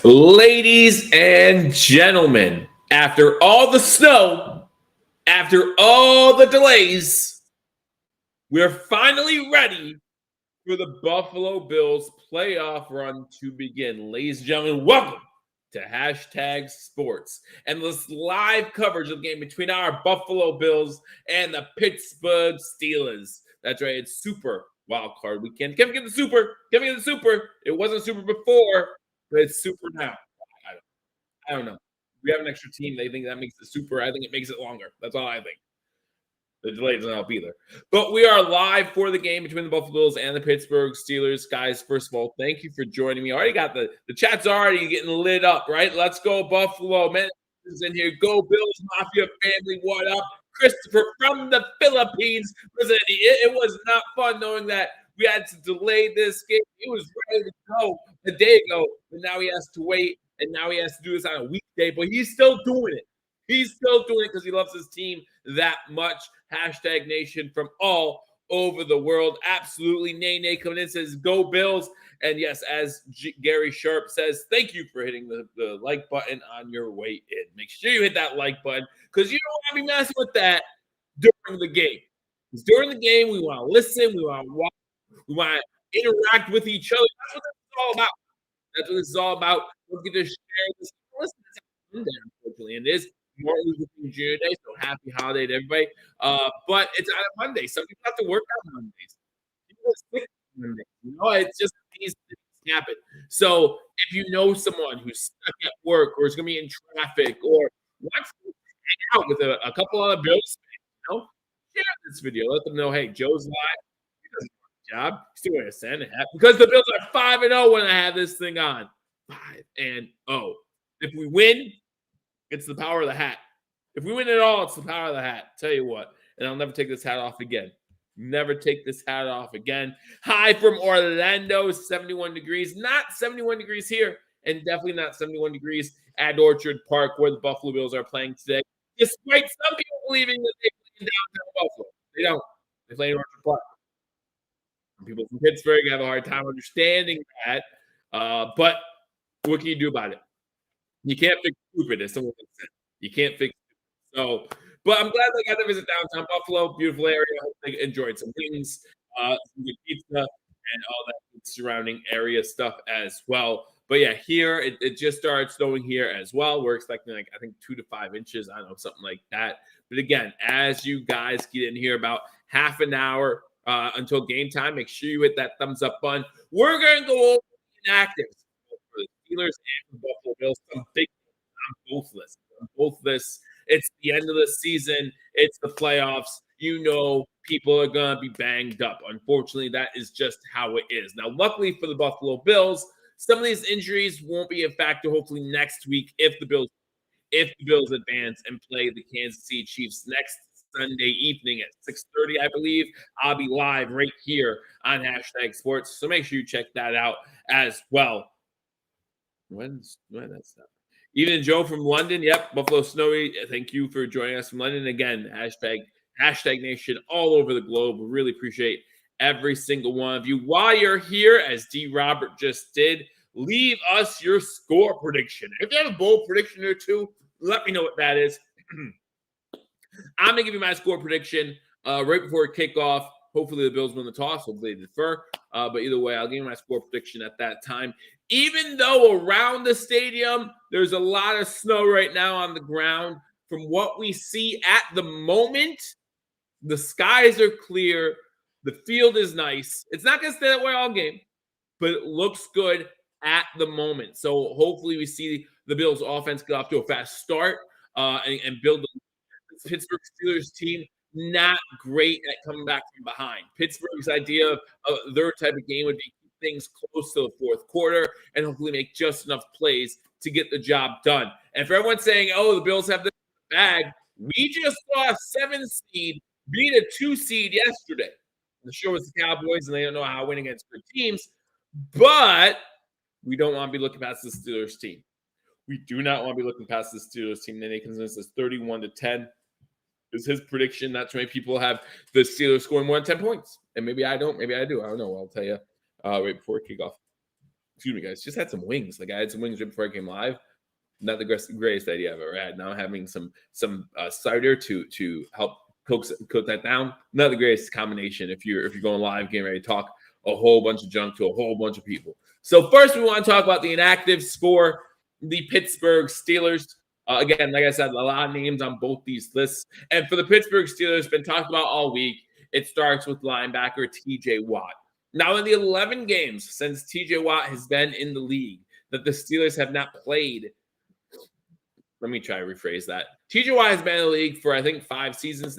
Ladies and gentlemen, after all the snow, after all the delays, we're finally ready for the Buffalo Bills playoff run to begin. Ladies and gentlemen, welcome to Hashtag Sports and this live coverage of the game between our Buffalo Bills and the Pittsburgh Steelers. That's right, it's Super Wildcard weekend. Can we get the Super? Can we get the Super? It wasn't Super before, but it's Super now. I don't know. We have an extra team. They think that makes it Super. I think it makes it longer. That's all I think. The delay doesn't help either. But we are live for the game between the Buffalo Bills and the Pittsburgh Steelers. Guys, first of all, thank you for joining me. I already got the chat's already getting lit up, right? Let's go, Buffalo. Man is in here. Go Bills Mafia family. What up? Christopher from the Philippines. Listen, it was not fun knowing that we had to delay this game. He was ready to go a day ago, but now he has to wait, and now he has to do this on a weekday, but he's still doing it. He's still doing it because he loves his team that much. Hashtag Nation from all over the world. Absolutely. Nay coming in says, go Bills. And yes, as Gary Sharp says, thank you for hitting the like button on your way in. Make sure you hit that like button because you don't want to be messing with that during the game. Because during the game, we want to listen, we want to watch, we want to interact with each other. That's what this is all about. That's what this is all about. Don't get to share this. Listen, it's Monday, unfortunately, and it is Martin Luther King Jr. Day, so happy holiday to everybody. But it's on a Monday. Some people have to work on Mondays. People are sick on Mondays. You know, it's just these things happen. So if you know someone who's stuck at work or is going to be in traffic or wants to hang out with a couple other Bills fans, you know, share this video. Let them know, hey, Joe's live. He doesn't want a job. He's still wearing a Santa hat because the Bills are 5-0 when I have this thing on. 5-0. If we win, it's the power of the hat. If we win it all, it's the power of the hat. Tell you what. And I'll never take this hat off again. Never take this hat off again. Hi from Orlando, 71 degrees. Not 71 degrees here, and definitely not 71 degrees at Orchard Park, where the Buffalo Bills are playing today. Despite some people believing that they play in downtown Buffalo. They don't. They play in Orchard Park. Some people from Pittsburgh have a hard time understanding that. But what can you do about it? You can't fix stupid, as someone said. You can't fix it. So, but I'm glad they got to visit downtown Buffalo. Beautiful area. I hope they enjoyed some wings, some good pizza, and all that surrounding area stuff as well. But yeah, here it just started snowing here as well. We're expecting I think 2 to 5 inches. I don't know, something like that. But again, as you guys get in here about half an hour until game time, make sure you hit that thumbs up button. We're going to go over the inactives for the Steelers and the Buffalo Bills. Some big on both lists. It's the end of the season. It's the playoffs. You know, people are going to be banged up. Unfortunately, that is just how it is. Now, luckily for the Buffalo Bills, some of these injuries won't be a factor hopefully next week if the Bills advance and play the Kansas City Chiefs next Sunday evening at 6:30, I believe. I'll be live right here on Hashtag Sports. So make sure you check that out as well. When that's that. Even Joe from London. Yep, Buffalo Snowy. Thank you for joining us from London. Again, hashtag Nation all over the globe. We really appreciate every single one of you. While you're here, as D. Robert just did, leave us your score prediction. If you have a bold prediction or two, let me know what that is. I'm going to give you my score prediction right before kickoff. Hopefully the Bills win the toss. Hopefully they defer. But either way, I'll give you my score prediction at that time. Even though around the stadium, there's a lot of snow right now on the ground, from what we see at the moment, the skies are clear. The field is nice. It's not going to stay that way all game, but it looks good at the moment. So hopefully we see the Bills offense get off to a fast start and build the Pittsburgh Steelers team. Not great at coming back from behind. Pittsburgh's idea of their type of game would be keep things close to the fourth quarter and hopefully make just enough plays to get the job done. And for everyone saying, oh, the Bills have this bag, we just saw a 7 seed beat a 2 seed yesterday. The show was the Cowboys, and they don't know how to win against good teams. But we don't want to be looking past the Steelers team. We do not want to be looking past the Steelers team. Then they consensus is 31-10. Is his prediction. That's why people have the Steelers scoring more than 10 points. And maybe I don't. Maybe I do. I don't know. I'll tell you right before kickoff. excuse me, guys, just had some wings. Like I had some wings right before I came live. Not the greatest idea I've ever had. Now having some cider to help cook that down. Not the greatest combination if you're going live, getting ready to talk a whole bunch of junk to a whole bunch of people. So first, we want to talk about the inactives for the Pittsburgh Steelers. Again, like I said, a lot of names on both these lists. And for the Pittsburgh Steelers, been talked about all week. It starts with linebacker T.J. Watt. Now, in the 11 games since T.J. Watt has been in the league that the Steelers have not played. Let me try to rephrase that. T.J. Watt has been in the league for, I think, 6 seasons.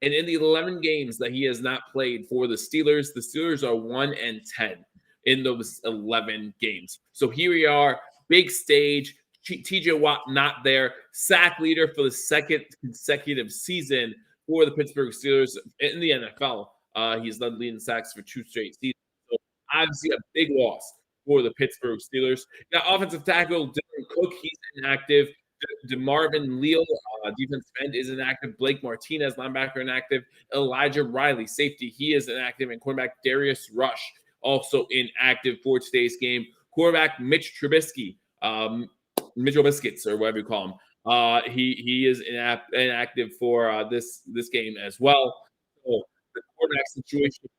And in the 11 games that he has not played for the Steelers are 1-10 in those 11 games. So here we are, big stage. T.J. Watt not there. Sack leader for the second consecutive season for the Pittsburgh Steelers in the NFL. He's led leading sacks for 2 straight seasons. So obviously a big loss for the Pittsburgh Steelers. Now, offensive tackle Dylan Cook, he's inactive. DeMarvin Leal, defensive end, is inactive. Blake Martinez, linebacker, inactive. Elijah Riley, safety, he is inactive. And quarterback Darius Rush, also inactive for today's game. Quarterback Mitch Trubisky, Mitchell Biscuits, or whatever you call him. He is inactive for this game as well. So the quarterback situation,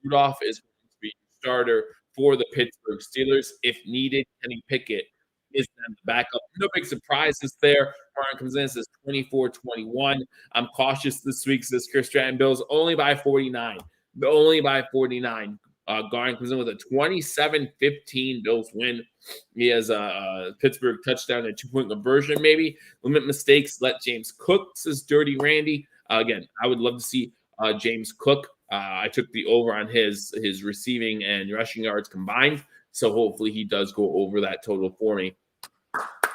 Rudolph is going to be starter for the Pittsburgh Steelers. If needed, Kenny Pickett is then the backup. No big surprises there. Brian comes in, says 24-21. I'm cautious this week, says Chris Stratton. Bills only by 49. Only by 49. Garden comes in with a 27-15 Bills win. He has a Pittsburgh touchdown and 2-point conversion, maybe. Limit mistakes. Let James Cook, says Dirty Randy. Again, I would love to see James Cook. I took the over on his receiving and rushing yards combined. So hopefully he does go over that total for me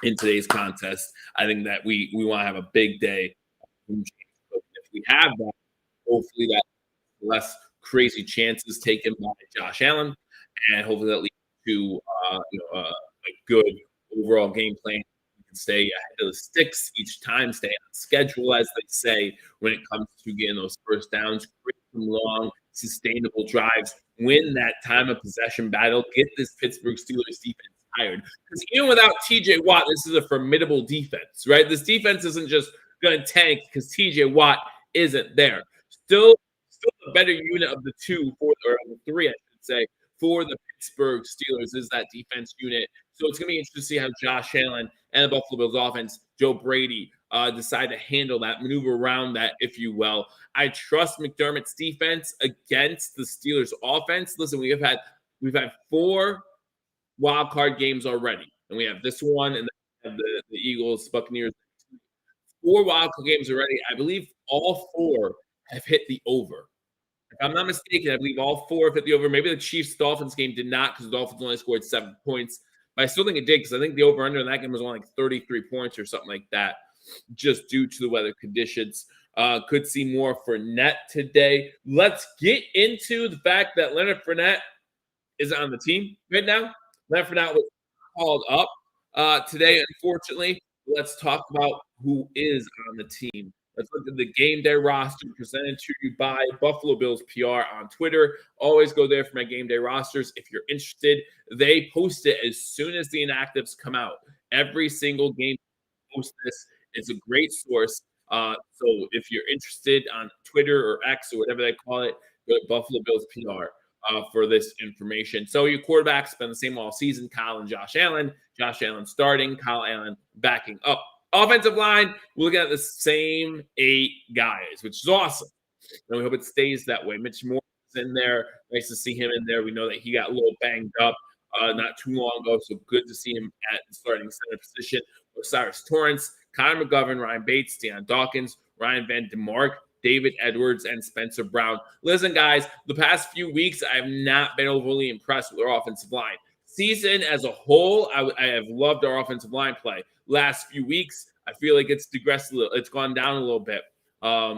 in today's contest. I think that we want to have a big day from James Cook. If we have that, hopefully that less crazy chances taken by Josh Allen, and hopefully that leads to a good overall game plan. You can stay ahead of the sticks each time, stay on schedule, as they say, when it comes to getting those first downs, create some long, sustainable drives, win that time of possession battle, get this Pittsburgh Steelers defense tired. Because even without T.J. Watt, this is a formidable defense, right? This defense isn't just going to tank because T.J. Watt isn't there. Still the better unit of the the three, I should say, for the Pittsburgh Steelers is that defense unit. So it's going to be interesting to see how Josh Allen and the Buffalo Bills offense, Joe Brady, decide to handle that, maneuver around that, if you will. I trust McDermott's defense against the Steelers offense. Listen, we've had 4 wild card games already, and we have this one, and then the Eagles, Buccaneers. 4 wild card games already. I believe all 4 have hit the over. If I'm not mistaken, I believe all 4 have hit the over. Maybe the Chiefs-Dolphins game did not, because the Dolphins only scored 7 points. But I still think it did, because I think the over-under in that game was only like 33 points or something like that, just due to the weather conditions. Could see more Fournette today. Let's get into the fact that Leonard Fournette is on the team right now. Leonard Fournette was called up today, unfortunately. Let's talk about who is on the team. Let's look at the game day roster presented to you by Buffalo Bills PR on Twitter. Always go there for my game day rosters. If you're interested, they post it as soon as the inactives come out. Every single game post this. It's a great source. So if you're interested on Twitter or X or whatever they call it, go to Buffalo Bills PR for this information. So your quarterbacks been the same all season, Kyle and Josh Allen. Josh Allen starting, Kyle Allen backing up. Offensive line, we're looking at the same 8 guys, which is awesome. And we hope it stays that way. Mitch Moore is in there. Nice to see him in there. We know that he got a little banged up not too long ago, so good to see him at the starting center position. Osiris Torrance, Connor McGovern, Ryan Bates, Deion Dawkins, Ryan Van DeMark, David Edwards, and Spencer Brown. Listen, guys, the past few weeks, I have not been overly impressed with our offensive line. Season as a whole, I have loved our offensive line play. Last few weeks, I feel like it's digressed a little. It's gone down a little bit. I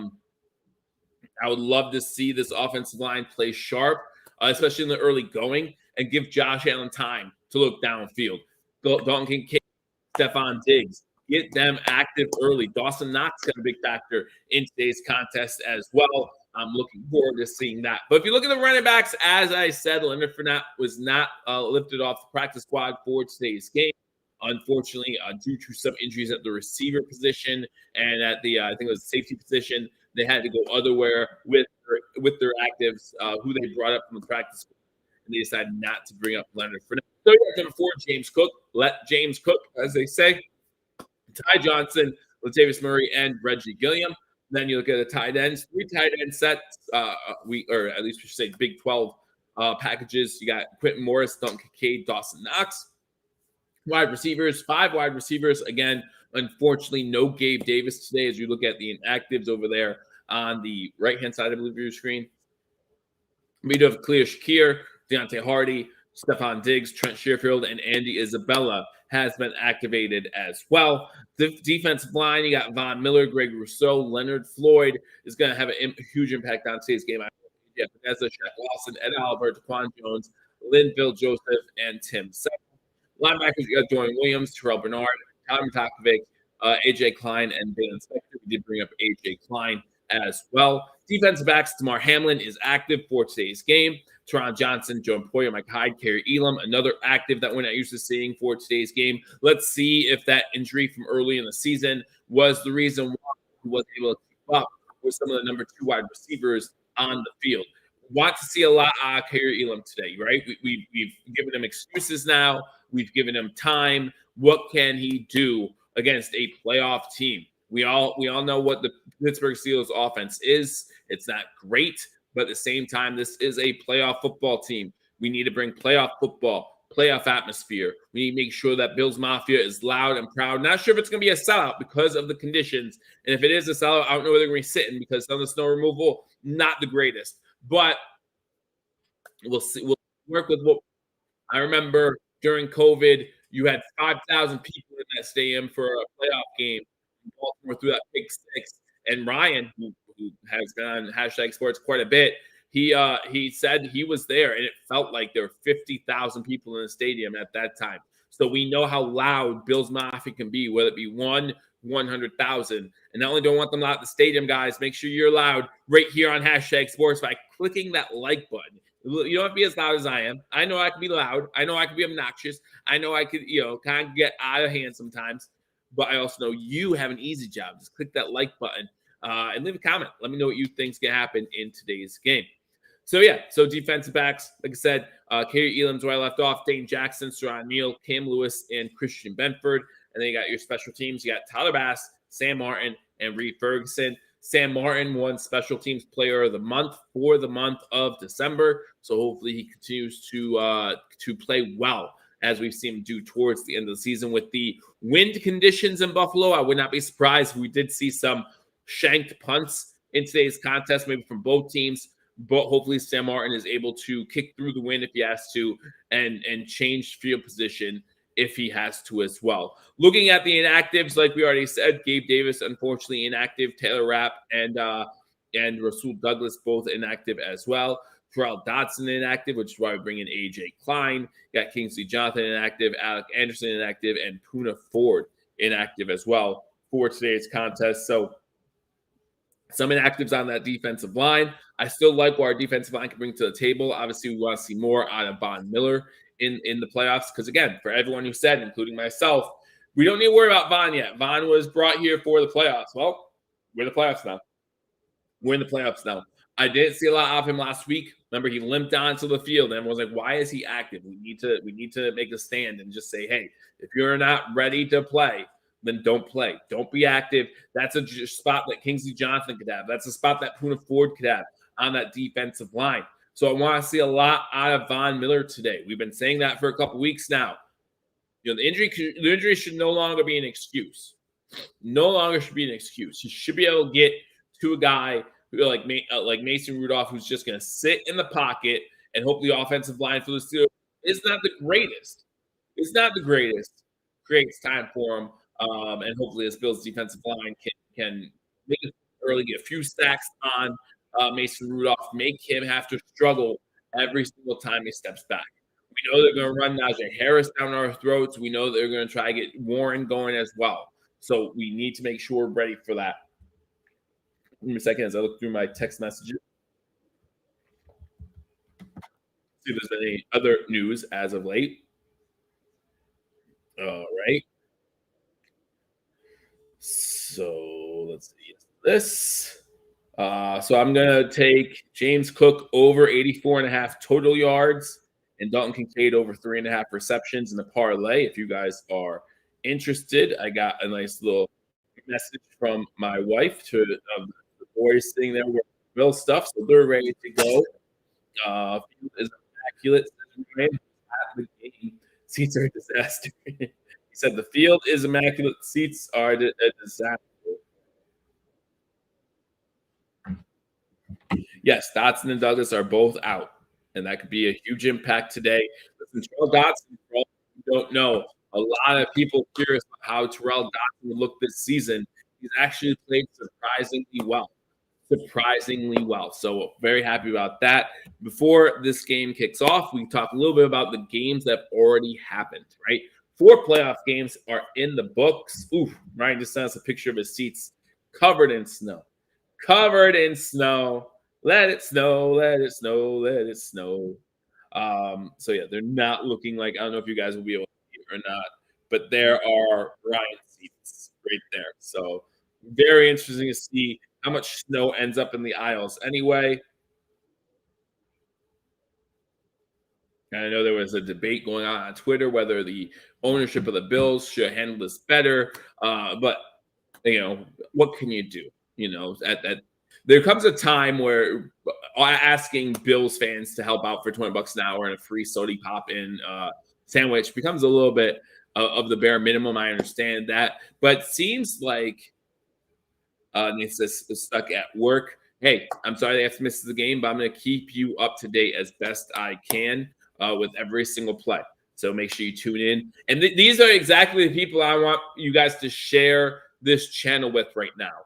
would love to see this offensive line play sharp, especially in the early going, and give Josh Allen time to look downfield. Dalton Kincaid, Stephon Diggs, Get them active early. Dawson Knox got a big factor in today's contest as well. I'm looking forward to seeing that. But if you look at the running backs, as I said, Leonard Fournette was not lifted off the practice squad for today's game. Unfortunately, due to some injuries at the receiver position and at the I think it was the safety position, they had to go otherwhere with their actives who they brought up from the practice squad, and they decided not to bring up Leonard Fournette. So number 4, James Cook. Let James cook, as they say. Ty Johnson, Latavius Murray, and Reggie Gilliam. Then you look at the tight ends, 3 tight end sets, or at least we should say Big 12 packages. You got Quentin Morris, Dalton Kincaid, Dawson Knox. Wide receivers, 5 wide receivers. Again, unfortunately, no Gabe Davis today as you look at the inactives over there on the right-hand side, I believe, of your screen. We do have Khalil Shakir, Deontay Hardy, Stephon Diggs, Trent Sherfield, and Andy Isabella has been activated as well. The defensive line, you got Von Miller, Greg Rousseau, Leonard Floyd is going to have a huge impact on today's game. Yeah, Vanessa, Shaq Lawson, Ed Oliver, Daquan Jones, Linville Joseph, and Tim Sutton. Linebackers, you got Dorian Williams, Terrell Bernard, Tyler Matakovic, AJ Klein, and Dalen Spector. We did bring up AJ Klein as well. Defensive backs, Damar Hamlin is active for today's game. Teron Johnson, Joe Emporia, Mike Hyde, Kerry Elam, another active that we're not used to seeing for today's game. Let's see if that injury from early in the season was the reason why he wasn't able to keep up with some of the number 2 wide receivers on the field. Want to see a lot out of Kerry Elam today, right? We've given him excuses now. We've given him time. What can he do against a playoff team? We all know what the Pittsburgh Steelers offense is. It's not great, but at the same time, this is a playoff football team. We need to bring playoff football, playoff atmosphere. We need to make sure that Bills Mafia is loud and proud. Not sure if it's going to be a sellout because of the conditions. And if it is a sellout, I don't know where they're going to be sitting because some of the snow removal, not the greatest. But we'll see. We'll work with what I remember during COVID. You had 5,000 people in that stadium for a playoff game. Baltimore threw that pick 6, and Ryan, who has been on #sports quite a bit, he said he was there, and it felt like there were 50,000 people in the stadium at that time. So we know how loud Bills Mafia can be, whether it be 100,000. And not only do I want them loud at the stadium, guys, make sure you're loud right here on #sports by clicking that like button. You don't have to be as loud as I am. I know I can be loud. I know I can be obnoxious. I know I could, kind of get out of hand sometimes. But I also know you have an easy job. Just click that like button and leave a comment. Let me know what you think's going to happen in today's game. So defensive backs, like I said, Kerry Elam's where I left off, Dane Jackson, Saran Neal, Cam Lewis, and Christian Benford. And then you got your special teams. You got Tyler Bass, Sam Martin, and Reed Ferguson. Sam Martin won Special Teams Player of the Month for the month of December. So hopefully he continues to play well as we've seen him do towards the end of the season. With the wind conditions in Buffalo, I would not be surprised if we did see some shanked punts in today's contest, maybe from both teams. But hopefully Sam Martin is able to kick through the wind if he has to and change field position if he has to as well. Looking at the inactives, like we already said, Gabe Davis, unfortunately inactive, Taylor Rapp and Rasul Douglas both inactive as well. Terrell Dodson inactive, which is why we bring in AJ Klein. You got Kingsley Jonathan inactive, Alec Anderson inactive, and Poona Ford inactive as well for today's contest. So some inactives on that defensive line. I still like what our defensive line can bring to the table. Obviously, we want to see more out of Von Miller in the playoffs because, again, for everyone who said, including myself, we don't need to worry about Von yet. Von was brought here for the playoffs. Well, we're in the playoffs now. I didn't see a lot of him last week. Remember, he limped onto the field, and everyone's like, why is he active? We need to make a stand and just say, hey, if you're not ready to play, then don't play. Don't be active. That's a spot that Kingsley Jonathan could have. That's a spot that Poona Ford could have on that defensive line. So I want to see a lot out of Von Miller today. We've been saying that for a couple weeks now. The injury should no longer be an excuse. No longer should be an excuse. You should be able to get to a guy like Mason Rudolph, who's just going to sit in the pocket and hope the offensive line for the Steelers is not the greatest. It's not the greatest. Creates time for him, and hopefully this Bills defensive line can make it early, get a few sacks on Mason Rudolph, make him have to struggle every single time he steps back. We know they're going to run Najee Harris down our throats. We know they're going to try to get Warren going as well. So we need to make sure we're ready for that. Give me a second as I look through my text messages. See if there's any other news as of late. All right. So let's see this. So I'm going to take James Cook over 84.5 total yards and Dalton Kincaid over 3.5 receptions in the parlay. If you guys are interested, I got a nice little message from my wife to the boys sitting there with Bill stuff. So they're ready to go. Field is immaculate. At the game, seats are a disaster. He said the field is immaculate. Seats are a disaster. Yes, Dotson and Douglas are both out, and that could be a huge impact today. Listen, Terrell Dotson, for all you don't know, a lot of people curious about how Terrell Dotson would look this season. He's actually played surprisingly well. So very happy about that. Before this game kicks off, we talk a little bit about the games that have already happened, right? 4 playoff games are in the books. Ooh, Ryan just sent us a picture of his seats covered in snow. Covered in snow. Let it snow, let it snow, let it snow. So yeah, they're not looking like, I don't know if you guys will be able to see it or not, but there are Ryan seats right there. So very interesting to see how much snow ends up in the aisles anyway. And I know there was a debate going on Twitter whether the ownership of the Bills should handle this better. But what can you do? There comes a time where asking Bills fans to help out for $20 an hour and a free soda pop in sandwich becomes a little bit of the bare minimum. I understand that, but it seems like Nathan is stuck at work. Hey, I'm sorry they have to miss the game, but I'm going to keep you up to date as best I can with every single play. So make sure you tune in. And these are exactly the people I want you guys to share this channel with right now.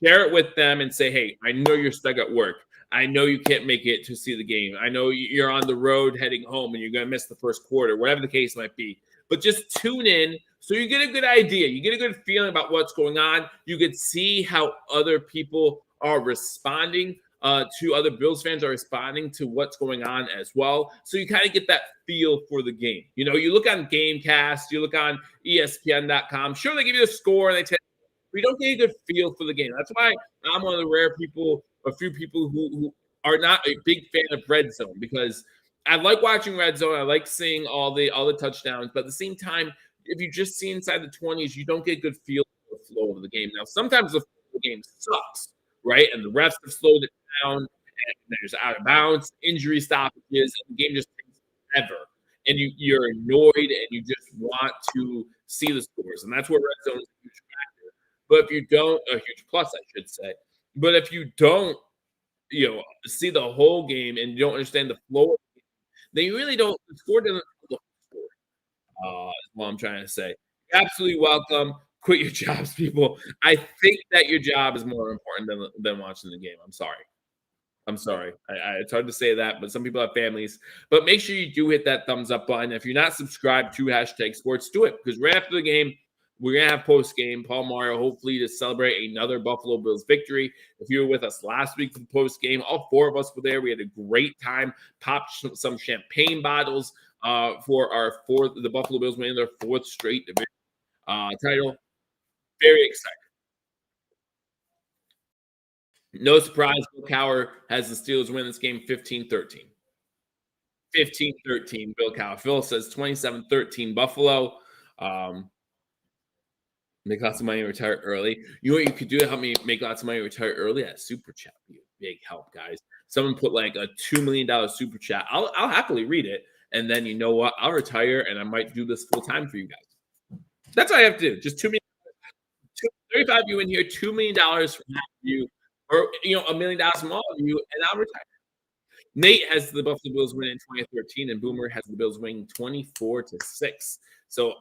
Share it with them and say, hey, I know you're stuck at work. I know you can't make it to see the game. I know you're on the road heading home and you're going to miss the first quarter, whatever the case might be. But just tune in so you get a good idea. You get a good feeling about what's going on. You can see how other people are responding to other Bills fans are responding to what's going on as well. So you kind of get that feel for the game. You look on Gamecast, you look on ESPN.com. Sure, they give you a score and they tell you, we don't get a good feel for the game. That's why I'm one of the rare people, a few people who are not a big fan of Red Zone, because I like watching Red Zone. I like seeing all the touchdowns, but at the same time, if you just see inside the 20s, you don't get a good feel for the flow of the game. Now, sometimes the flow of the game sucks, right? And the refs have slowed it down, and there's out of bounds, injury stoppages, and the game just takes forever. And you're annoyed, and you just want to see the scores, and that's where Red Zone is a huge factor. But if you don't, a huge plus, I should say. But if you don't, see the whole game and you don't understand the flow of the game, then you really don't. The score doesn't look the score. Is what I'm trying to say. Absolutely welcome. Quit your jobs, people. I think that your job is more important than watching the game. I'm sorry. It's hard to say that, but some people have families. But make sure you do hit that thumbs up button. If you're not subscribed to #sports, do it, because right after the game, we're going to have post-game. Paul Mario, hopefully, to celebrate another Buffalo Bills victory. If you were with us last week for the post-game, all 4 of us were there. We had a great time. Popped some champagne bottles for the Buffalo Bills winning their 4th straight division title. Very excited. No surprise, Bill Cowher has the Steelers win this game 15-13. 15-13, Bill Cowher. Phil says 27-13 Buffalo. Make lots of money and retire early. You know what you could do to help me make lots of money and retire early? That super chat would be a big help, guys. Someone put like a $2 million super chat. I'll happily read it. And then you know what? I'll retire and I might do this full time for you guys. That's all I have to do. Just $2 million. 35 of you in here, $2 million from half of you, or $1 million from all of you, and I'll retire. Nate has the Buffalo Bills winning 2013, and Boomer has the Bills winning 24-6. So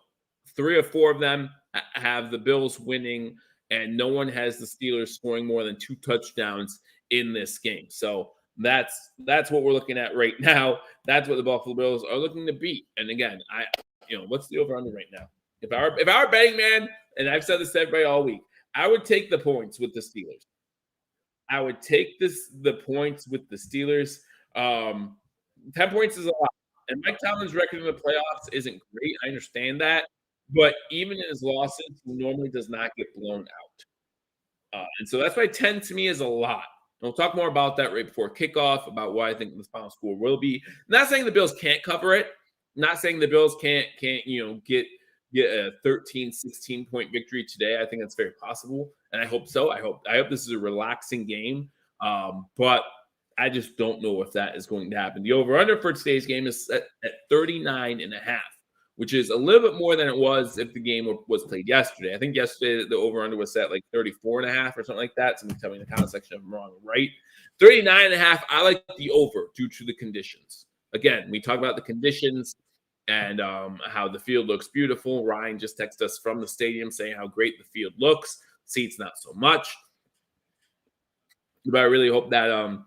3 or 4 of them have the Bills winning, and no one has the Steelers scoring more than 2 touchdowns in this game. So that's what we're looking at right now. That's what the Buffalo Bills are looking to beat. And again, what's the over-under right now? If I were a betting man, and I've said this to everybody all week, I would take the points with the Steelers. I would take the points with the Steelers. 10 points is a lot. And Mike Tomlin's record in the playoffs isn't great. I understand that. But even in his losses, he normally does not get blown out. And so that's why 10 to me is a lot. And we'll talk more about that right before kickoff, about what I think the final score will be. I'm not saying the Bills can't cover it. I'm not saying the Bills can't get a 13, 16-point victory today. I think that's very possible, and I hope so. I hope this is a relaxing game, but I just don't know if that is going to happen. The over-under for today's game is set at 39.5, which is a little bit more than it was if the game was played yesterday. I think yesterday the over-under was set like 34.5 or something like that. Somebody tell me in the comment section if I'm wrong or right. 39.5, I like the over due to the conditions. Again, we talk about the conditions and how the field looks beautiful. Ryan just texted us from the stadium saying how great the field looks. Seats not so much. But I really hope that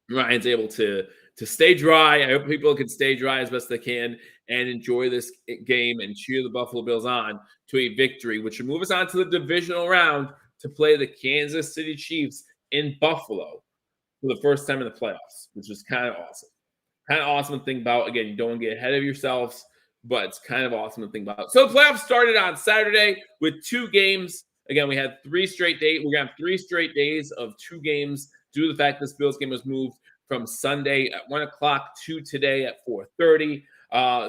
Ryan's able to stay dry. I hope people can stay dry as best they can and enjoy this game and cheer the Buffalo Bills on to a victory, which will move us on to the divisional round to play the Kansas City Chiefs in Buffalo for the first time in the playoffs, which is kind of awesome. Kind of awesome to think about. Again, you don't want to get ahead of yourselves, but it's kind of awesome to think about. So the playoffs started on Saturday with 2 games. Again, we had 3 straight days. We're going to have 3 straight days of 2 games due to the fact this Bills game was moved from Sunday at 1 o'clock to today at 4:30.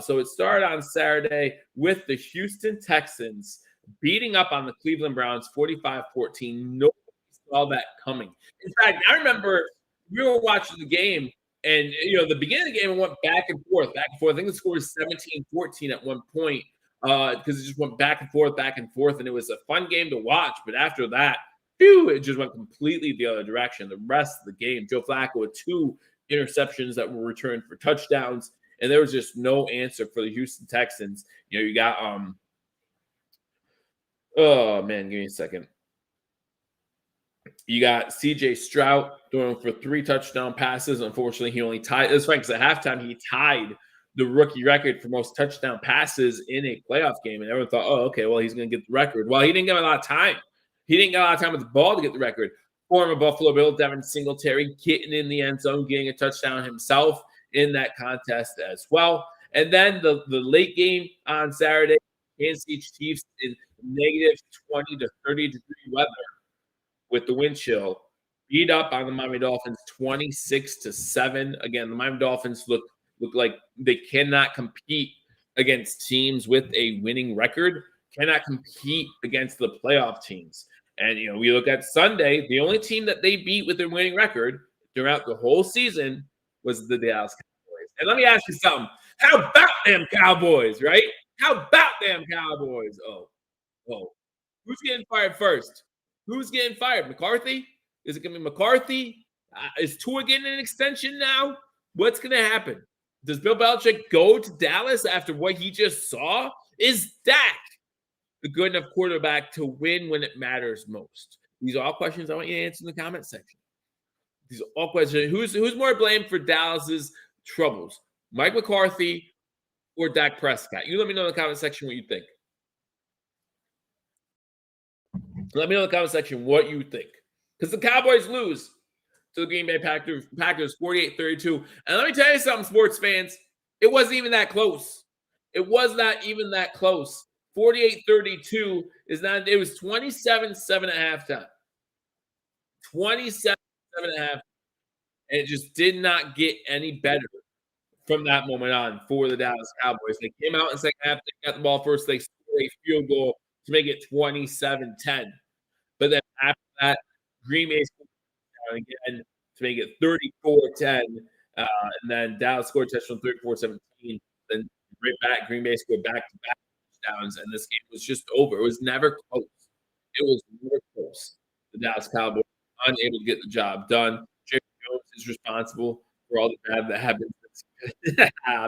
So it started on Saturday with the Houston Texans beating up on the Cleveland Browns 45-14. Nobody saw that coming. In fact, I remember we were watching the game, and, the beginning of the game, it went back and forth. I think the score was 17-14 at one point because it just went back and forth, and it was a fun game to watch. But after that, it just went completely the other direction. The rest of the game, Joe Flacco with 2 interceptions that were returned for touchdowns, and there was just no answer for the Houston Texans. You got oh man, give me a second. You got C.J. Stroud throwing for 3 touchdown passes. Unfortunately, he only tied. It's funny because at halftime he tied the rookie record for most touchdown passes in a playoff game, and everyone thought, "Oh, okay, well he's going to get the record." Well, he didn't get a lot of time. He didn't get a lot of time with the ball to get the record. Former Buffalo Bill Devin Singletary getting in the end zone, getting a touchdown himself in that contest as well. And then the late game on Saturday, Kansas City Chiefs in negative 20 to 30 degree weather with the wind chill, beat up on the Miami Dolphins 26-7. Again, the Miami Dolphins look like they cannot compete against teams with a winning record, cannot compete against the playoff teams. And, we look at Sunday, the only team that they beat with their winning record throughout the whole season was the Dallas Cowboys. And let me ask you something. How about them Cowboys, right? How about them Cowboys? Oh. Who's getting fired first? Who's getting fired? McCarthy? Is it going to be McCarthy? Is Tua getting an extension now? What's going to happen? Does Bill Belichick go to Dallas after what he just saw? Is Dak a good enough quarterback to win when it matters most? These are all questions I want you to answer in the comment section. These are all questions. Who's more blamed for Dallas's troubles? Mike McCarthy or Dak Prescott? You let me know in the comment section what you think. Let me know in the comment section what you think. Because the Cowboys lose to the Green Bay Packers 48-32. And let me tell you something, sports fans. It wasn't even that close. It was not even that close. 48-32 is not. It was 27-7 at halftime. 27-7 at halftime. And it just did not get any better from that moment on for the Dallas Cowboys. They came out in the second half. They got the ball first. They scored a field goal to make it 27-10. But then after that, Green Bay scored again to make it 34-10. And then Dallas scored a touchdown 34-17. Then right back, Green Bay scored back-to-back touchdowns, and this game was just over. It was never close. It was never close. The Dallas Cowboys unable to get the job done. Jerry Jones is responsible for all the bad that happened.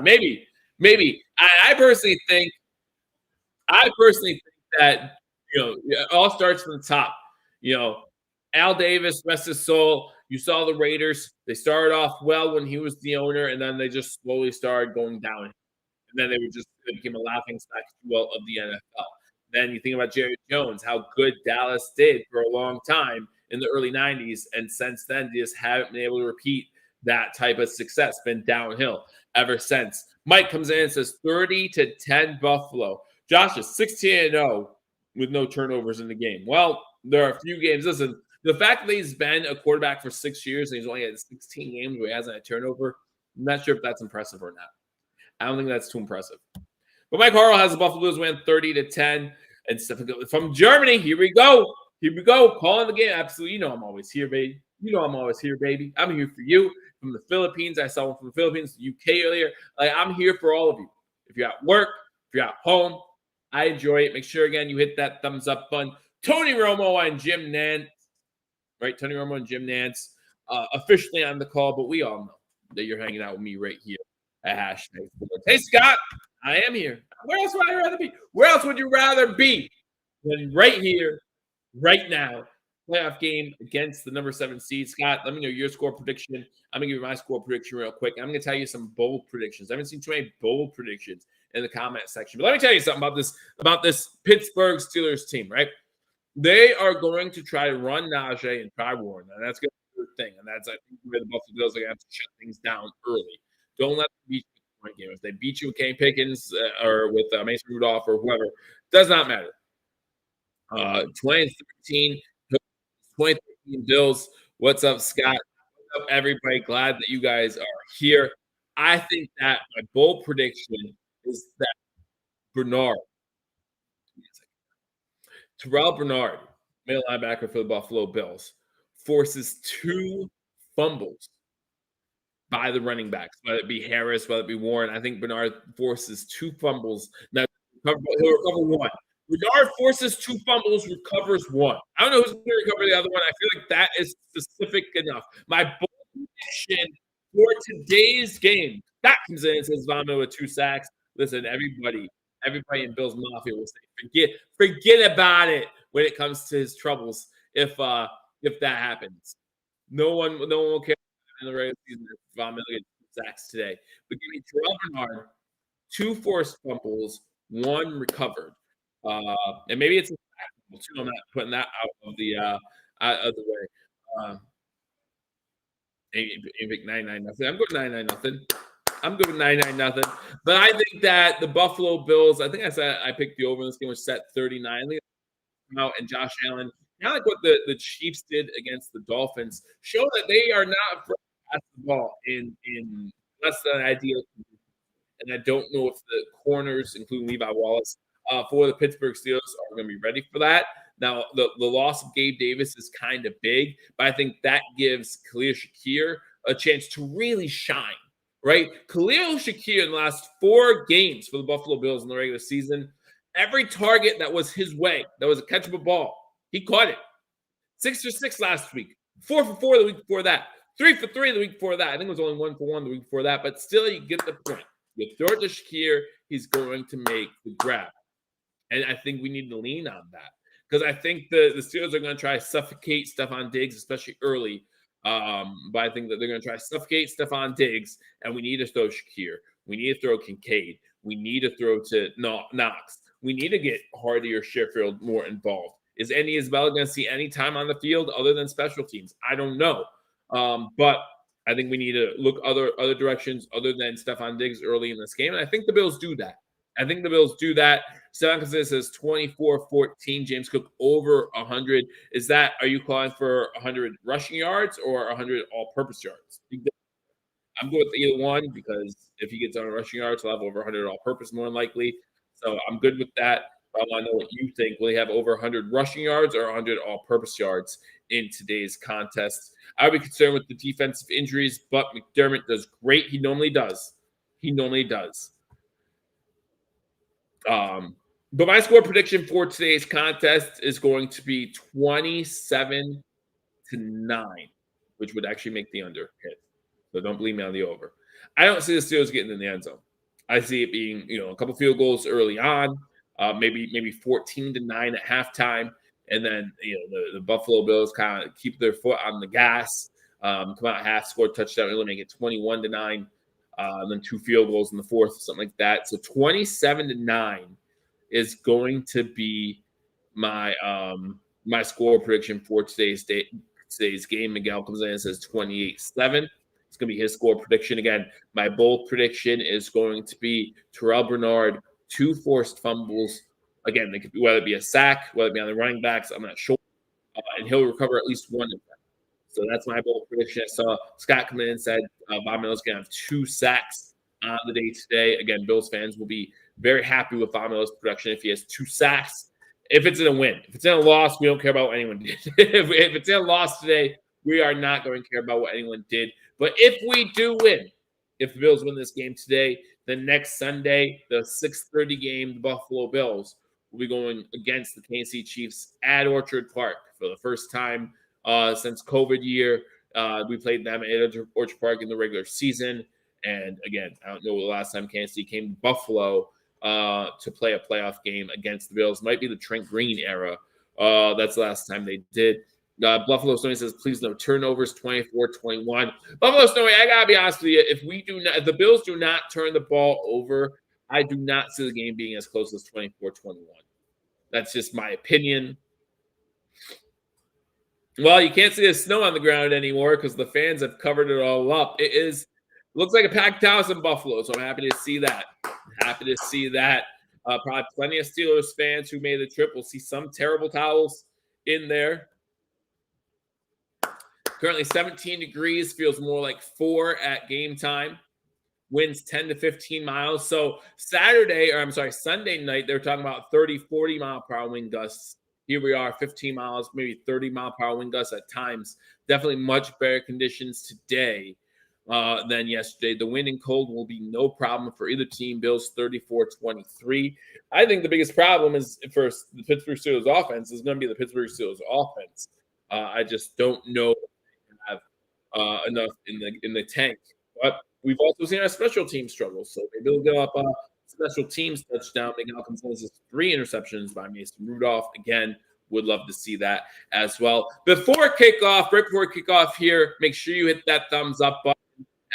Maybe. I personally think that it all starts from the top. Al Davis, rest his soul. You saw the Raiders. They started off well when he was the owner, and then they just slowly started going down. And then they became a laughingstock of the NFL. Then you think about Jerry Jones, how good Dallas did for a long time in the early 90s. And since then, they just haven't been able to repeat that type of success. Been downhill ever since. Mike comes in and says 30-10 Buffalo. Josh is 16-0 with no turnovers in the game. Well, there are a few games. Listen, the fact that he's been a quarterback for 6 years and he's only had 16 games where he hasn't had a turnover, I'm not sure if that's impressive or not. I don't think that's too impressive. But Mike Harrell has the Buffalo Bills win 30-10. And stuff from Germany. Here we go. Here we go. Calling the game. Absolutely. You know I'm always here, baby. I'm here for you. From the Philippines. I saw one from the Philippines, the UK earlier. I'm here for all of you. If you're at work, if you're at home, I enjoy it. Make sure, again, you hit that thumbs up button. Tony Romo and Jim Nantz. Right? Tony Romo and Jim Nantz officially on the call, but we all know that you're hanging out with me right here at Hashtag Sports. Hey, Scott. I am here. Where else would I rather be? Where else would you rather be than right here, right now? Playoff game against the number 7 seed. Scott, let me know your score prediction. I'm going to give you my score prediction real quick. I'm going to tell you some bold predictions. I haven't seen too many bold predictions in the comment section. But let me tell you something about this Pittsburgh Steelers team, right? They are going to try to run Najee and try Warren. And that's going to be the thing. And that's, I think, where the Buffalo Bills are going to have to shut things down early. Don't let them beat you in the game. If they beat you with Kane Pickens or with Mason Rudolph or whoever, does not matter. 2013 Bills. What's up, Scott? What's up, everybody? Glad that you guys are here. I think that my bold prediction is that Terrell Bernard, middle linebacker for the Buffalo Bills, forces 2 fumbles by the running backs, whether it be Harris, whether it be Warren. I think Bernard forces 2 fumbles. Now, he'll recover 1. Bernard forces 2 fumbles, recovers 1. I don't know who's going to recover the other one. I feel like that is specific enough. My bold prediction for today's game, that comes in and says Vomit with 2 sacks. Listen, everybody in Bills Mafia will say, forget about it when it comes to his troubles if that happens. No one will care in the regular season if Vomit gets 2 sacks today. But give me Terrell Bernard, 2 forced fumbles, 1 recovered. And maybe it's a sack too. I'm not putting that out of the way. Maybe 99-0. I'm going 99-0. I'm good with 99-0. But I think that the Buffalo Bills, I think I said I picked the over in this game, which set 39. I think out and Josh Allen, kind of like what the Chiefs did against the Dolphins, show that they are not afraid to pass the ball in less than ideal. And I don't know if the corners, including Levi Wallace, for the Pittsburgh Steelers are going to be ready for that. Now, the loss of Gabe Davis is kind of big, but I think that gives Khalil Shakir a chance to really shine. Right? Khalil Shakir in the last 4 games for the Buffalo Bills in the regular season, every target that was his way, that was a catchable ball, he caught it. 6 for 6 last week, 4 for 4 the week before that, 3 for 3 the week before that. I think it was only 1 for 1 the week before that, but still you get the point. You throw it to Shakir, he's going to make the grab. And I think we need to lean on that because I think the Steelers are going to try to suffocate Stephon Diggs, especially early. But I think that they're going to try to suffocate Stephon Diggs, and we need to throw Shakir. We need to throw Kincaid. We need to throw to Knox. We need to get Hardy or Sheffield more involved. Is Andy Isabella going to see any time on the field other than special teams? I don't know. But I think we need to look other directions other than Stephon Diggs early in this game, and I think the Bills do that. Sean says 24-14. James Cook over 100. Are you calling for 100 rushing yards or 100 all-purpose yards? I'm going with either one because if he gets on rushing yards, he'll have over 100 all-purpose more than likely. So I'm good with that. I want to know what you think. Will he have over 100 rushing yards or 100 all-purpose yards in today's contest? I would be concerned with the defensive injuries, but McDermott does great. He normally does. But my score prediction for today's contest is going to be 27-9, which would actually make the under hit. So don't believe me on the over. I don't see the Steelers getting in the end zone. I see it being, a couple field goals early on, maybe 14-9 at halftime, and then the Buffalo Bills kind of keep their foot on the gas, come out half, score touchdown, really make it 21-9. and then 2 field goals in the fourth, something like that. So 27-9 is going to be my my score prediction for today's game. Miguel comes in and says 28-7. It's going to be his score prediction. Again, my bold prediction is going to be Terrell Bernard, 2 forced fumbles. Again, they could be, whether it be a sack, whether it be on the running backs, I'm not sure. And he'll recover at least one of them. So that's my bold prediction. I saw Scott come in and said Von Miller's going to have 2 sacks on the day today. Again, Bills fans will be very happy with Von Miller's production if he has 2 sacks. If it's in a win. If it's in a loss, we don't care about what anyone did. if it's in a loss today, we are not going to care about what anyone did. But if we do win, if the Bills win this game today, the next Sunday, the 6:30 game, the Buffalo Bills will be going against the Kansas City Chiefs at Orchard Park for the first time since COVID year. We played them at Orchard Park in the regular season. And again, I don't know the last time Kansas City came to Buffalo to play a playoff game against the Bills. Might be the Trent Green era. That's the last time they did. Buffalo Snowy says, please no turnovers, 24-21. Buffalo Snowy, I got to be honest with you. If the Bills do not turn the ball over, I do not see the game being as close as 24-21. That's just my opinion. Well, you can't see the snow on the ground anymore because the fans have covered it all up. Looks like a packed house in Buffalo, so I'm happy to see that. Probably plenty of Steelers fans who made the trip. We'll see some terrible towels in there. Currently 17 degrees, feels more like 4 at game time. Winds 10 to 15 miles. So Sunday night, they were talking about 30, 40 mile per hour wind gusts. Here we are, 15 miles, maybe 30 mile per hour wind gusts at times. Definitely much better conditions today than yesterday. The wind and cold will be no problem for either team. Bills 34-23. I think the biggest problem is for the Pittsburgh Steelers offense is going to be the Pittsburgh Steelers offense. I just don't know if they have enough in the tank. But we've also seen our special teams struggle. So maybe we'll go up a special teams touchdown. Miguel consensus 3 interceptions by Mason Rudolph. Again, would love to see that as well. Right before kickoff here, make sure you hit that thumbs up button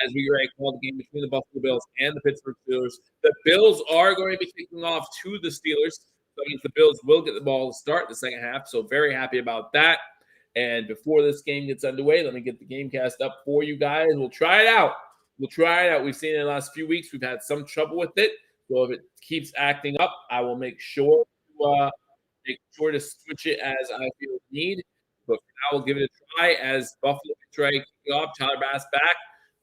as we call the game between the Buffalo Bills and the Pittsburgh Steelers. The Bills are going to be kicking off to the Steelers. So that means the Bills will get the ball to start the second half. So very happy about that. And before this game gets underway, let me get the game cast up for you guys. We'll try it out. We've seen it in the last few weeks. We've had some trouble with it. So if it keeps acting up, I will make sure to switch it as I feel need. But I will give it a try as Buffalo gets ready to kick off. Tyler Bass back.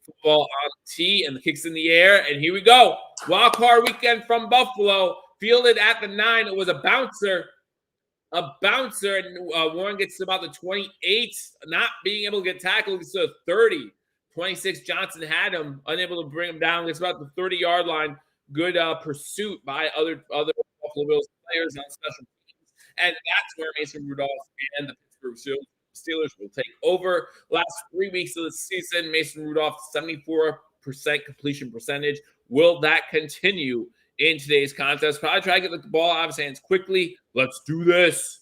Football on the tee and the kicks in the air. And here we go. Wildcard weekend from Buffalo. Fielded at the 9. It was a bouncer. And Warren gets to about the 28, not being able to get tackled. Gets to the 30. 26, Johnson had him, unable to bring him down. It's about the 30-yard line. Good pursuit by other Buffalo Bills players on special teams. And that's where Mason Rudolph and the Pittsburgh Steelers will take over. Last 3 weeks of the season, Mason Rudolph, 74% completion percentage. Will that continue in today's contest? Probably try to get the ball out of his hands quickly. Let's do this.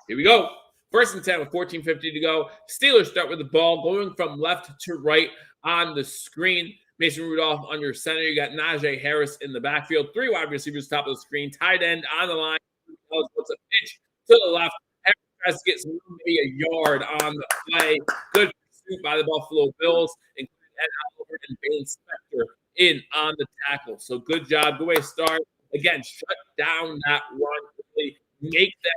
Here we go. 1st and 10 with 14:50 to go. Steelers start with the ball going from left to right on the screen. Mason Rudolph under center. You got Najee Harris in the backfield. 3 wide receivers top of the screen. Tight end on the line. What's a pitch to the left. Harris tries to get maybe a yard on the play. Good pursuit by the Buffalo Bills, including Ed Oliver and Bailey Spector in on the tackle. So good job. Good way to start. Again, shut down that run quickly. Make them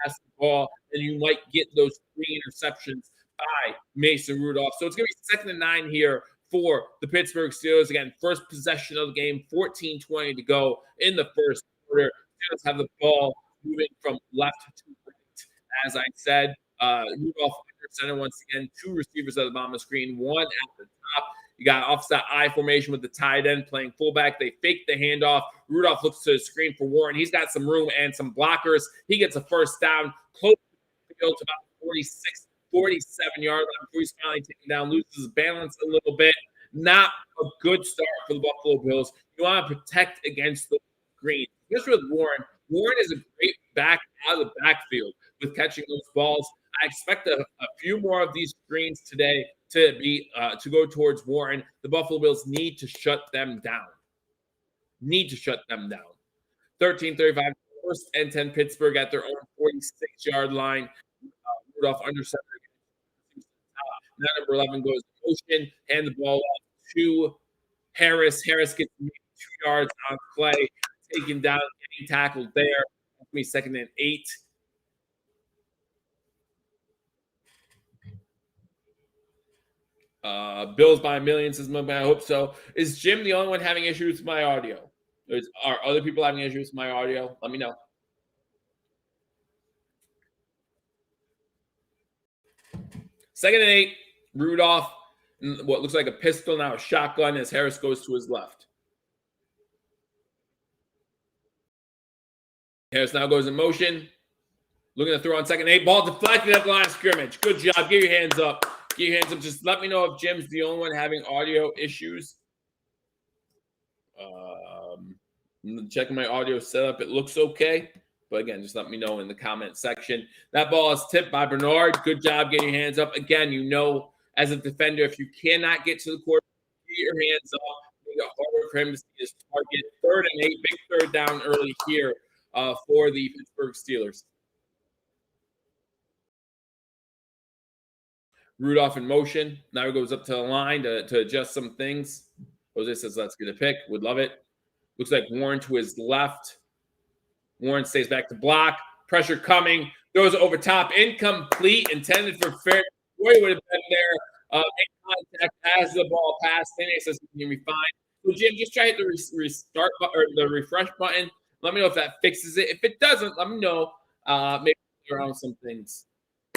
pass the ball, and you might get those 3 interceptions by Mason Rudolph. So it's going to be 2nd and 9 here for the Pittsburgh Steelers. Again, first possession of the game, 14:20 to go in the first quarter. Steelers have the ball moving from left to right. As I said, Rudolph under center once again, 2 receivers at the bottom of the screen, 1 at the top. You got offset I formation with the tight end playing fullback. They fake the handoff. Rudolph looks to the screen for Warren. He's got some room and some blockers. He gets a first down, close to the field to about 46, 47-yard line before he's finally taken down, loses his balance a little bit. Not a good start for the Buffalo Bills. You want to protect against the green. Just with Warren. Warren is a great back out of the backfield with catching those balls. I expect a few more of these screens today to be to go towards Warren. The Buffalo Bills need to shut them down. 13-35, first and 10 Pittsburgh at their own 46-yard line. Rudolph under center. Now number 11 goes motion, hand the ball off to Harris. Harris gets 2 yards on play, taken down, getting tackled there. That's me 2nd and 8. Bills by a million, says Mugman. I hope so. Is Jim the only one having issues with my audio? Are other people having issues with my audio? Let me know. 2nd and 8. Rudolph, what looks like a pistol, now a shotgun as Harris goes to his left. Harris now goes in motion. Looking to throw on 2nd and 8. Ball deflected at the line of scrimmage. Good job. Get your hands up. Get your hands up. Just let me know if Jim's the only one having audio issues. I'm checking my audio setup. It looks okay. But again, just let me know in the comment section. That ball is tipped by Bernard. Good job getting your hands up. Again, you know, as a defender, if you cannot get to the court, get your hands up. Make it harder for him to see his target. 3rd and 8. Big 3rd down early here for the Pittsburgh Steelers. Rudolph in motion. Now he goes up to the line to adjust some things. Jose says, let's get a pick. Would love it. Looks like Warren to his left. Warren stays back to block. Pressure coming. Throws over top. Incomplete. Intended for fair. Boy would have been there. Make contact as the ball passed. Then it says he can be fine. So, Jim, just try to hit the restart button or the refresh button. Let me know if that fixes it. If it doesn't, let me know. Maybe around some things.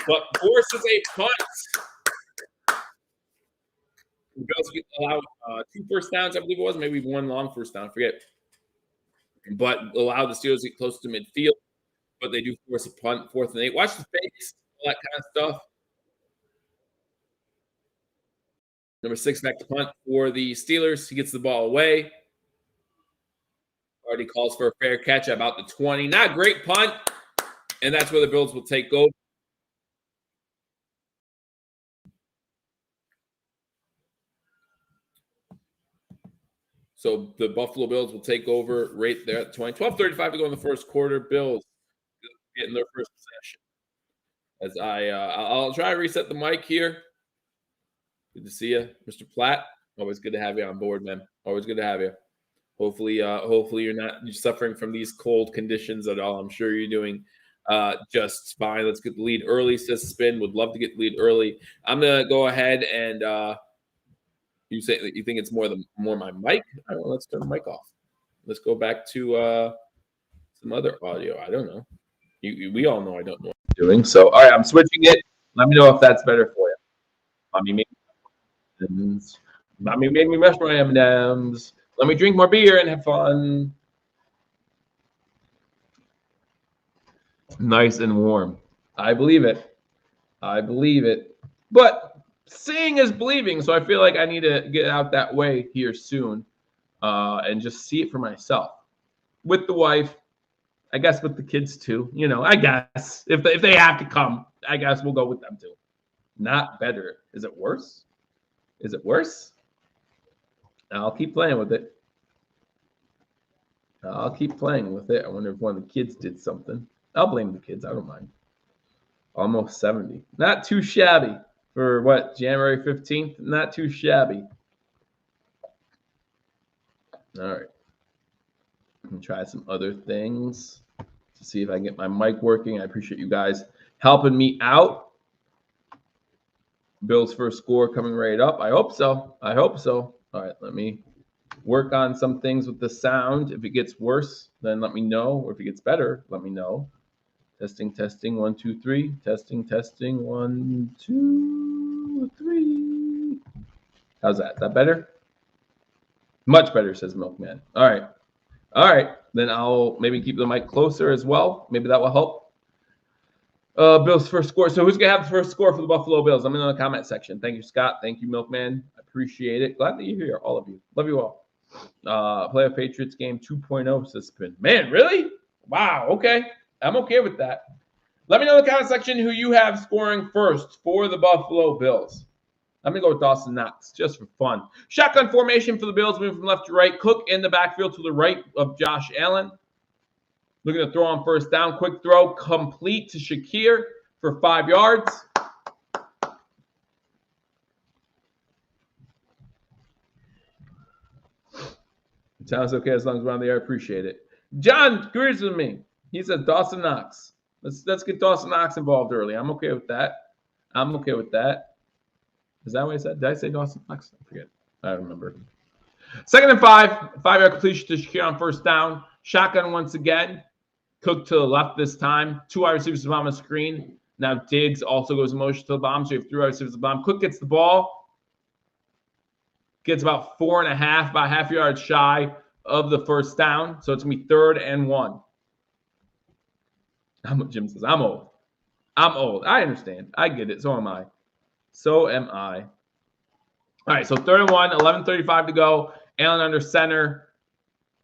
But forces a punt. The Bills allowed 2 first downs, I believe it was. Maybe 1 long first down. Forget. But allow the Steelers to get close to midfield. But they do force a punt, 4th and 8. Watch the fakes, all that kind of stuff. Number 6 back to punt for the Steelers. He gets the ball away. Already calls for a fair catch about the 20. Not a great punt. And that's where the Bills will take over. So the Buffalo Bills will take over right there at 20. 12:35 to go in the first quarter. Bills getting their first possession. As I'll try to reset the mic here. Good to see you, Mr. Platt. Always good to have you on board, man. Always good to have you. Hopefully you're not suffering from these cold conditions at all. I'm sure you're doing just fine. Let's get the lead early, says Spin. Would love to get the lead early. I'm gonna go ahead and you say that you think it's more my mic? All right, well, let's turn the mic off. Let's go back to some other audio. I don't know. We all know I don't know what I'm doing. So, all right, I'm switching it. Let me know if that's better for you. Mommy made me mash my M&Ms. Let me drink more beer and have fun. Nice and warm. I believe it. But seeing is believing, so I feel like I need to get out that way here soon and just see it for myself. With the wife, I guess with the kids too. You know, I guess. If they have to come, I guess we'll go with them too. Not better. Is it worse? I'll keep playing with it. I wonder if one of the kids did something. I'll blame the kids. I don't mind. Almost 70. Not too shabby. For what, January 15th? Not too shabby. All right. I'm going to try some other things to see if I can get my mic working. I appreciate you guys helping me out. Bills first score coming right up. I hope so. All right, let me work on some things with the sound. If it gets worse, then let me know. Or if it gets better, let me know. Testing, 1, 2, 3. Testing, 1, 2, 3. How's that? Is that better? Much better, says Milkman. All right. Then I'll maybe keep the mic closer as well. Maybe that will help. Bills first score. So who's going to have the first score for the Buffalo Bills? I'm in the comment section. Thank you, Scott. Thank you, Milkman. I appreciate it. Glad that you're here, all of you. Love you all. Playoff Patriots game 2.0, says Spin. Man, really? Wow, okay. I'm okay with that. Let me know in the comment section who you have scoring first for the Buffalo Bills. I'm going to go with Dawson Knox just for fun. Shotgun formation for the Bills, moving from left to right. Cook in the backfield to the right of Josh Allen. Looking to throw on first down. Quick throw complete to Shakir for 5 yards. It sounds okay as long as we're on the air. I appreciate it. John agrees with me. He says Dawson Knox. Let's get Dawson Knox involved early. I'm okay with that. I'm okay with that. Is that what I said? Did I say Dawson Knox? I forget. I don't remember. 2nd and 5. 5-yard completion to Shakir on first down. Shotgun once again. Cook to the left this time. 2 wide receivers to the bottom of the screen. Now Diggs also goes in motion to the bottom. So you have 3 wide receivers to the bottom. Cook gets the ball. Gets about 4.5, about half yard shy of the first down. So it's going to be 3rd and 1. Jim says, I'm old. I'm old. I understand. I get it. So am I. So am I. All right, so 3rd and 1, 11:35 to go. Allen under center,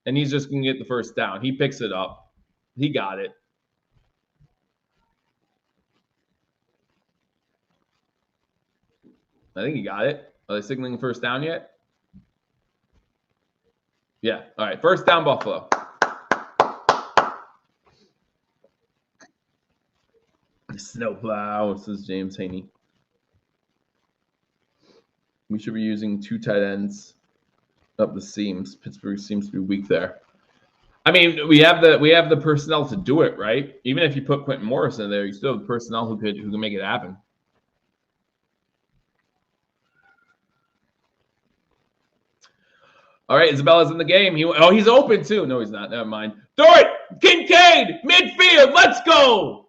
and he's just going to get the first down. He picks it up. He got it. I think he got it. Are they signaling first down yet? Yeah. All right, first down, Buffalo. Snowplow, says James Haney. We should be using 2 tight ends up the seams. Pittsburgh seems to be weak there. I mean, we have the personnel to do it, right? Even if you put Quentin Morris in there, you still have the personnel who can make it happen. All right, Isabella's in the game. He's open too. No, he's not. Never mind. Throw it, Kincaid, midfield. Let's go.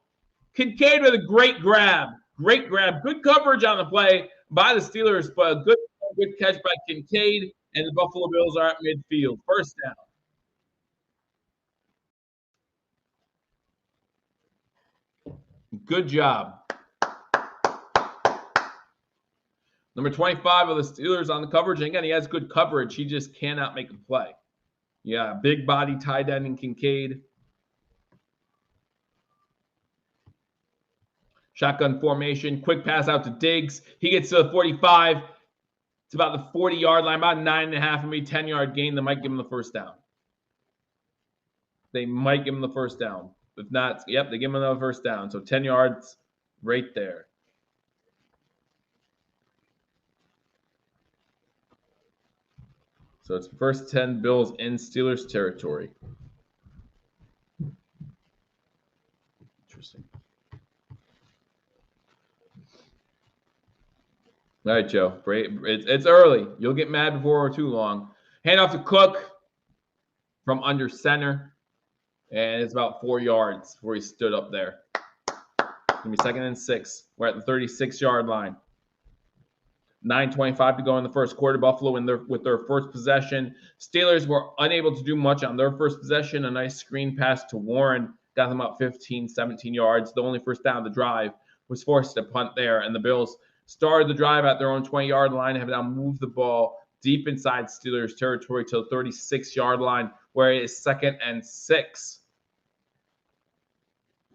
Kincaid with a great grab. Great grab. Good coverage on the play by the Steelers, but a good catch by Kincaid, and the Buffalo Bills are at midfield. First down. Good job. Number 25 of the Steelers on the coverage. And again, he has good coverage. He just cannot make a play. Yeah, big body tight end in Kincaid. Shotgun formation. Quick pass out to Diggs. He gets to the 45. It's about the 40-yard line, about 9.5, maybe 10-yard gain. They might give him the first down. They might give him the first down. If not, yep, they give him another first down. So 10 yards right there. So it's first 10 Bills in Steelers territory. Interesting. All right, Joe. It's early. You'll get mad before too long. Hand off to Cook from under center. And it's about 4 yards before he stood up there. It's going to be 2nd and 6. We're at the 36-yard line. 9:25 to go in the first quarter. Buffalo with their first possession. Steelers were unable to do much on their first possession. A nice screen pass to Warren got them about 15, 17 yards. The only first down of the drive was forced to punt there. And the Bills started the drive at their own 20-yard line, have now moved the ball deep inside Steelers territory to the 36-yard line, where it is 2nd and 6.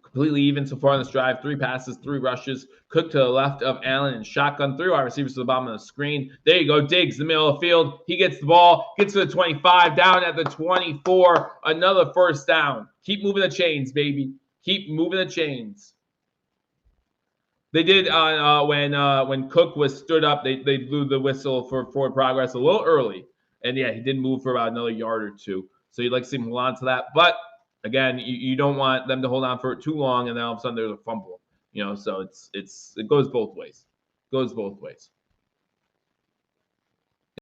Completely even so far in this drive. 3 passes, 3 rushes. Cook to the left of Allen and shotgun. 3 wide receivers to the bottom of the screen. There you go. Diggs, the middle of the field. He gets the ball, gets to the 25, down at the 24. Another first down. Keep moving the chains, baby. Keep moving the chains. They did when Cook was stood up, they blew the whistle for forward progress a little early. And yeah, he did move for about another yard or 2. So you'd like to see him hold on to that. But again, you don't want them to hold on for it too long, and then all of a sudden there's a fumble. So it goes both ways. Goes both ways.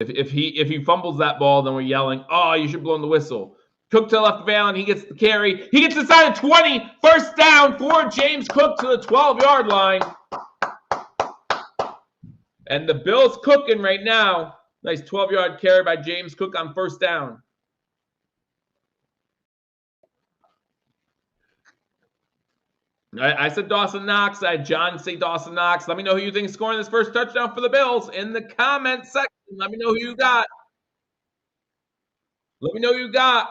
If he fumbles that ball, then we're yelling, "Oh, you should blow the whistle." Cook to the left of Allen. He gets the carry. He gets inside of 20. First down for James Cook to the 12-yard line. And the Bills cooking right now. Nice 12-yard carry by James Cook on first down. I said Dawson Knox. I had John say Dawson Knox. Let me know who you think is scoring this first touchdown for the Bills in the comment section. Let me know who you got. Let me know who you got.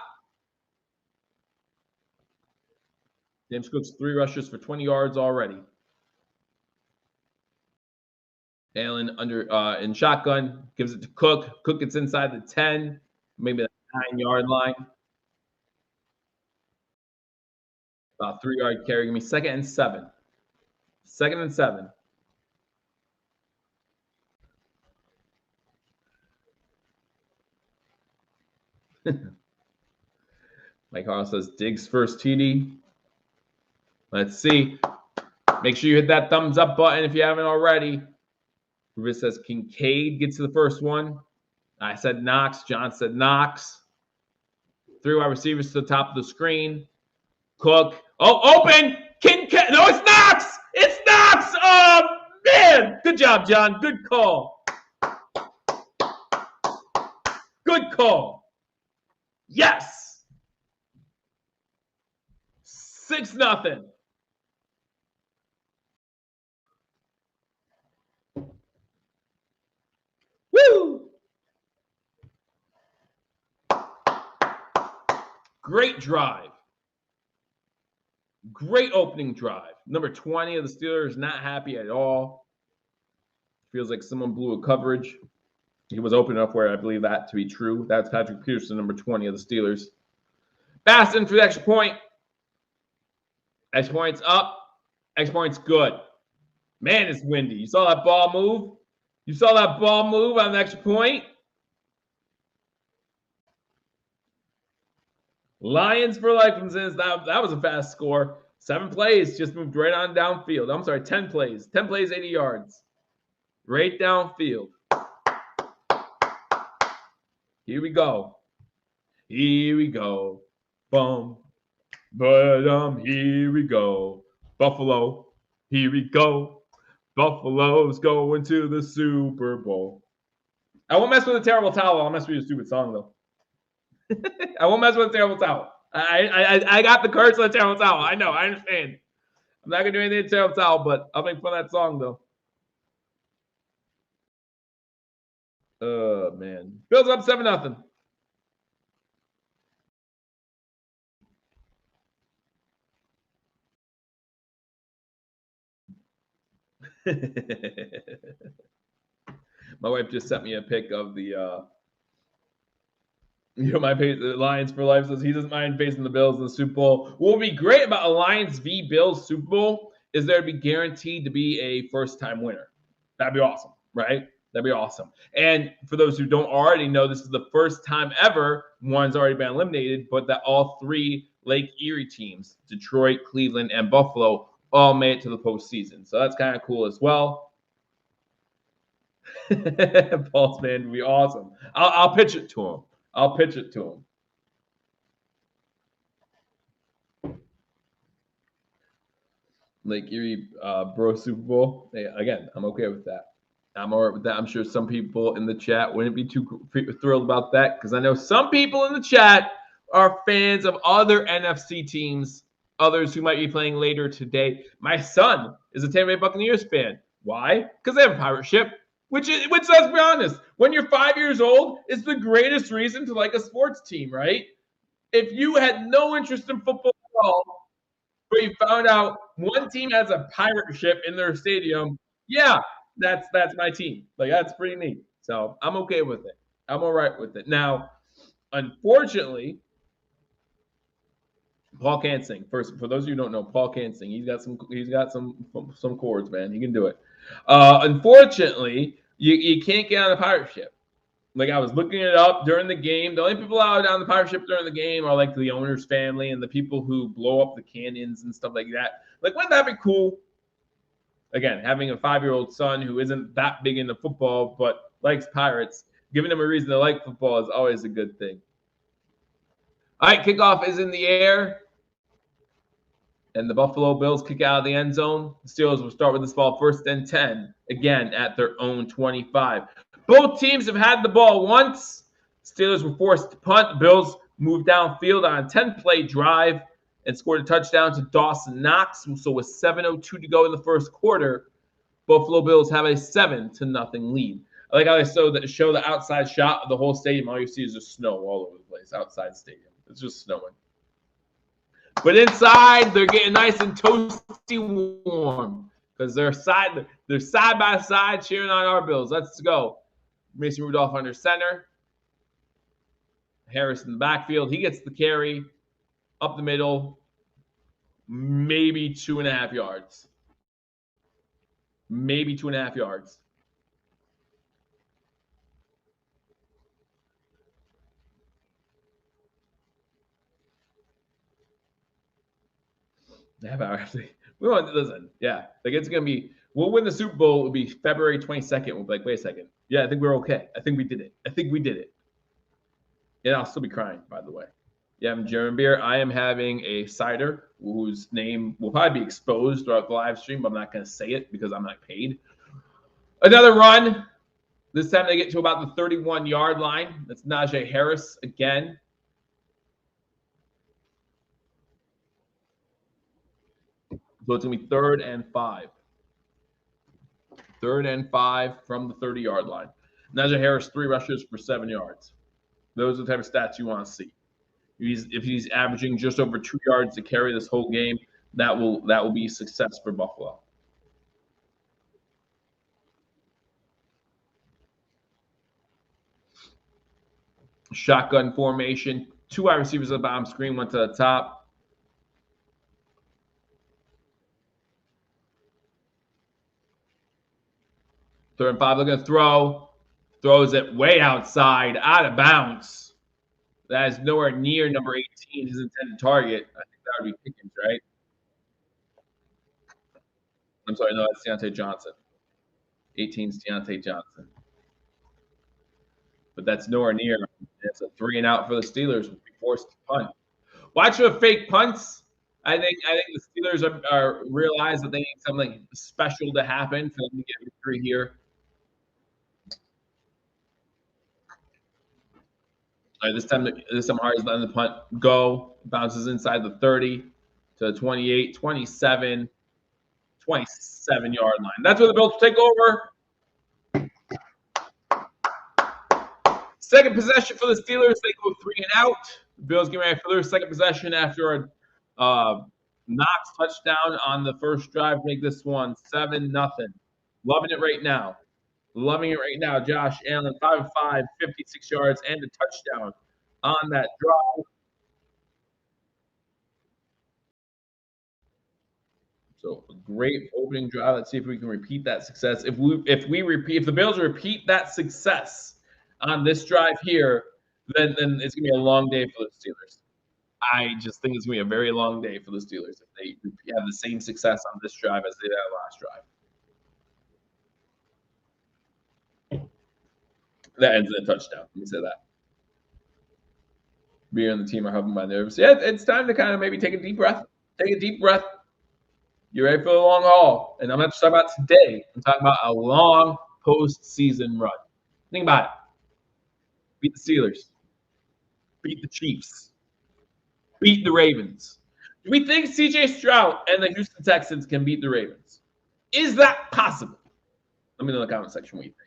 James Cook's 3 rushes for 20 yards already. Allen in shotgun, gives it to Cook. Cook gets inside the 10, maybe the 9-yard line. About 3-yard carry. Give me 2nd and 7. 2nd and 7. Mike Harrell says Diggs first TD. Let's see. Make sure you hit that thumbs up button if you haven't already. Rubis says Kincaid gets to the first one. I said Knox. John said Knox. 3 wide receivers to the top of the screen. Cook. Oh, open. Kincaid. No, it's Knox. It's Knox. Oh, man. Good job, John. Good call. Good call. Yes. 6-0. Woo! Great drive. Great opening drive. Number 20 of the Steelers not happy at all. Feels like someone blew a coverage. He was open enough where I believe that to be true. That's Patrick Peterson, number 20 of the Steelers. Baston for the extra point. Extra point's up. Extra point's good. Man, it's windy. You saw that ball move? You saw that ball move on the extra point? Lions for life. That was a fast score. 7 plays, just moved right on downfield. I'm sorry, 10 plays. 10 plays, 80 yards. Right downfield. Here we go. Here we go. Boom. But here we go. Buffalo. Here we go. Buffalo's going to the Super Bowl. I won't mess with a terrible towel. I'll mess with your stupid song, though. I won't mess with a terrible towel. I got the curse of the terrible towel. I know. I understand. I'm not going to do anything to terrible towel, but I'll make fun of that song, though. Oh, man. Bills up 7-0. My wife just sent me a pic of the my the Lions for life says he doesn't mind facing the Bills in the Super Bowl. What would be great about a Lions v. Bills Super Bowl is there to be guaranteed to be a first-time winner. That'd be awesome, right? That'd be awesome. And for those who don't already know, this is the first time ever one's already been eliminated, but that all 3 Lake Erie teams, Detroit, Cleveland, and Buffalo, all made it to the postseason. So that's kind of cool as well. Pulse man would be awesome. I'll pitch it to him. I'll pitch it to him. Lake Erie Bro Super Bowl. Hey, again, I'm okay with that. I'm all right with that. I'm sure some people in the chat wouldn't be too thrilled about that because I know some people in the chat are fans of other NFC teams, others who might be playing later today. My son is a Tampa Bay Buccaneers fan. Why? Because they have a pirate ship. Which, let's be honest, when you're 5 years old, is the greatest reason to like a sports team, right? If you had no interest in football at all, but you found out one team has a pirate ship in their stadium, yeah, that's my team. Like, that's pretty neat. So I'm okay with it. I'm all right with it. Now, unfortunately, Paul can't sing. First, for those of you who don't know, Paul can't sing. He's got some chords, man. He can do it. Unfortunately, you can't get on a pirate ship. Like, I was looking it up during the game. The only people allowed on the pirate ship during the game are like the owner's family and the people who blow up the cannons and stuff like that. Like, wouldn't that be cool? Again, having a 5-year-old son who isn't that big into football but likes pirates, giving him a reason to like football is always a good thing. All right, kickoff is in the air. And the Buffalo Bills kick out of the end zone. The Steelers will start with this ball 1st and 10, again at their own 25. Both teams have had the ball once. Steelers were forced to punt. The Bills moved downfield on a 10-play drive and scored a touchdown to Dawson Knox. So with 7:02 to go in the first quarter, Buffalo Bills have a 7-0 lead. I like how they show the outside shot of the whole stadium. All you see is just snow all over the place outside the stadium. It's just snowing. But inside, they're getting nice and toasty warm because they're side by side cheering on our Bills. Let's go. Mason Rudolph under center. Harris in the backfield. He gets the carry up the middle, maybe 2.5 yards. Maybe 2.5 yards. We want listen. Yeah, like it's gonna be. We'll win the Super Bowl. It'll be February 22nd. We'll be like, wait a second. Yeah, I think we're okay. I think we did it. I think we did it. Yeah, I'll still be crying, by the way. Yeah, I'm German beer. I am having a cider whose name will probably be exposed throughout the live stream, but I'm not going to say it because I'm not paid. Another run. This time they get to about the 31-yard line. That's Najee Harris again. So it's going to be 3rd and 5. 3rd and 5 from the 30-yard line. Najee Harris, 3 rushes for 7 yards. Those are the type of stats you want to see. If he's averaging just over 2 yards to carry this whole game, that will be success for Buffalo. Shotgun formation. 2 wide receivers at the bottom screen, one to the top. Third and 5, they're going to throw. Throws it way outside, out of bounds. That is nowhere near number 18, his intended target. I think that would be Pickens, right? I'm sorry, no, that's Deontay Johnson. 18's Deontay Johnson. But that's nowhere near. It's a 3 and out for the Steelers. Will be forced to punt. Watch for fake punts. I think the Steelers are realize that they need something special to happen for them to get victory here. All right, this time Hardy's letting the punt go. Bounces inside the 30 to the 28, 27, 27-yard line. That's where the Bills take over. Second possession for the Steelers. They go 3 and out. The Bills get ready for their second possession after a Knox touchdown on the first drive. Make this one 7-0. Loving it right now. Loving it right now. Josh Allen, 5-5, 56 yards, and a touchdown on that drive. So a great opening drive. Let's see if we can repeat that success. If the Bills repeat that success on this drive here, then it's gonna be a long day for the Steelers. I just think it's gonna be a very long day for the Steelers if they have the same success on this drive as they did on last drive. That ends in a touchdown. Let me say that. Beer and the team are helping my nerves. Yeah, it's time to kind of maybe take a deep breath. Take a deep breath. You're ready for the long haul. And I'm not just talking about today. I'm talking about a long postseason run. Think about it. Beat the Steelers. Beat the Chiefs. Beat the Ravens. Do we think C.J. Stroud and the Houston Texans can beat the Ravens? Is that possible? Let me know in the comment section what you think.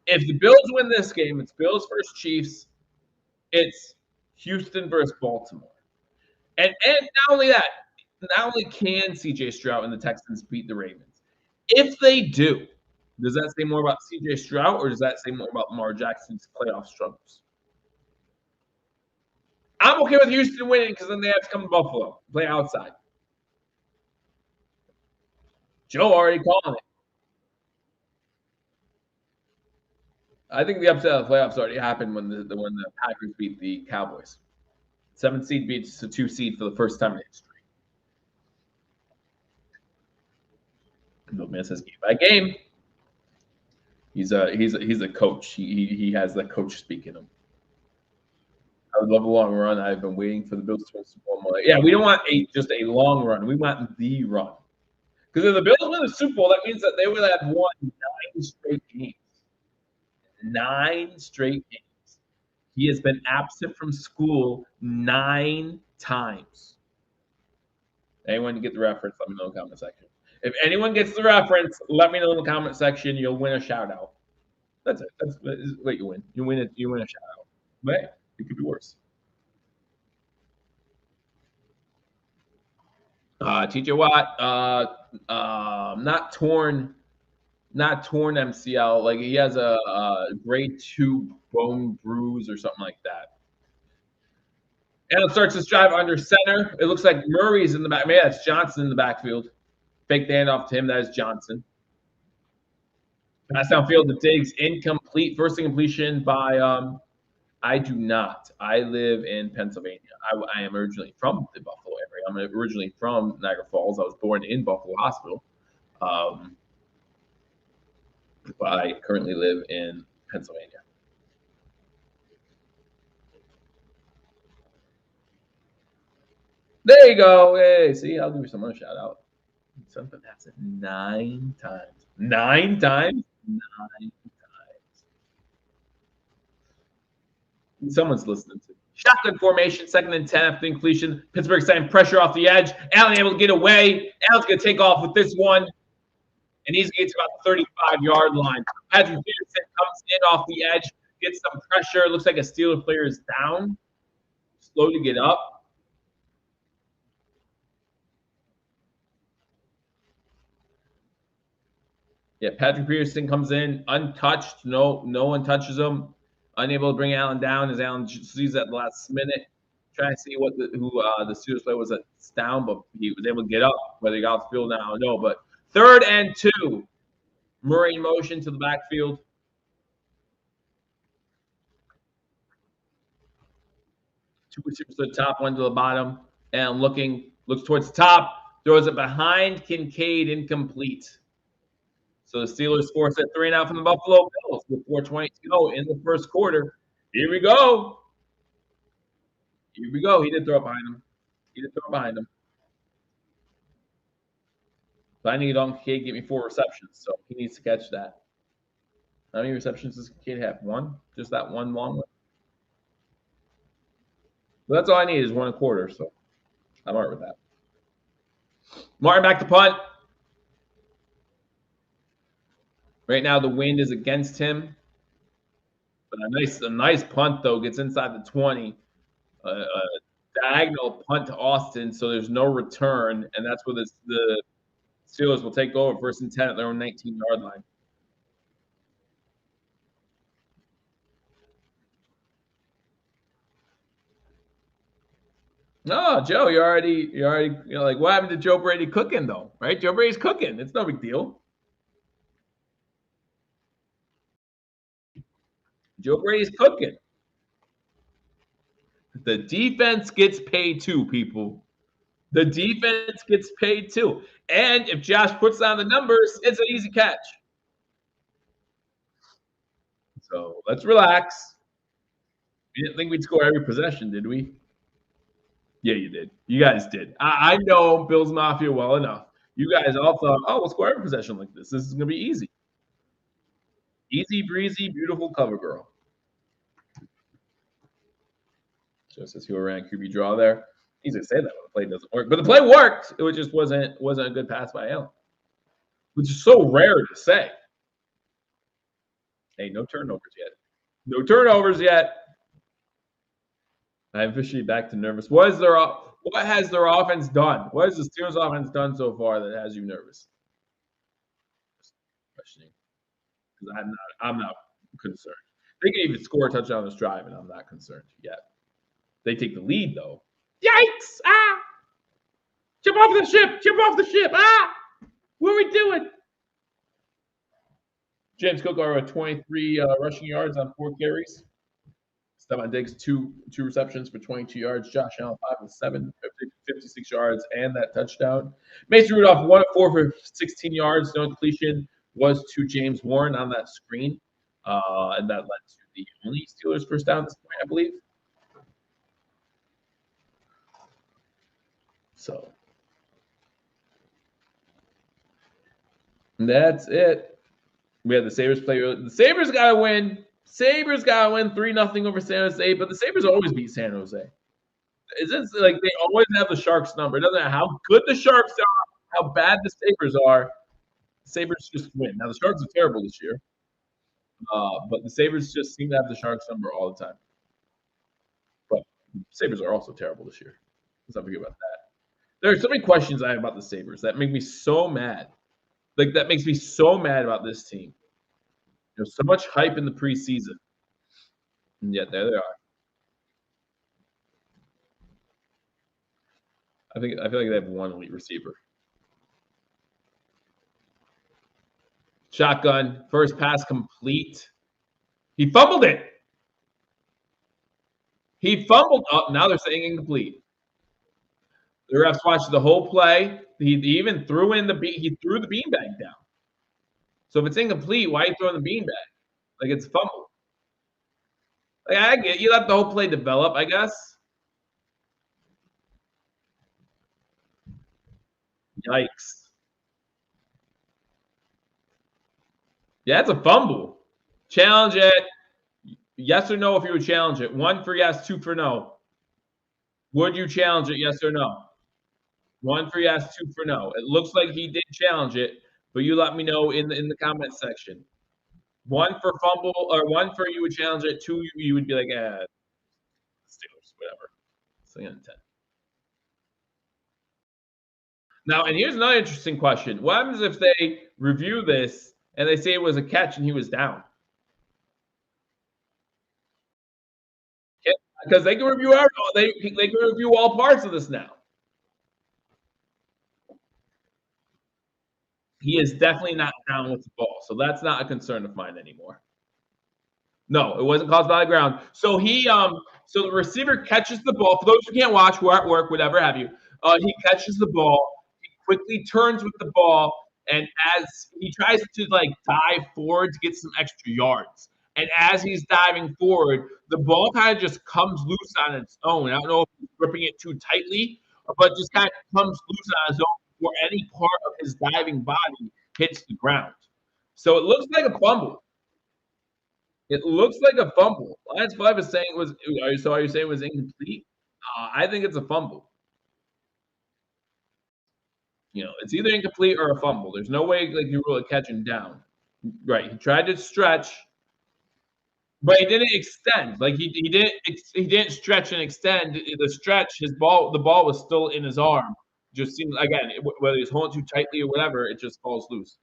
If the Bills win this game, it's Bills versus Chiefs. It's Houston versus Baltimore. And not only that, not only can C.J. Stroud and the Texans beat the Ravens, if they do, does that say more about C.J. Stroud or does that say more about Lamar Jackson's playoff struggles? I'm okay with Houston winning because then they have to come to Buffalo, play outside. Joe already calling it. I think the upset of the playoffs already happened when the Packers beat the Cowboys. 7 seed beats a 2 seed for the first time in history. Bill Man says game by game. He's a coach. He has the coach speak in him. I would love a long run. I've been waiting for the Bills to win Super Bowl. Yeah, we don't want just a long run. We want the run. Because if the Bills win the Super Bowl, that means that they would have won 9 straight games. 9 straight games. He has been absent from school 9 times. Anyone get the reference? Let me know in the comment section. If anyone gets the reference, let me know in the comment section. You'll win a shout out. That's it. That's what you win. You win a shout out. But it could be worse. TJ Watt, not torn MCL. Like he has a grade 2 bone bruise or something like that. Allen starts this drive under center. It looks like Murray's in the back. Maybe that's Johnson in the backfield. Fake the handoff to him. That is Johnson. Pass downfield to Diggs, incomplete. First incompletion by I do not. I live in Pennsylvania. I am originally from the Buffalo area. I'm originally from Niagara Falls. I was born in Buffalo Hospital. But I currently live in Pennsylvania. There you go. Hey, see, I'll give you some other shout out. Something that's it 9 times. 9 times? 9 times. Someone's listening to me. Shotgun formation, 2nd and 10 after the completion. Pittsburgh setting pressure off the edge. Allen able to get away. Allen's going to take off with this one. And he's going to get to about the 35-yard line. Patrick Peterson comes in off the edge, gets some pressure. Looks like a Steelers player is down. Slow to get up. Yeah, Patrick Peterson comes in untouched. No one touches him. Unable to bring Allen down as Allen sees at the last minute. Trying to see who the Steelers player was that's down, but he was able to get up. Whether he got off the field now, I don't know. But 3rd and 2. Murray in motion to the backfield. Two receivers to the top, one to the bottom. And looks towards the top. Throws it behind Kincaid, incomplete. So the Steelers force a 3 and out from the Buffalo Bills with 4:20 to go in the first quarter. Here we go. He did throw it behind him. Finding it on Kincaid gave me 4 receptions, so he needs to catch that. How many receptions does Kincaid have? 1? Just that one long one? Well, that's all I need is 1 quarter, so I'm all right with that. Martin back to punt. Right now, the wind is against him. But a nice punt, though. Gets inside the 20. A diagonal punt to Austin, so there's no return. And that's where the Steelers will take over 1st and 10 at their own 19-yard line. No, Joe, you're like, what happened to Joe Brady cooking, though? Right? Joe Brady's cooking. It's no big deal. Joe Brady's cooking. The defense gets paid too, people. The defense gets paid too. And if Josh puts down the numbers, it's an easy catch. So let's relax. We didn't think we'd score every possession, did we? Yeah, you did. You guys did. I know Bills Mafia well enough. You guys all thought, oh, we'll score every possession like this. This is going to be easy. Easy breezy, beautiful cover girl. Just as he ran QB draw there. Easy to say that when the play doesn't work. But the play worked. It just wasn't a good pass by Allen. Which is so rare to say. Hey, no turnovers yet. No turnovers yet. I'm officially back to nervous. What has their offense done? What has the Steelers offense done so far that has you nervous? Just questioning. Because I'm not concerned. They can even score a touchdown on this drive, and I'm not concerned yet. They take the lead, though. Yikes! Ah! Jump off the ship! Jump off the ship! Ah! What are we doing? James Cook over 23 rushing yards on 4 carries. Stephon Diggs, two receptions for 22 yards. Josh Allen, 5 of 7, 56 yards, and that touchdown. Mason Rudolph, 1 of 4 for 16 yards. No completion was to James Warren on that screen. And that led to the only Steelers first down at this point, I believe. So that's it. We had the Sabres play. The Sabres got to win. Sabres got to win 3-0 over San Jose, but the Sabres always beat San Jose. It's just like they always have the Sharks number. It doesn't matter how good the Sharks are, how bad the Sabres are. The Sabres just win. Now, the Sharks are terrible this year, but the Sabres just seem to have the Sharks number all the time. But the Sabres are also terrible this year. Let's not forget about that. There are so many questions I have about the Sabres that make me so mad. Like, that makes me so mad about this team. There's so much hype in the preseason, and yet there they are. I feel like they have one elite receiver. Shotgun, first pass complete. He fumbled it. He fumbled. Oh, now they're saying incomplete. The refs watched the whole play. He even threw in he threw the beanbag down. So if it's incomplete, why are you throwing the beanbag? Like, it's a fumble. Like, I get you let the whole play develop, I guess. Yikes. Yeah, it's a fumble. Challenge it. Yes or no if you would challenge it. 1 for yes, 2 for no. Would you challenge it, yes or no? 1 for yes, 2 for no. It looks like he did challenge it, but you let me know in the comment section. 1 for fumble, or 1 for you would challenge it, 2 you would be like, Steelers, whatever. 3 out of 10. Now, and here's another interesting question. What happens if they review this and they say it was a catch and he was down? Because they can review they can review all parts of this now. He is definitely not down with the ball, so that's not a concern of mine anymore. No, it wasn't caused by the ground. So so the receiver catches the ball. For those who can't watch, we're at work, whatever have you. He catches the ball. He quickly turns with the ball, and as he tries to dive forward to get some extra yards, and as he's diving forward, the ball kind of just comes loose on its own. I don't know if he's gripping it too tightly, but just kind of comes loose on its own before any part of his diving body hits the ground. So it looks like a fumble. It looks like a fumble. Lions 5 is saying it was. Are you saying it was incomplete? I think it's a fumble. It's either incomplete or a fumble. There's no way you really catch him down. Right. He tried to stretch, but he didn't extend. He didn't stretch and extend. The stretch, the ball was still in his arm. Just seems, again, whether he's holding too tightly or whatever, it just falls loose.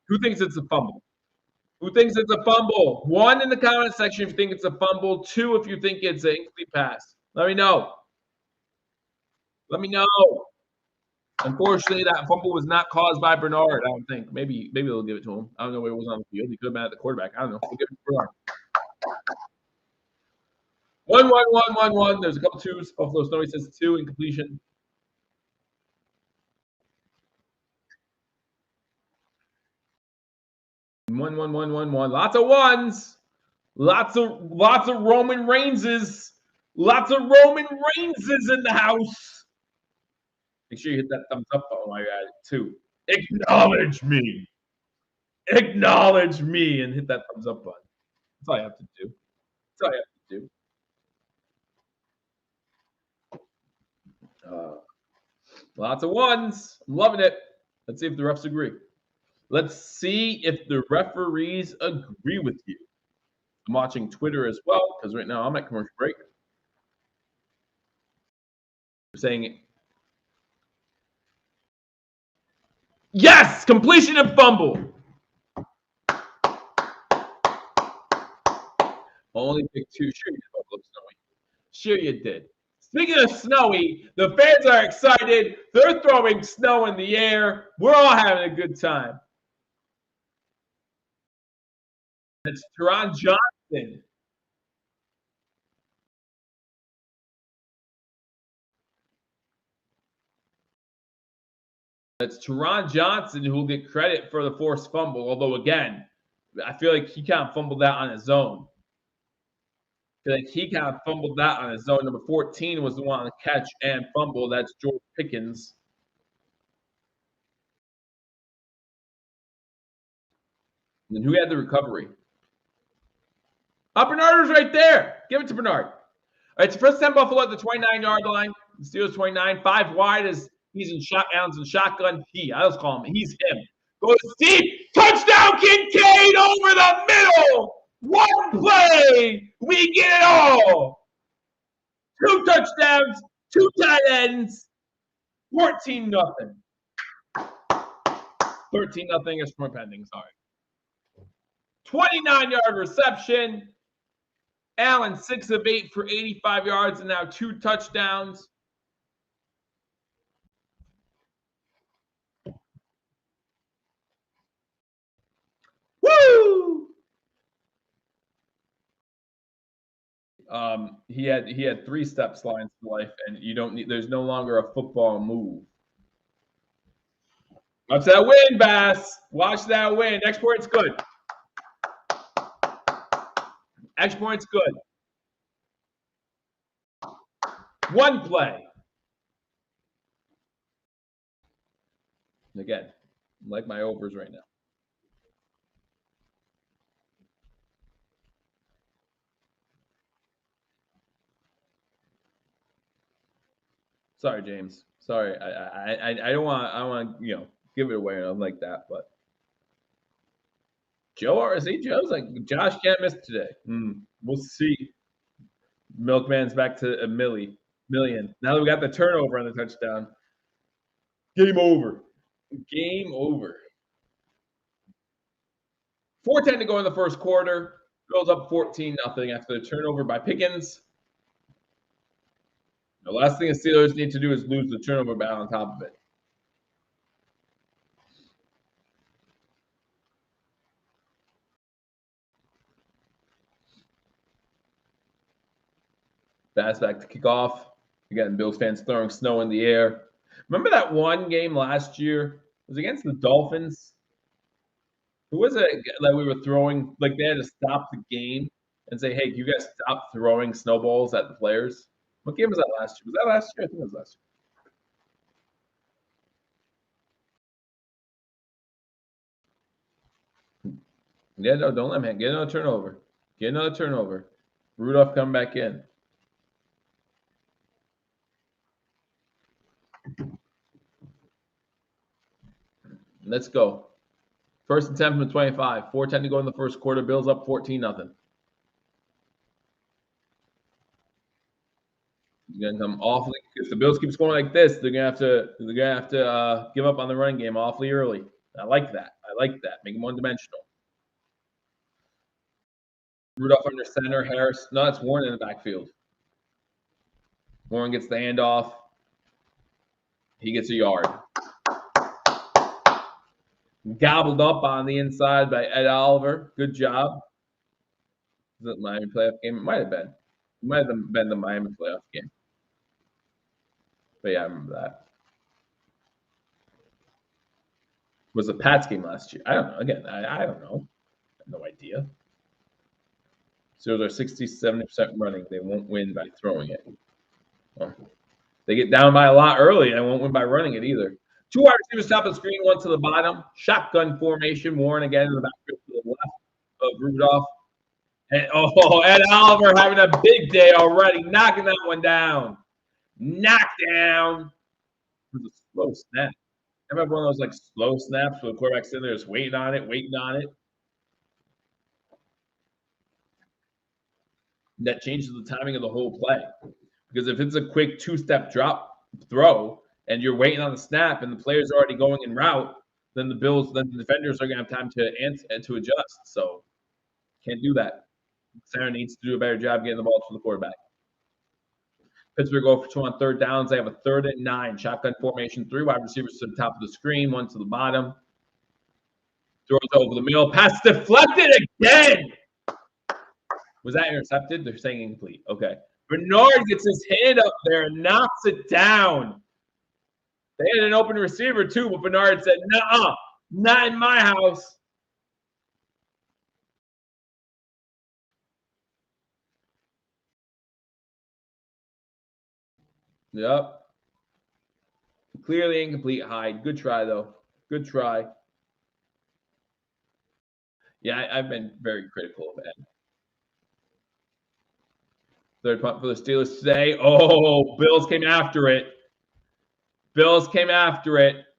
Who thinks it's a fumble? Who thinks it's a fumble? 1 in the comment section if you think it's a fumble. 2 if you think it's an incomplete pass. Let me know. Let me know. Unfortunately, that fumble was not caused by Bernard, I don't think. Maybe they'll give it to him. I don't know where it was on the field. He could have been at the quarterback. I don't know. We'll give it to Bernard. 1-1-1-1-1. There's a couple twos. Buffalo Snowy says 2 incompletion. One. Lots of ones. Lots of Roman Reignses. Lots of Roman Reignses in the house. Make sure you hit that thumbs up button while you're at it too. Acknowledge me. Acknowledge me and hit that thumbs up button. That's all I have to do. That's all I have to do. Lots of ones. I'm loving it. Let's see if the refs agree. Let's see if the referees agree with you. I'm watching Twitter as well because right now I'm at commercial break. They're saying it. Yes! Completion and fumble. Only pick 2. Sure you did, Buffalo Snowy. Sure you did. Speaking of snowy, the fans are excited. They're throwing snow in the air. We're all having a good time. It's Teron Johnson. It's Teron Johnson who will get credit for the forced fumble. Although, again, I feel like he kind of fumbled that on his own. Number 14 was the one on the catch and fumble. That's George Pickens. And then who had the recovery? Bernard was right there. Give it to Bernard. All right, it's first 10 Buffalo at the 29-yard line. The Steelers 29. 5 wide as Allen's in shotgun. I just call him. He's him. Goes deep. Touchdown, Kincaid over the middle. 1 play. We get it all. 2 touchdowns. 2 tight ends. 14-0. 13-0 is point pending, sorry. 29-yard reception. Allen, 6 of 8 for 85 yards and now 2 touchdowns. Woo! He had 3 step lines to life, and you don't need. There's no longer a football move. Watch that win, Bass. Watch that win. Next point's good. Next point's good. 1 play. Again, I like my overs right now. Sorry, James. Sorry, I don't want. I want to give it away or nothing like that. But Joe RSC, Joe's like Josh can't miss today. We'll see. Milkman's back to a million. Now that we got the turnover on the touchdown, game over. Game over. 4:10 to go in the first quarter. Bills up 14-0 after the turnover by Pickens. The last thing the Steelers need to do is lose the turnover battle on top of it. Pass back to kickoff. Again, Bills fans throwing snow in the air. Remember that one game last year? It was against the Dolphins. Who was it that we were throwing? Like they had to stop the game and say, "Hey, you guys stop throwing snowballs at the players." What game was that last year? Was that last year? I think it was last year. Yeah, no, don't let him get another turnover. Get another turnover. Rudolph come back in. Let's go. 1st and 10 from the 25. 4:10 to go in the first quarter. Bills up 14-0. You're gonna come awfully. If the Bills keep scoring like this, they're gonna have to give up on the running game awfully early. I like that. Make them one-dimensional. Rudolph under center. Harris. No, it's Warren in the backfield. Warren gets the handoff. He gets a yard. Gobbled up on the inside by Ed Oliver. Good job. Is it Miami playoff game? It might have been. It might have been the Miami playoff game. But yeah, I remember that. It was the Pats game last year. I don't know. Again, I don't know. I have no idea. So they're 60-70% running. They won't win by throwing it. Well, they get down by a lot early. They won't win by running it either. 2 wide receivers top of the screen, 1 to the bottom. Shotgun formation. Warren again in the backfield to the left of Rudolph. And Ed Oliver having a big day already, knocking that one down. Knockdown. It was a slow snap. I remember one of those like slow snaps where the quarterback's in there just waiting on it. That changes the timing of the whole play. Because if it's a quick 2-step drop throw and you're waiting on the snap and the player's already going in route, then the defenders are going to have time to adjust. So can't do that. Center needs to do a better job getting the ball to the quarterback. Pittsburgh go for 2 on 3rd downs. They have a 3rd and 9. Shotgun formation. 3 wide receivers to the top of the screen, 1 to the bottom. Throws over the middle. Pass deflected again. Was that intercepted? They're saying incomplete. Okay. Bernard gets his hand up there and knocks it down. They had an open receiver too, but Bernard said, "Nuh-uh, not in my house." Yep. Clearly incomplete, Hyde. Good try, though. Good try. Yeah, I've been very critical of Ed. 3rd punt for the Steelers today. Oh, Bills came after it.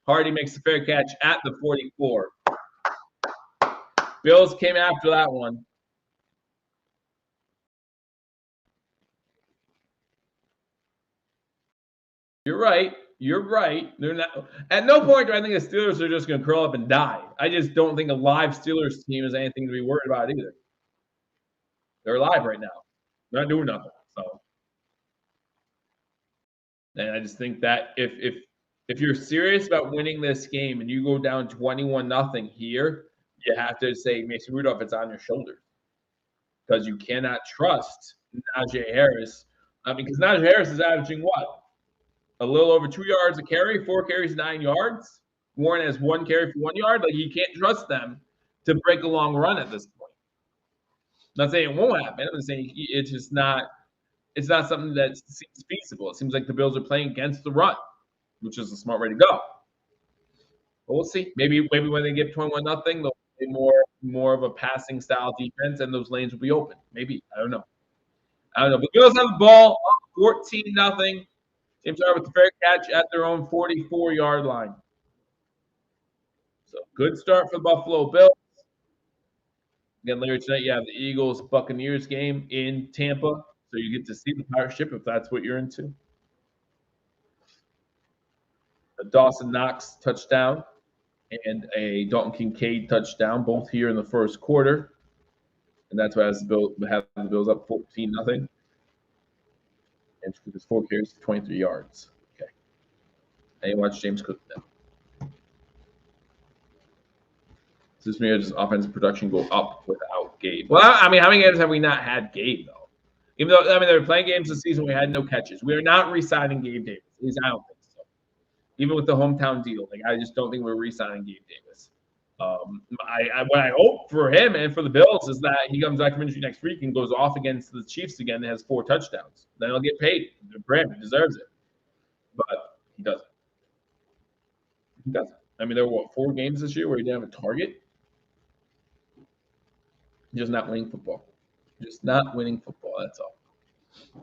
Hardy makes a fair catch at the 44. Bills came after that one. You're right. You're right. They're not. At no point do I think the Steelers are just going to curl up and die. I just don't think a live Steelers team is anything to be worried about either. They're alive right now. They're not doing nothing. So, and I just think that if you're serious about winning this game and you go down 21-0 here, you have to say, Mason Rudolph, it's on your shoulders because you cannot trust Najee Harris. Because Najee Harris is averaging what? A little over 2 yards a carry, 4 carries, 9 yards. Warren has 1 carry for 1 yard. Like, you can't trust them to break a long run at this point. I'm not saying it won't happen. I'm just saying it's just not. It's not something that seems feasible. It seems like the Bills are playing against the run, which is a smart way to go. But we'll see. Maybe when they get 21-0, they'll play more of a passing style defense, and those lanes will be open. Maybe. I don't know. But the Bills have the ball, 14-0. James Harden with the fair catch at their own 44-yard line. So good start for the Buffalo Bills. Again, later tonight, you have the Eagles-Buccaneers game in Tampa. So you get to see the Pirate ship if that's what you're into. A Dawson Knox touchdown and a Dalton Kincaid touchdown, both here in the first quarter. And that's why have the Bills up 14-0. And there's 4 carries, 23 yards. Okay. And you watch James Cook now. So this year, just offensive production go up without Gabe. Well, I mean, how many games have we not had Gabe, though? Even though, I mean, they were playing games this season, we had no catches. We are not re-signing Gabe Davis. At least I don't think so. Even with the hometown deal, like, I just don't think we're re-signing Gabe Davis. What I hope for him and for the Bills is that he comes back from injury next week and goes off against the Chiefs again and has 4 touchdowns. Then he'll get paid. For him, he deserves it. But he doesn't. He doesn't. I mean, there were, 4 games this year where he didn't have a target? Just not winning football. Just not winning football, that's all.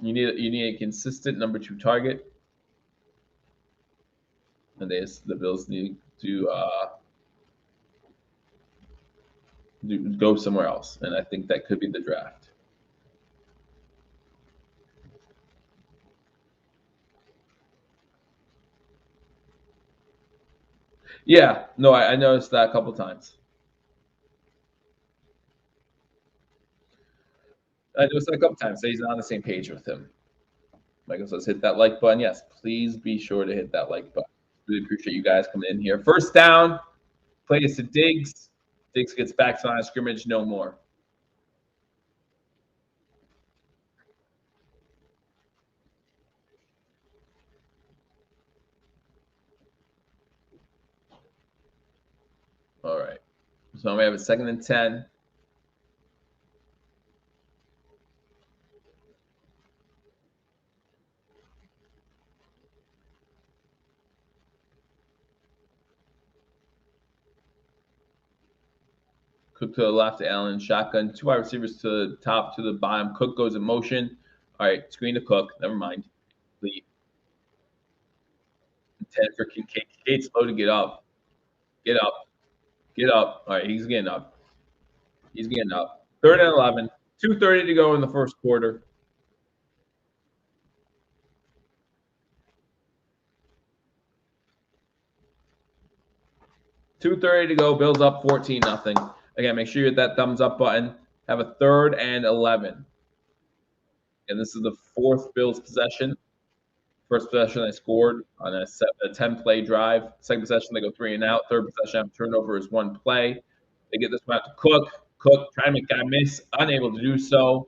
You need a consistent number 2 target. And the Bills need to go somewhere else. And I think that could be the draft. Yeah, no, I noticed that a couple times. I noticed that a couple times. So he's not on the same page with him. Michael says, hit that like button. Yes, please be sure to hit that like button. Really appreciate you guys coming in here. First down, play is to Diggs. Diggs gets back to the line of scrimmage, no more. All right. So we have a 2nd and 10. Cook to the left, Allen, shotgun. 2 wide receivers to the top, to the bottom. Cook goes in motion. All right, screen to Cook. Never mind. Lead. 10 for Kincaid. Kincaid's slow to get up. Get up. Get up. All right, he's getting up. He's getting up. 3rd and 11. 2:30 to go in the first quarter. $2:30 to go. Bills up 14-0. Again, make sure you hit that thumbs up button. Have a 3rd and 11. And this is the 4th Bills possession. First possession, they scored on a 10-play drive. Second possession, they go 3 and out. Third possession, after turnover is 1 play. They get this one out to Cook. Cook trying to make guy miss, unable to do so.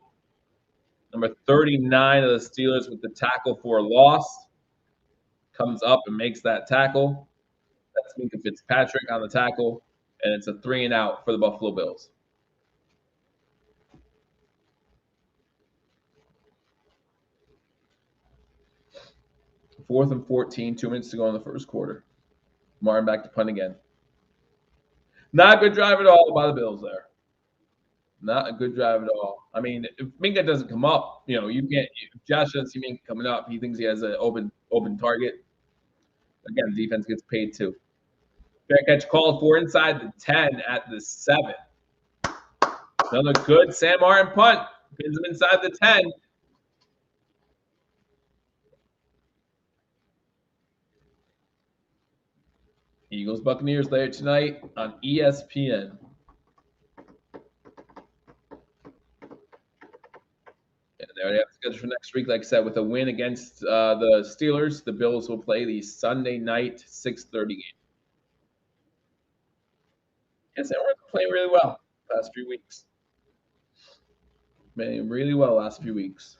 Number 39 of the Steelers with the tackle for a loss. Comes up and makes that tackle. That's Minka Fitzpatrick on the tackle. And it's a 3 and out for the Buffalo Bills. Fourth and 14, 2 minutes to go in the first quarter. Martin back to punt again. Not a good drive at all by the Bills there. Not a good drive at all. I mean, if Minka doesn't come up, you can't. If Josh doesn't see Minka coming up, he thinks he has an open target. Again, defense gets paid too. Fair catch called for inside the 10 at the 7. Another good Sam Martin punt. Pins him inside the 10. Eagles Buccaneers later tonight on ESPN. And they already have scheduled for next week. Like I said, with a win against the Steelers, the Bills will play the Sunday night 6:30 game. Yes, they were playing really well the past few weeks. Playing really well last few weeks.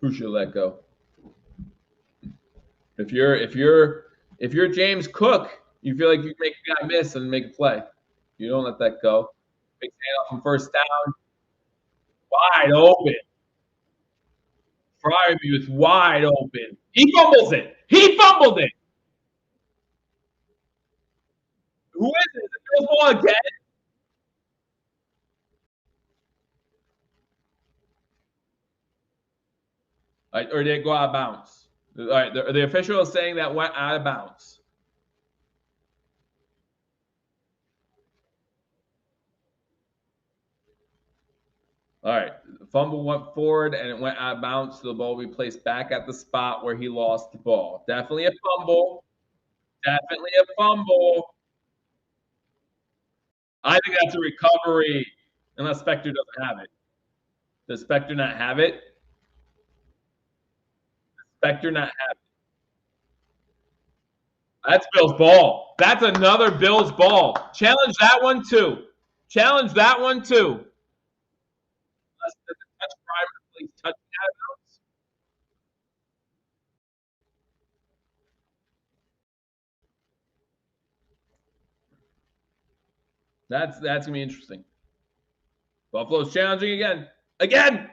Who should let go? If you're James Cook, you feel like you can make a guy miss and make a play. You don't let that go. Big handoff from first down, wide open. Freiermuth wide open. He fumbles it. He fumbled it. Who is it? Is it Bill's ball again? Or did it go out of bounds? All right, the official is saying that went out of bounds. All right, the fumble went forward and it went out of bounds, so the ball will be placed back at the spot where he lost the ball. Definitely a fumble. Definitely a fumble. I think that's a recovery, unless Spector doesn't have it. Does Spector not have it? Does Spector not have it? That's Bill's ball. That's another Bill's ball. Challenge that one too. Challenge that one too. Touch That's gonna be interesting. Buffalo's challenging again. Again.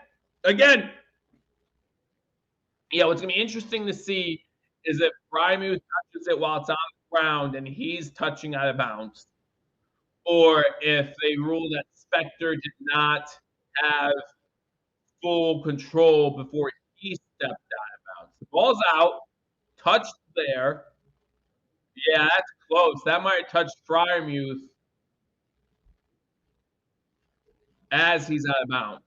Yeah, what's gonna be interesting to see is if Freiermuth touches it while it's on the ground and he's touching out of bounds, or if they rule that Spector did not have full control before he stepped out of bounds. The ball's out, touched there. Yeah, that's close. That might have touched Freiermuth as he's out of bounds.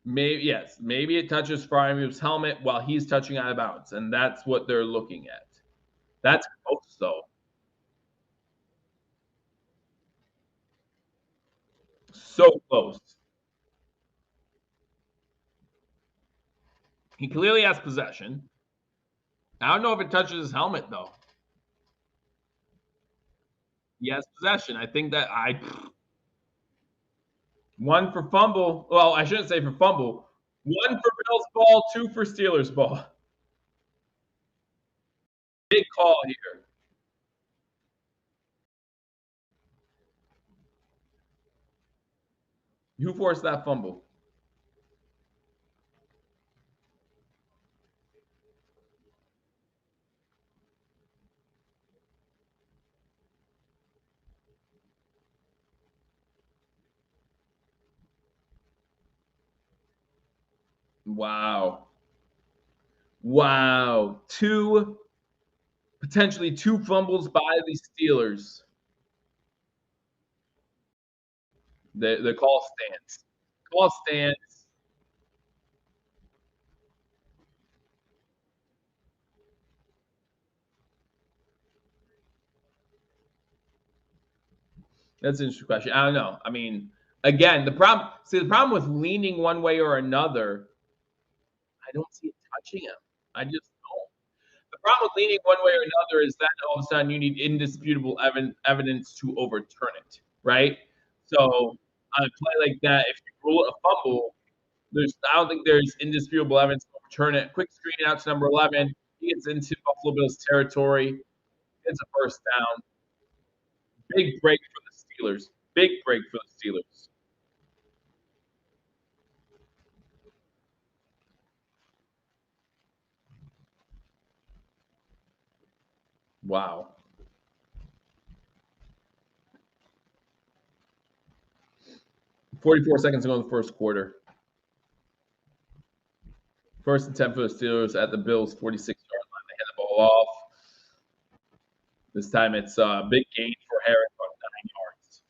Maybe it touches Freiermuth's helmet while he's touching out of bounds, and that's what they're looking at. That's close, though. So close. He clearly has possession. I don't know if it touches his helmet, though. He has possession. I think that one for fumble. Well, I shouldn't say for fumble. One for Bill's ball, two for Steelers ball. Big call here. Who forced that fumble? Wow. Potentially two fumbles by the Steelers. The call stands. Call stands. That's an interesting question. I don't know. I mean, again, the problem with leaning one way or another, I don't see it touching him. I just don't. The problem with leaning one way or another is that all of a sudden you need indisputable evidence to overturn it, right? So on a play like that, if you rule it a fumble, I don't think there's indisputable evidence to overturn it. Quick screen out to number 11. He gets into Buffalo Bills territory. Gets a first down. Big break for the Steelers. Big break for the Steelers. Wow. 44 seconds to go in the first quarter. First and 10 for the Steelers at the Bills' 46-yard line. They hand the ball off. This time it's a big gain for Harris on 9 yards.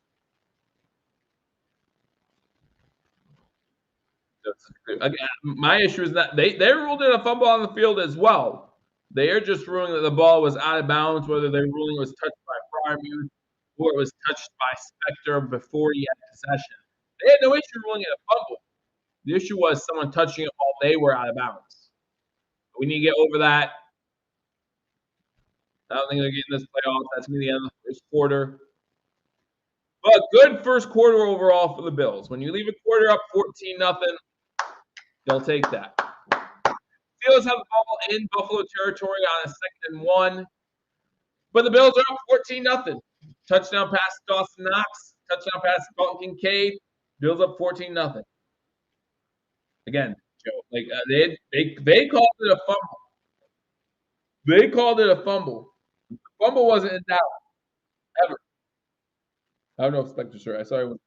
Again, my issue is that they ruled it a fumble on the field as well. They are just ruling that the ball was out of bounds, whether they're ruling it was touched by Frymuth or it was touched by Spector before he had possession. They had no issue ruling it a fumble. The issue was someone touching it while they were out of bounds. We need to get over that. I don't think they're getting this playoff. That's going to be the end of the first quarter. But good first quarter overall for the Bills. When you leave a quarter up 14-0, they'll take that. Steelers have the ball in Buffalo territory on a 2nd and 1. But the Bills are up 14-0. Touchdown pass to Dawson Knox. Touchdown pass to Dalton Kincaid. Bills up 14-0. Again, Joe, like they called it a fumble. They called it a fumble. The fumble wasn't in doubt ever. I don't know if Spector's sure. I saw him.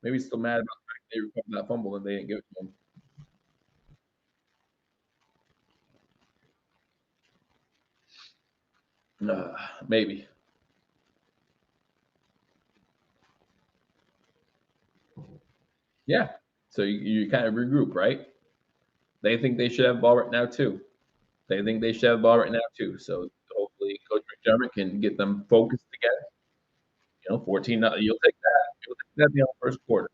Maybe he's still mad about the fact they recovered that fumble and they didn't give it to him. Maybe. Yeah. So you kind of regroup, right? They think they should have the ball right now too. So hopefully Coach McDermott can get them focused together. 14. You'll take that. You'll take that in the first quarter.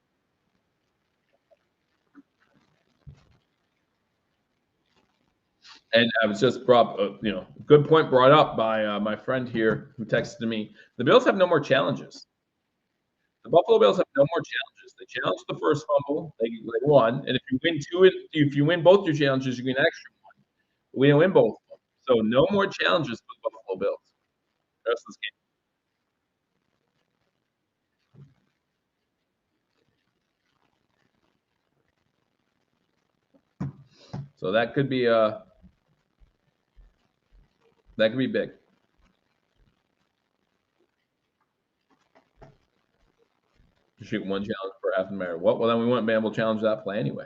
And I was just good point brought up by my friend here who texted me. The Bills have no more challenges. The Buffalo Bills have no more challenges. They challenged the first fumble. They won. And if you win both your challenges, you get an extra one. We didn't win both of them. So no more challenges for the Buffalo Bills. The rest of this game. So that could be big. To shoot one challenge for half an hour. Well, then we wouldn't be able to challenge that play anyway.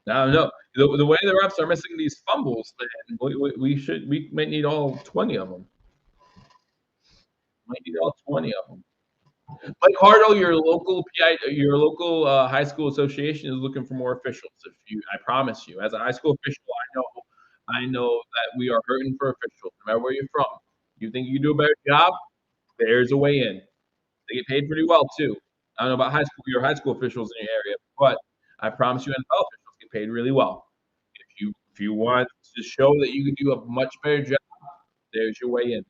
I don't know. The way the refs are missing these fumbles, then we might need all 20 of them. Like Hardo, your local high school association is looking for more officials. I promise you, as a high school official, I know that we are hurting for officials. No matter where you're from, you think you can do a better job? There's a way in. They get paid pretty well too. I don't know about your high school officials in your area, but I promise you, NFL officials get paid really well. If you want to show that you can do a much better job, there's your way in.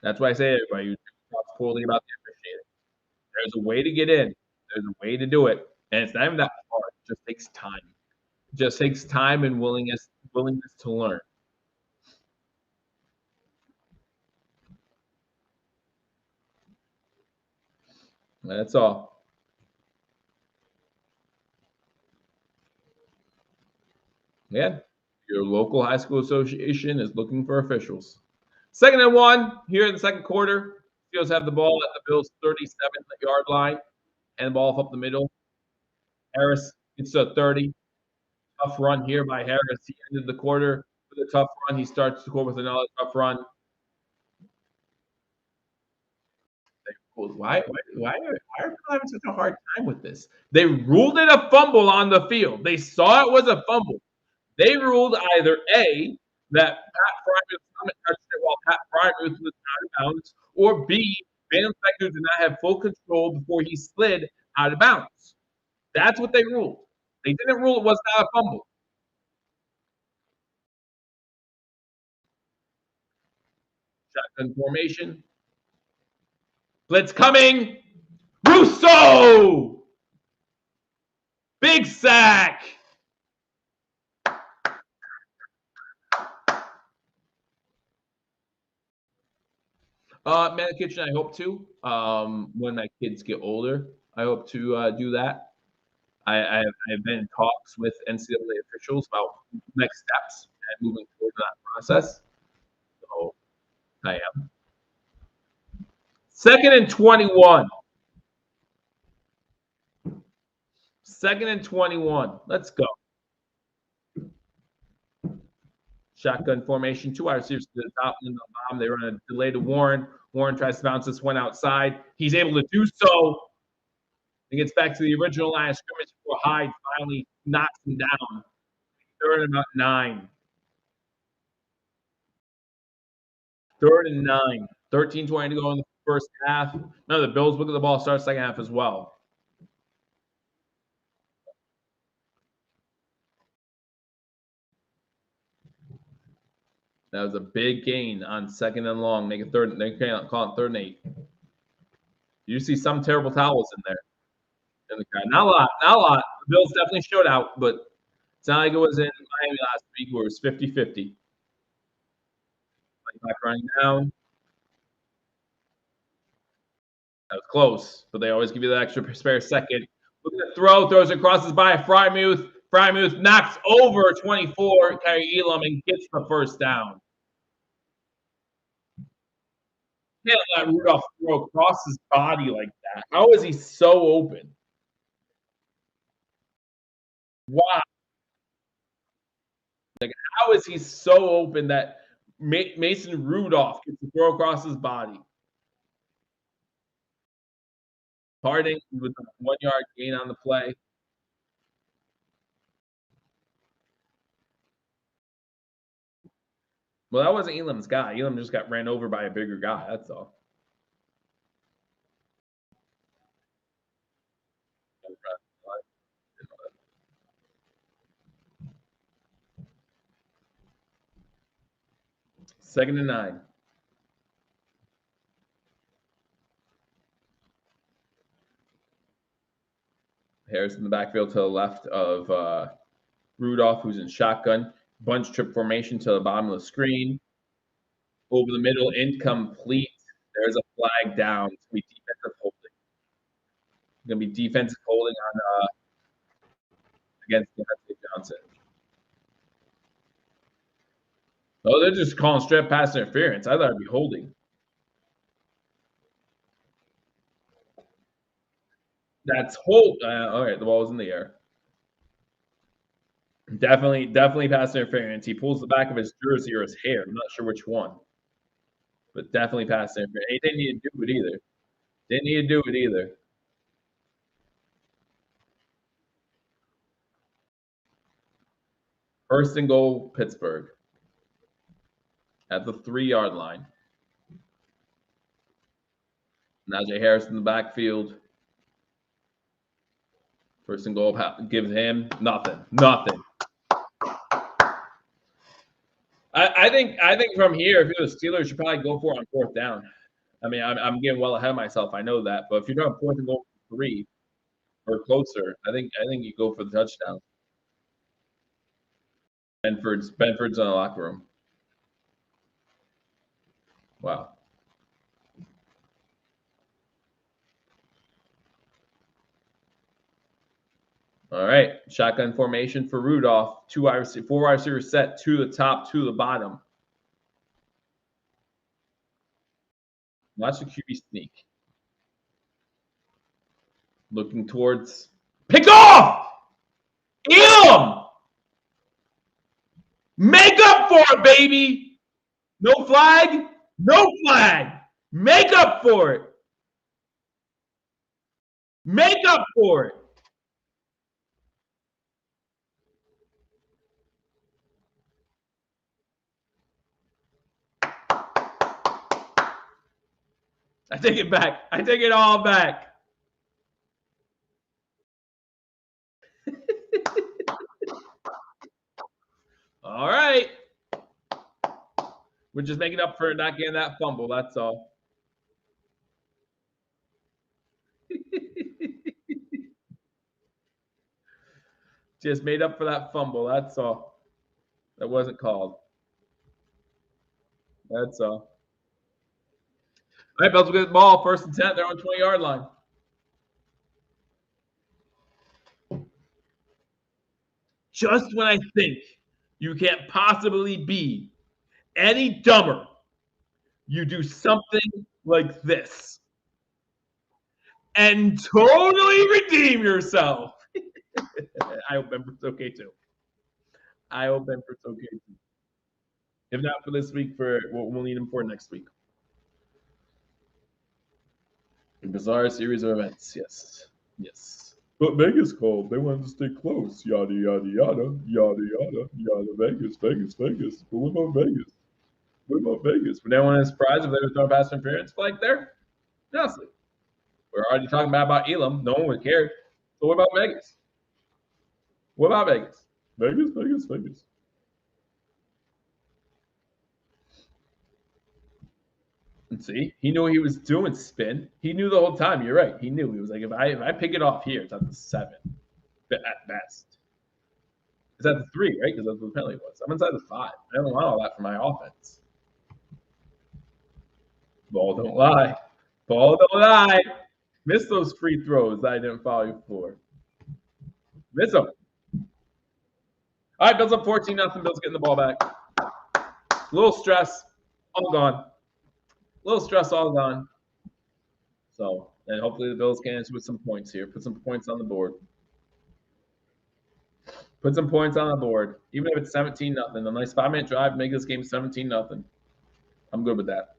That's why I say everybody who talks poorly about the officiating. There's a way to get in. There's a way to do it, and it's not even that hard. It just takes time. It just takes time and willingness to learn. That's all. Yeah. Your local high school association is looking for officials. 2nd and 1 here in the second quarter. Steelers have the ball at the Bills' 37-yard line and the ball up the middle. Harris gets to 30. Tough run here by Harris. He ended the quarter with a tough run. He starts the quarter with another tough run. Why are people having such a hard time with this? They ruled it a fumble on the field. They saw it was a fumble. They ruled either A, that Pat Frymuth touched it while Pat Frymuth was out of bounds, or B, Van Spector did not have full control before he slid out of bounds. That's what they ruled. They didn't rule it was not a fumble. Shotgun formation. Blitz coming. Russo! Big sack! Man in the Kitchen, I hope to. When my kids get older, I hope to do that. I've been in talks with NCAA officials about next steps and moving forward in that process. So I am. 2nd and 21. 2nd and 21. Let's go. Shotgun formation. 2 wide receivers to the top and the bottom. They run a delay to Warren. Warren tries to bounce this one outside. He's able to do so. He gets back to the original line of scrimmage before Hyde finally knocks him down. 3rd and 9. 3rd and 9. 13:20 to go in the first half. No, the Bills look at the ball, start second half as well. That was a big gain on 2nd and long. Make it 3rd. They can't call it 3rd and 8. You see some terrible towels in there. Not a lot. Not a lot. The Bills definitely showed out, but it's not like it was in Miami last week where it was 50-50. Back running down. That was close, but they always give you that extra spare second. Look at the throw. Throws it, crosses by Frymuth. Frymuth knocks over 24, Kyrie Elam, and gets the first down. Can't let Rudolph throw across his body like that. How is he so open? Wow. Like, how is he so open that Mason Rudolph gets to throw across his body? Harding with a 1-yard gain on the play. Well, that wasn't Elam's guy. Elam just got ran over by a bigger guy. That's all. Second and 9. Harris in the backfield to the left of Rudolph, who's in shotgun. Bunch trip formation to the bottom of the screen. Over the middle, incomplete. There's a flag down. It's going to be defensive holding. It's going to be defensive holding on against Johnson. Oh, they're just calling straight pass interference. I thought it'd be holding. That's hold. All right, the ball was in the air. Definitely pass interference. He pulls the back of his jersey or his hair. I'm not sure which one, but definitely pass interference. He didn't need to do it either. Didn't need to do it either. First and goal, Pittsburgh. At the 3-yard line. Najee Harris in the backfield. First and goal gives him nothing. I think from here, if you're the Steelers, you probably go for it on 4th down. I mean, I'm getting well ahead of myself. I know that, but if you're doing 4th and goal 3 or closer, I think you go for the touchdown. Benford's in the locker room. Wow. All right, shotgun formation for Rudolph. 4 wide receivers set, 2 to the top, 2 to the bottom. Watch the QB sneak. Looking towards pick off! Elam! Make up for it, baby! No flag? No flag! Make up for it! Make up for it! I take it back. I take it all back. All right. We're just making up for not getting that fumble. That's all. Just made up for that fumble. That's all. That wasn't called. That's all. All right, Bills will get the ball. 1st and 10. They're on 20-yard line. Just when I think you can't possibly be any dumber, you do something like this and totally redeem yourself. I hope Benford's okay too. If not for this week, for what we'll need him for next week. A bizarre series of events, yes. Yes. But Vegas called. They wanted to stay close. Yada, yada, yada. Yada, yada, yada. Vegas, Vegas, Vegas. But what about Vegas? What about Vegas? Would anyone be surprised if they were throwing pass interference flag there? Honestly. We're already talking about Elam. No one would care. So what about Vegas? What about Vegas? Vegas, Vegas, Vegas. And see, he knew what he was doing, spin. He knew the whole time. You're right. He knew. He was like, if I pick it off here, it's at the 7 at best. It's at the 3, right? Because that's what the penalty was. I'm inside the 5. I don't want all that for my offense. Ball don't lie. Ball don't lie. Miss those free throws that I didn't foul you for. Miss them. All right, Bills up 14-0. Bills getting the ball back. A little stress, all gone. A little stress, all gone. So, and hopefully the Bills can answer with some points here. Put some points on the board. Put some points on the board. Even if it's 17-0. A nice 5-minute drive, make this game 17-0. I'm good with that.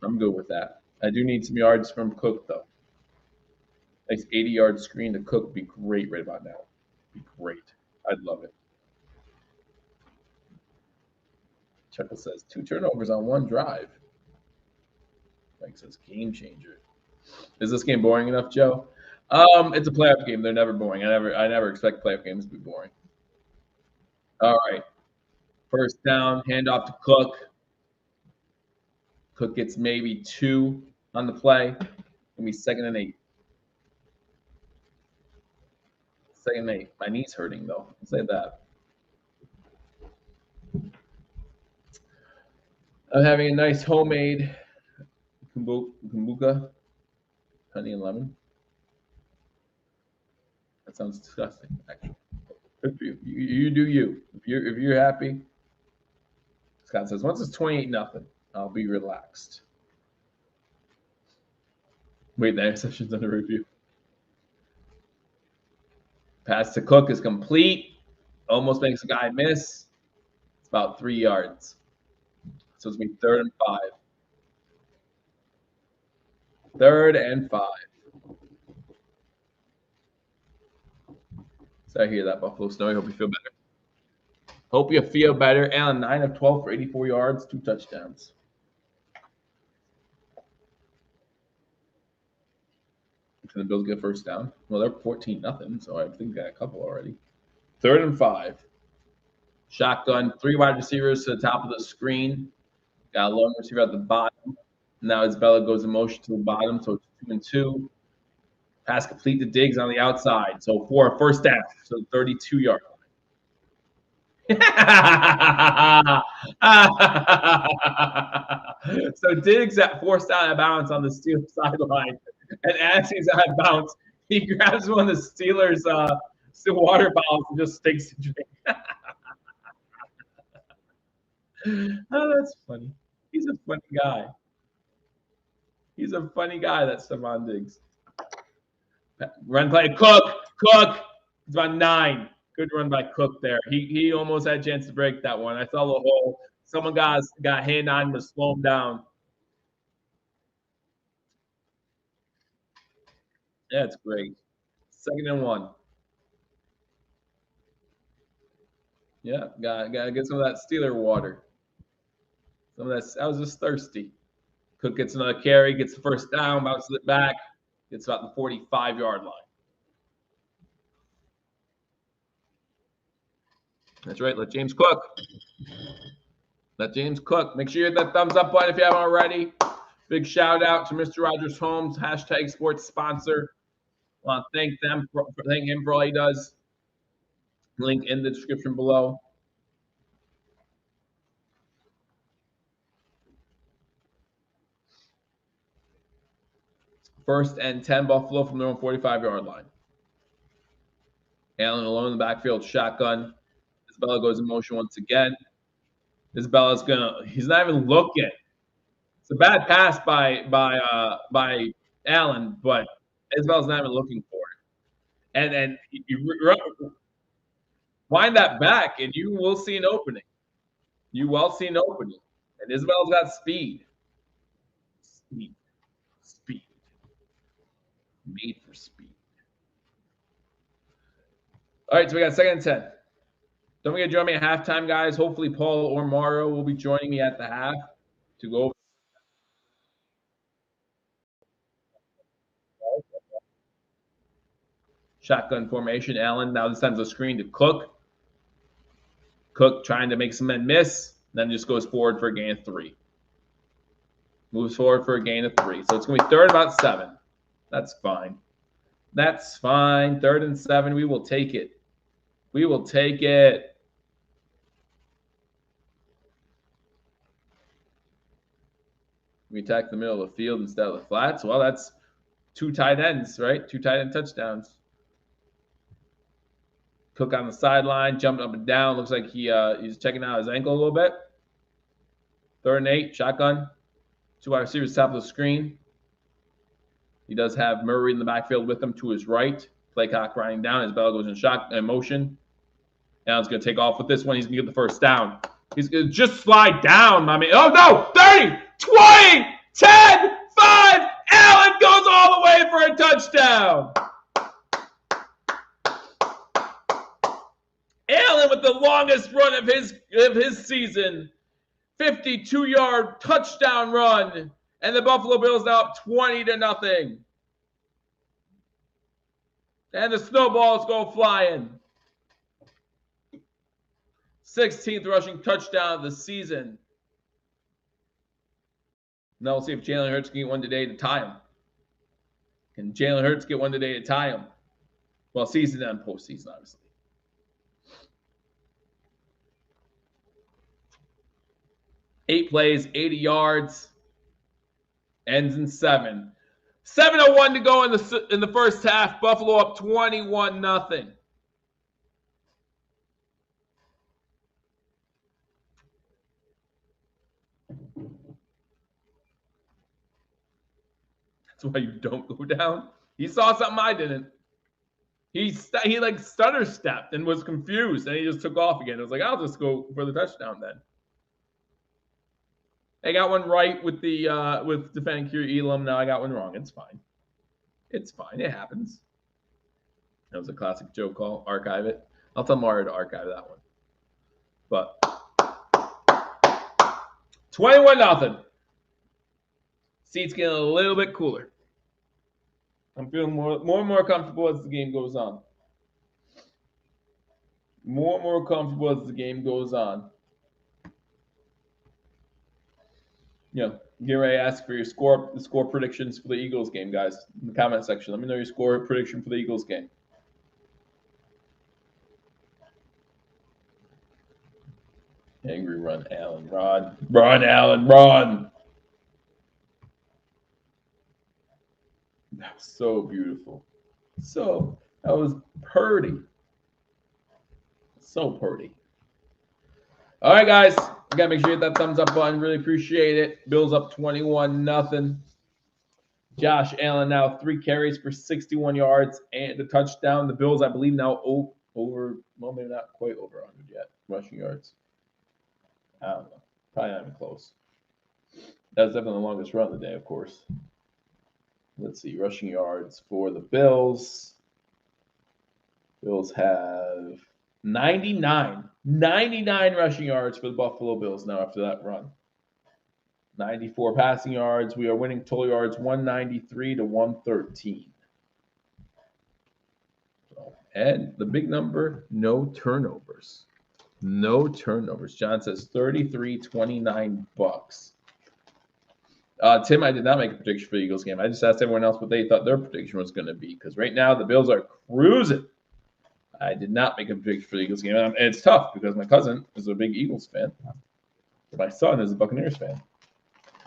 I'm good with that. I do need some yards from Cook, though. Nice 80-yard screen to Cook would be great right about now. Be great. I'd love it. Chuckle says 2 turnovers on 1 drive. Mike says game changer. Is this game boring enough, Joe? It's a playoff game. They're never boring. I never expect playoff games to be boring. All right. First down, handoff to Cook. Cook gets maybe 2 on the play. Gonna be 2nd and 8. 2nd and 8. My knee's hurting though. I'll say that. I'm having a nice homemade kombucha, honey and lemon. That sounds disgusting, actually. You do you. If you're happy. Scott says once it's 28-0, I'll be relaxed. Wait, the interception's under review. Pass to Cook is complete. Almost makes a guy miss. It's about 3 yards. So it's going to be 3rd and 5. 3rd and 5. So I hear that, Buffalo Snowy. Hope you feel better. Hope you feel better. Allen, 9 of 12 for 84 yards, 2 touchdowns. Can the Bills get first down? Well, they're 14-0, so I think they got a couple already. 3rd and 5. Shotgun, 3 wide receivers to the top of the screen. Got a lone receiver at the bottom. Now Isabella goes in motion to the bottom, so it's 2 and 2. Pass complete to Diggs on the outside. So for a first down, so 32-yard line. So Diggs forced out of bounds on the Steelers sideline. And as he's out of bounds, he grabs one of the Steelers' water bottles and just takes a drink. Oh, that's funny. He's a funny guy. He's a funny guy, that's Stephon Diggs. Run play, Cook. It's about 9. Good run by Cook there. He almost had a chance to break that one. I saw the hole. Someone got hand on him to slow him down. Yeah, it's great. 2nd and 1. Yeah, gotta get some of that Steeler water. Some of that. I was just thirsty. Cook gets another carry, gets the first down, bounces it back, gets about the 45-yard line. That's right. Let James cook. Make sure you hit that thumbs up button if you haven't already. Big shout out to Mr. Rogers Homes, #sports sponsor. I want to thank him for all he does. Link in the description below. First and 10, Buffalo from their own 45-yard line. Allen alone in the backfield, shotgun. Isabella goes in motion once again. He's not even looking. It's a bad pass by Allen, but Isabella's not even looking for it. And you wind that back, and you will see an opening. And Isabella's got speed. Made for speed. All right, so we got 2nd and 10. Don't forget to join me at halftime, guys. Hopefully, Paul or Mario will be joining me at the half to go over. Shotgun formation. Allen now this time's a screen to Cook. Cook trying to make some men miss. Then just goes forward for a gain of 3. Moves forward for a gain of 3. So it's going to be 3rd about 7. That's fine. That's fine. 3rd and 7. We will take it. We will take it. We attack the middle of the field instead of the flats. Well, that's 2 tight ends, right? 2 tight end touchdowns. Cook on the sideline, jumping up and down. Looks like he's checking out his ankle a little bit. 3rd and 8, shotgun. 2 wide receivers top of the screen. He does have Murray in the backfield with him to his right. Play clock grinding down. His bell goes in motion. Allen's going to take off with this one. He's going to get the 1st down. He's going to just slide down, my man. Oh, no! 30, 20, 10, 5. Allen goes all the way for a touchdown. Allen with the longest run of his season. 52-yard touchdown run. And the Buffalo Bills now up 20-0. And the snowballs go flying. 16th rushing touchdown of the season. Now we'll see if Jalen Hurts can get one today to tie him. Can Jalen Hurts get one today to tie him? Well, season and postseason, obviously. Eight plays, 80 yards. Ends in 7. 7:01 to go in the first half. Buffalo up 21-0. That's why you don't go down. He saw something I didn't. He like stutter stepped and was confused, and he just took off again. It was like, I'll just go for the touchdown then. I got one right with the with defending Kiri Elam. Now I got one wrong. It's fine. It's fine. It happens. That was a classic Joe call. Archive it. I'll tell Mario to archive that one. But 21-0. Seats getting a little bit cooler. I'm feeling more and more comfortable as the game goes on. More and more comfortable as the game goes on. Get ready to ask for your score predictions for the Eagles game, guys, in the comment section. Let me know your score prediction for the Eagles game. Angry run, Allen. Run, Allen, run. That was so beautiful. That was pretty. So pretty. All right, guys. You got to make sure you hit that thumbs up button. Really appreciate it. Bills up 21-0. Josh Allen now 3 carries for 61 yards and a touchdown. The Bills, I believe, now over, well, maybe not quite over 100 yet, rushing yards. I don't know. Probably not even close. That was definitely the longest run of the day, of course. Let's see. Rushing yards for the Bills. Bills have 99 rushing yards for the Buffalo Bills now after that run. 94 passing yards. We are winning total yards 193 to 113. And the big number, no turnovers. No turnovers. John says 33-29 Bucks. Tim, I did not make a prediction for the Eagles game. I just asked everyone else what they thought their prediction was going to be because right now the Bills are cruising. I did not make a prediction for the Eagles game. And it's tough because my cousin is a big Eagles fan. My son is a Buccaneers fan.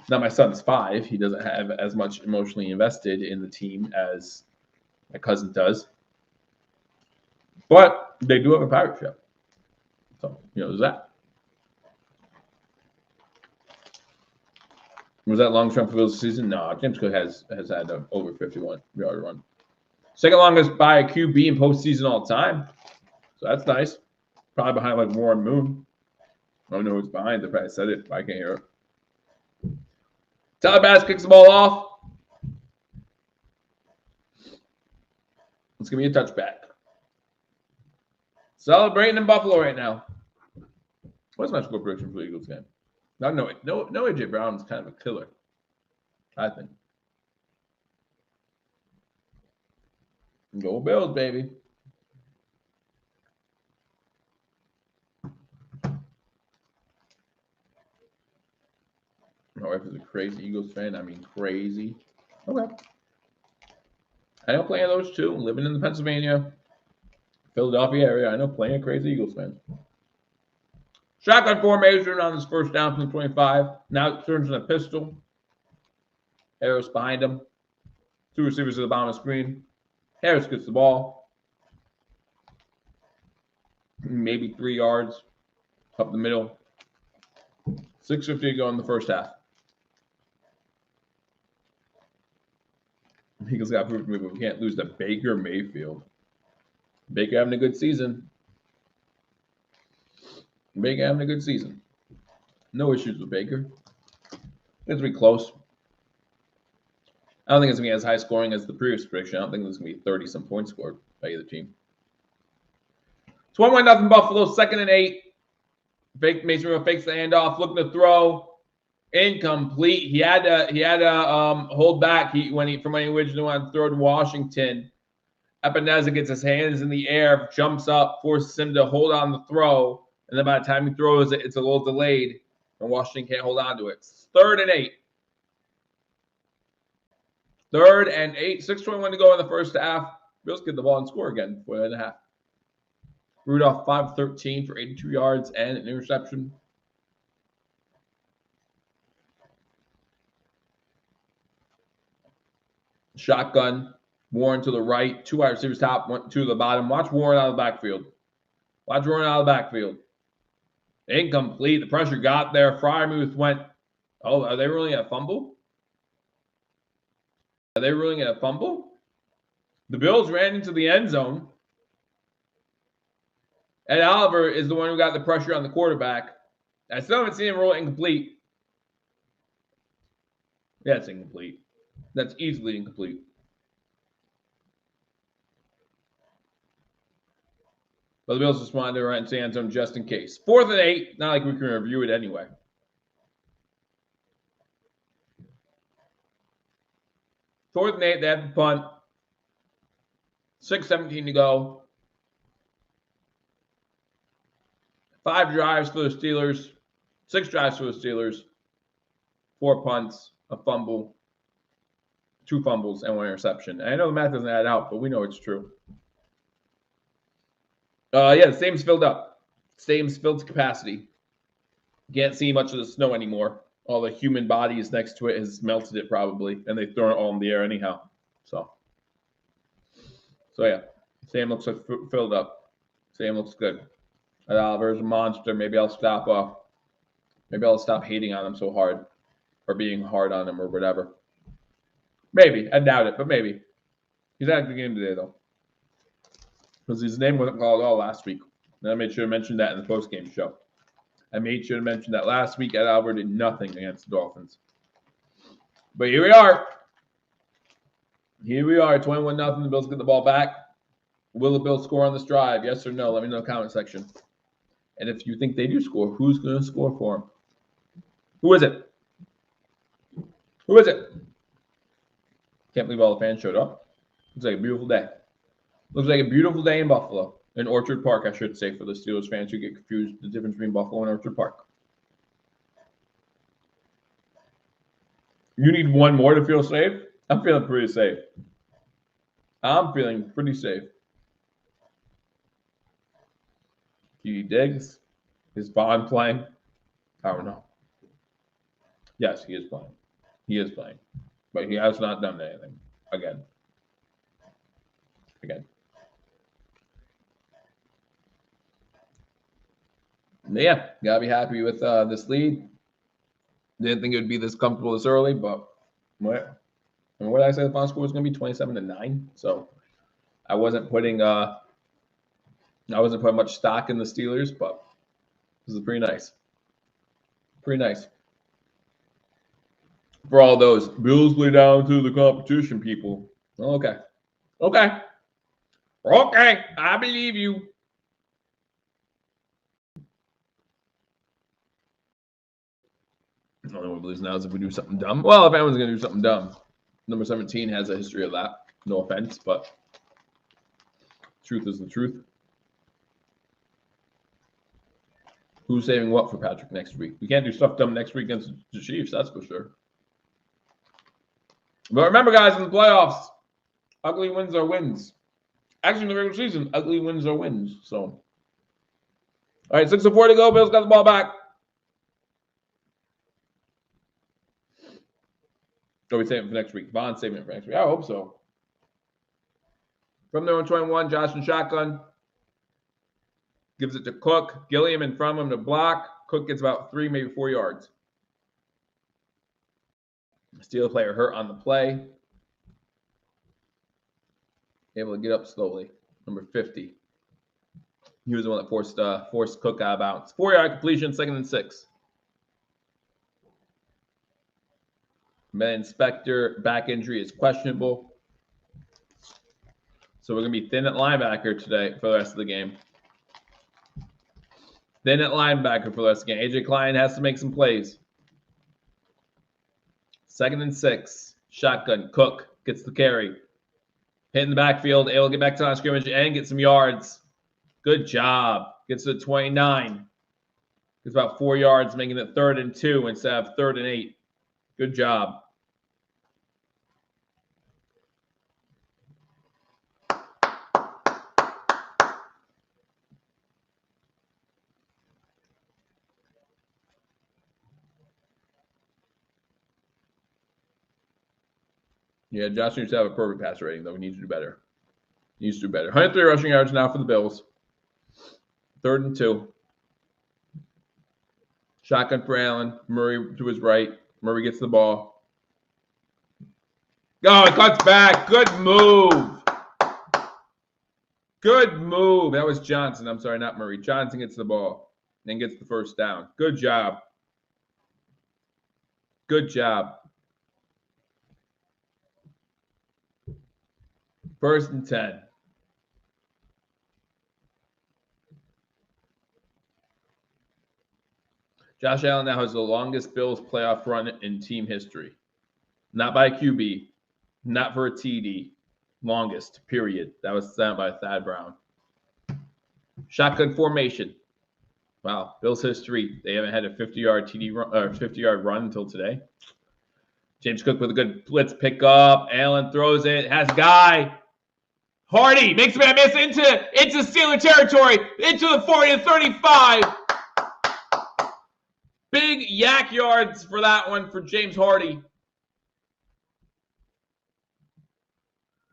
Now, my son's 5. He doesn't have as much emotionally invested in the team as my cousin does. But they do have a pirate ship. So, there's that. Was that long run for Bills season? No, James Cook has had an over 51-yard run. Second longest by a QB in postseason all time. So that's nice. Probably behind like Warren Moon. I don't know who's behind. They probably said it, but I can't hear it. Tyler Bass kicks the ball off. It's going to be a touchback. Celebrating in Buffalo right now. What's my score prediction for the Eagles game? No, AJ Brown's kind of a killer, I think. Go Bills, baby. My wife is a crazy Eagles fan. I mean, crazy. Okay. I know plenty of those too. Living in the Pennsylvania, Philadelphia area, I know plenty of crazy Eagles fans. Shotgun formation on this first down from the 25. Now it turns into a pistol. Harris behind him. Two receivers at the bottom of the screen. Harris gets the ball. Maybe 3 yards up the middle. 6:50 to go in the first half. Eagles got proof to me, but we can't lose to Baker Mayfield. Baker having a good season. Baker having a good season. No issues with Baker. It's going to be close. I don't think it's going to be as high scoring as the previous prediction. I don't think there's going to be 30-some points scored by either team. 21-0 Buffalo, 2nd and 8. Mason Rudolph fakes the handoff, looking to throw. Incomplete. He had to hold back from when he originally wanted to throw to Washington. Epineza gets his hands in the air, jumps up, forces him to hold on the throw, and then by the time he throws it, it's a little delayed, and Washington can't hold on to it. 3rd and 8. 3rd and 8. 6:21 to go in the first half. Bills get the ball and score again for the half. Rudolph 5-13 for 82 yards and an interception. Shotgun. Warren to the right. 2 wide receivers top, 2 to the bottom. Watch Warren out of the backfield. Incomplete. The pressure got there. Fryermuth went. Oh, are they ruling a fumble? The Bills ran into the end zone. Ed Oliver is the one who got the pressure on the quarterback. I still haven't seen him roll it incomplete. Yeah, it's incomplete. That's easily incomplete. But the Bills just wanted to run into the end zone just in case. 4th and 8. Not like we can review it anyway. 4th and 8. They have to punt. 6:17 to go. 5 drives for the Steelers. 6 drives for the Steelers. 4 punts, a fumble, 2 fumbles, and 1 interception. And I know the math doesn't add out, but we know it's true. The stadium's filled up. Stadium's filled to capacity. Can't see much of the snow anymore. All the human bodies next to it has melted it probably, and they've thrown it all in the air anyhow. So yeah, stadium looks like filled up. Stadium looks good. Oliver's a monster. Maybe I'll stop hating on him so hard, or being hard on him, or whatever. Maybe. I doubt it, but maybe. He's at the game today, though. Because his name wasn't called at all last week. And I made sure to mention that in the post-game show. I made sure to mention that last week Ed Oliver did nothing against the Dolphins. But here we are. 21-0. The Bills get the ball back. Will the Bills score on this drive? Yes or no? Let me know in the comment section. And if you think they do score, who's going to score for them? Who is it? Can't believe all the fans showed up. Looks like a beautiful day. Looks like a beautiful day in Buffalo. In Orchard Park, I should say, for the Steelers fans who get confused the difference between Buffalo and Orchard Park. You need one more to feel safe? I'm feeling pretty safe. He digs. Is Vaughn playing? I don't know. Yes, he is playing. But he has not done anything. Again. Yeah, gotta be happy with this lead. Didn't think it would be this comfortable this early, but what did I say the final score was going to be? 27-9. So I wasn't putting much stock in the Steelers, but this is pretty nice. For all those Bills play down to the competition people. Okay. Okay, I believe you. The only one who believes now is if we do something dumb. Well, if anyone's going to do something dumb, number 17 has a history of that. No offense, but truth is the truth. Who's saving what for Patrick next week? We can't do stuff dumb next week against the Chiefs, that's for sure. But remember, guys, in the playoffs, ugly wins are wins. Actually, in the regular season, ugly wins are wins. So, all right, 6:04 to go. Bills got the ball back. Are we saving it for next week? Vaughn's saving it for next week. I hope so. From there on 21, Josh in shotgun. Gives it to Cook. Gilliam in front of him to block. Cook gets about 3, maybe 4 yards. Steelers player hurt on the play. Able to get up slowly. Number 50. He was the one that forced Cook out of bounds. 4-yard completion, 2nd and 6. Med Inspector, back injury is questionable. So we're going to be thin at linebacker today for the rest of the game. Thin at linebacker for the rest of the game. AJ Klein has to make some plays. 2nd and 6. Shotgun. Cook gets the carry. Hitting the backfield. Able to get back to the line of scrimmage and get some yards. Good job. Gets to 29. Gets about 4 yards, making it 3rd and 2 instead of 3rd and 8. Good job. Yeah, Josh needs to have a perfect passer rating, though. He needs to do better. He needs to do better. 103 rushing yards now for the Bills. 3rd and 2. Shotgun for Allen. Murray to his right. Murray gets the ball. Oh, it cuts back. Good move. Good move. That was Johnson. I'm sorry, not Murray. Johnson gets the ball and gets the first down. Good job. Good job. 1st and 10. Josh Allen now has the longest Bills playoff run in team history. Not by a QB, not for a TD. Longest, period. That was sent by Thad Brown. Shotgun formation. Wow, Bills history. They haven't had a 50-yard TD run, or 50-yard run until today. James Cook with a good blitz pickup. Allen throws it. Has guy. Hardy makes a man miss into Steeler territory. Into the 40 and 35. Big yak yards for that one for James Hardy.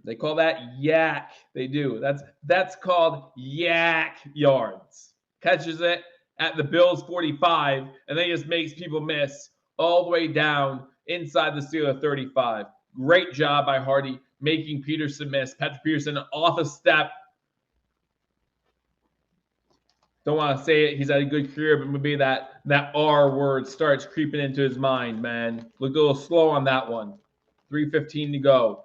They call that yak. They do. That's called yak yards. Catches it at the Bills 45, and then just makes people miss all the way down inside the Steeler 35. Great job by Hardy making Peterson miss. Patrick Peterson off a step. Don't want to say it. He's had a good career, but maybe that R word starts creeping into his mind, man. Look a little slow on that one. 3:15 to go.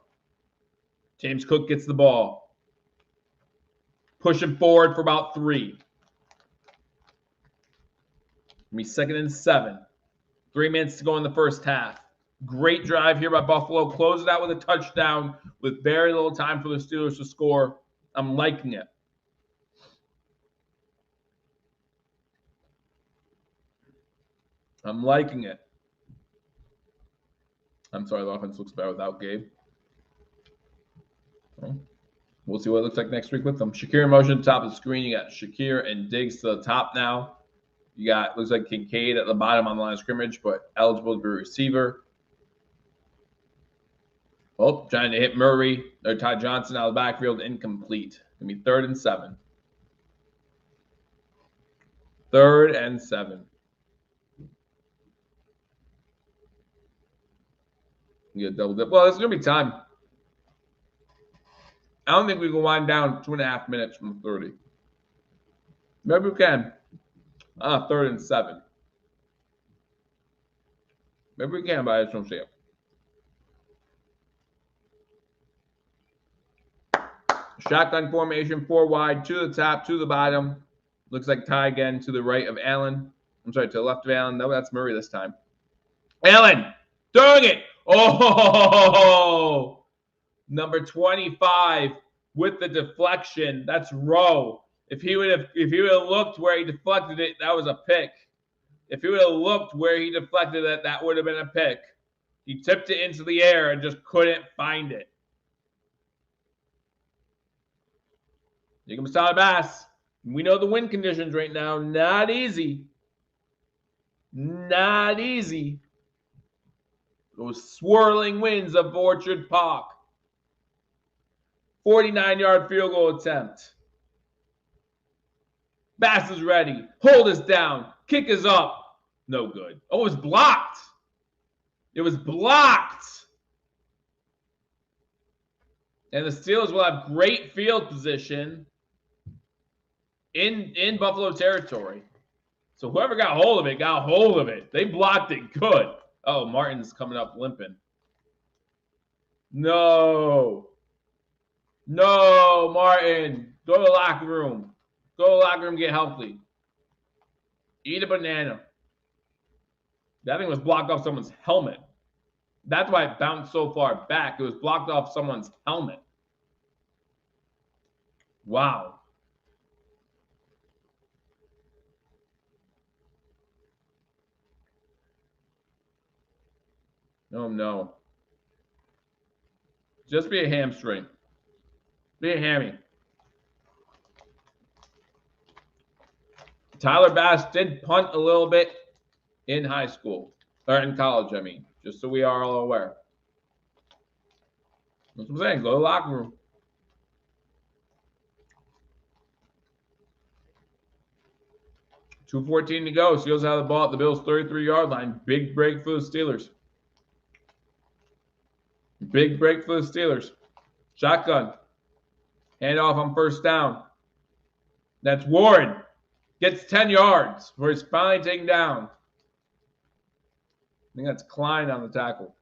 James Cook gets the ball. Pushing forward for about 3. It'll be 2nd and 7. 3 minutes to go in the first half. Great drive here by Buffalo. Close it out with a touchdown with very little time for the Steelers to score. I'm liking it. I'm liking it. I'm sorry, the offense looks better without Gabe. We'll see what it looks like next week with them. Shakir in motion, top of the screen. You got Shakir and Diggs to the top now. You got, looks like Kincaid at the bottom on the line of scrimmage, but eligible to be a receiver. Oh, trying to hit Murray or Ty Johnson out of the backfield, incomplete. Gonna be 3rd and 7. 3rd and 7. You get a double dip. Well, it's gonna be time. I don't think we can wind down 2.5 minutes from 30. Maybe we can. 3rd and 7. Maybe we can, but I just don't see it. Shotgun formation, 4 wide, to the top, to the bottom. Looks like Ty again to the right of Allen. I'm sorry, to the left of Allen. No, that's Murray this time. Allen, throwing it. Oh, number 25 with the deflection. That's Rowe. If he would have looked where he deflected it, that was a pick. If he would have looked where he deflected it, that would have been a pick. He tipped it into the air and just couldn't find it. Here comes Tyler Bass. We know the wind conditions right now. Not easy. Not easy. Those swirling winds of Orchard Park. 49-yard field goal attempt. Bass is ready. Hold us down. Kick is up. No good. Oh, it was blocked. It was blocked. And the Steelers will have great field position in Buffalo territory. So whoever got hold of it, got hold of it. They blocked it good. Oh, Martin's coming up limping. No. No, Martin. Go to the locker room. Go to the locker room, get healthy. Eat a banana. That thing was blocked off someone's helmet. That's why it bounced so far back. It was blocked off someone's helmet. Wow. Oh, no. Just be a hamstring. Be a hammy. Tyler Bass did punt a little bit in high school. Or in college, I mean. Just so we are all aware. That's what I'm saying. Go to the locker room. .2:14 to go. Steelers have the ball at the Bills' 33-yard line. Big break for the Steelers. Big break for the Steelers. Shotgun. Handoff on first down. That's Warren. Gets 10 yards where he's finally taken down. I think that's Klein on the tackle.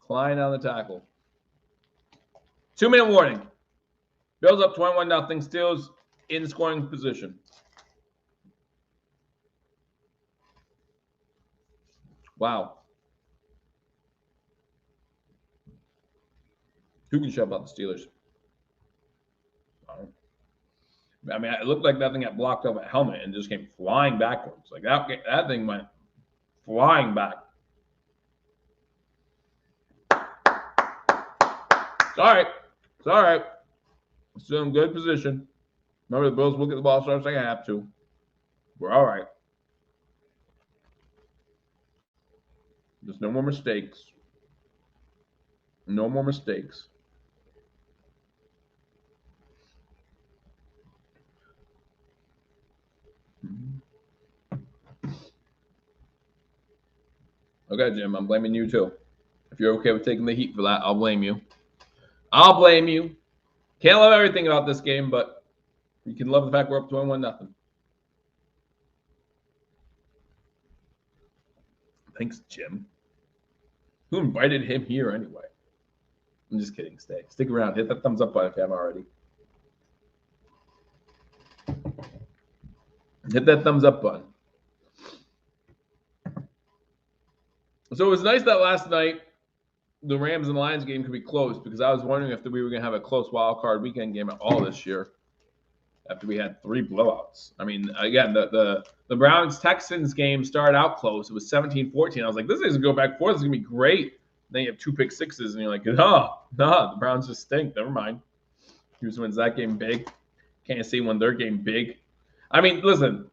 Klein on the tackle. 2-minute warning. Bills up 21-0. Steelers in scoring position. Wow. Who can shove out the Steelers? I mean, it looked like that thing got blocked off a helmet and just came flying backwards. Like that thing went flying back. It's all right. It's all right. Still in good position. Remember, the Bills will get the ball starts second half too. We're all right. Just no more mistakes. No more mistakes. Okay, Jim, I'm blaming you too. If you're okay with taking the heat for that, I'll blame you. I'll blame you. Can't love everything about this game, but you can love the fact we're up 21-0. Thanks, Jim. Who invited him here anyway? I'm just kidding. Stay. Stick around. Hit that thumbs up button if you haven't already. Hit that thumbs up button. So it was nice that last night the Rams and Lions game could be close because I was wondering if we were going to have a close wild card weekend game at all this year after we had 3 blowouts. I mean, again, the Browns-Texans game started out close. It was 17-14. I was like, this is going to go back and forth. This is going to be great. Then you have 2 pick sixes, and you're like, no, the Browns just stink. Never mind. Houston wins that game big. Kansas City won their game big. I mean, listen.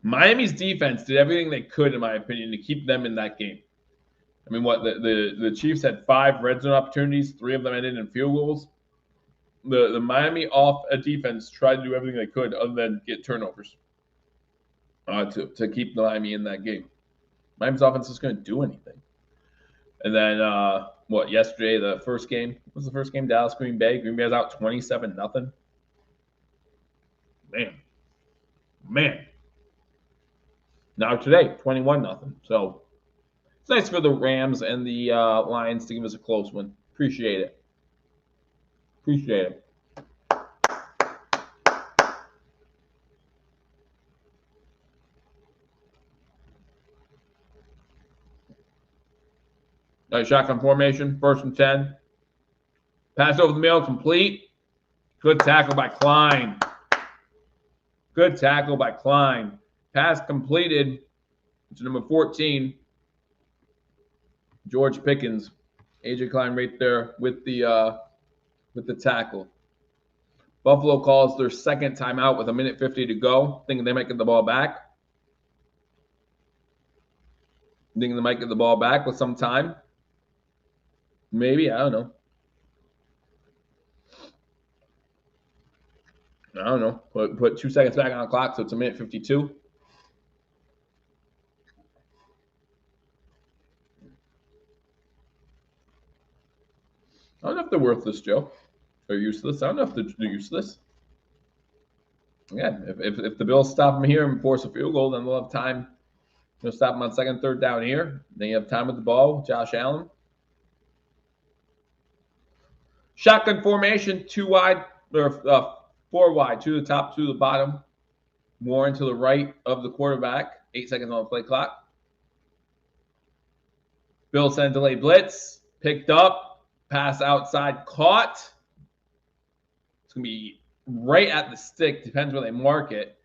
Miami's defense did everything they could, in my opinion, to keep them in that game. I mean, what the Chiefs had 5 red zone opportunities, 3 of them ended in field goals. The Miami defense tried to do everything they could other than get turnovers to keep the Miami in that game. Miami's offense is going to do anything. And then yesterday the first game? What was the first game? Dallas Green Bay. Green Bay's out 27-0. Man. Now today, 21-0. So It's nice for the Rams and the Lions to give us a close one. Appreciate it. Appreciate it. Nice shotgun formation, 1st and 10. Pass over the middle, complete. Good tackle by Klein. Good tackle by Klein. Pass completed to number 14, George Pickens. AJ Klein right there with the tackle. Buffalo calls their 2nd timeout with 1:50 to go, thinking they might get the ball back. Thinking they might get the ball back with some time. Maybe, I don't know. I don't know. Put 2 seconds back on the clock, so it's 1:52. I don't know if they're worthless, Joe. They're useless. I don't know if they're useless. Again, if the Bills stop them here and force a field goal, then they'll have time. They'll stop them on 2nd, 3rd down here. Then you have time with the ball. Josh Allen. Shotgun formation, 2 wide or 4 wide, 2 to the top, 2 to the bottom. Warren to the right of the quarterback. 8 seconds on the play clock. Bills send delayed blitz. Picked up. Pass outside, caught. It's going to be right at the stick. Depends where they mark it.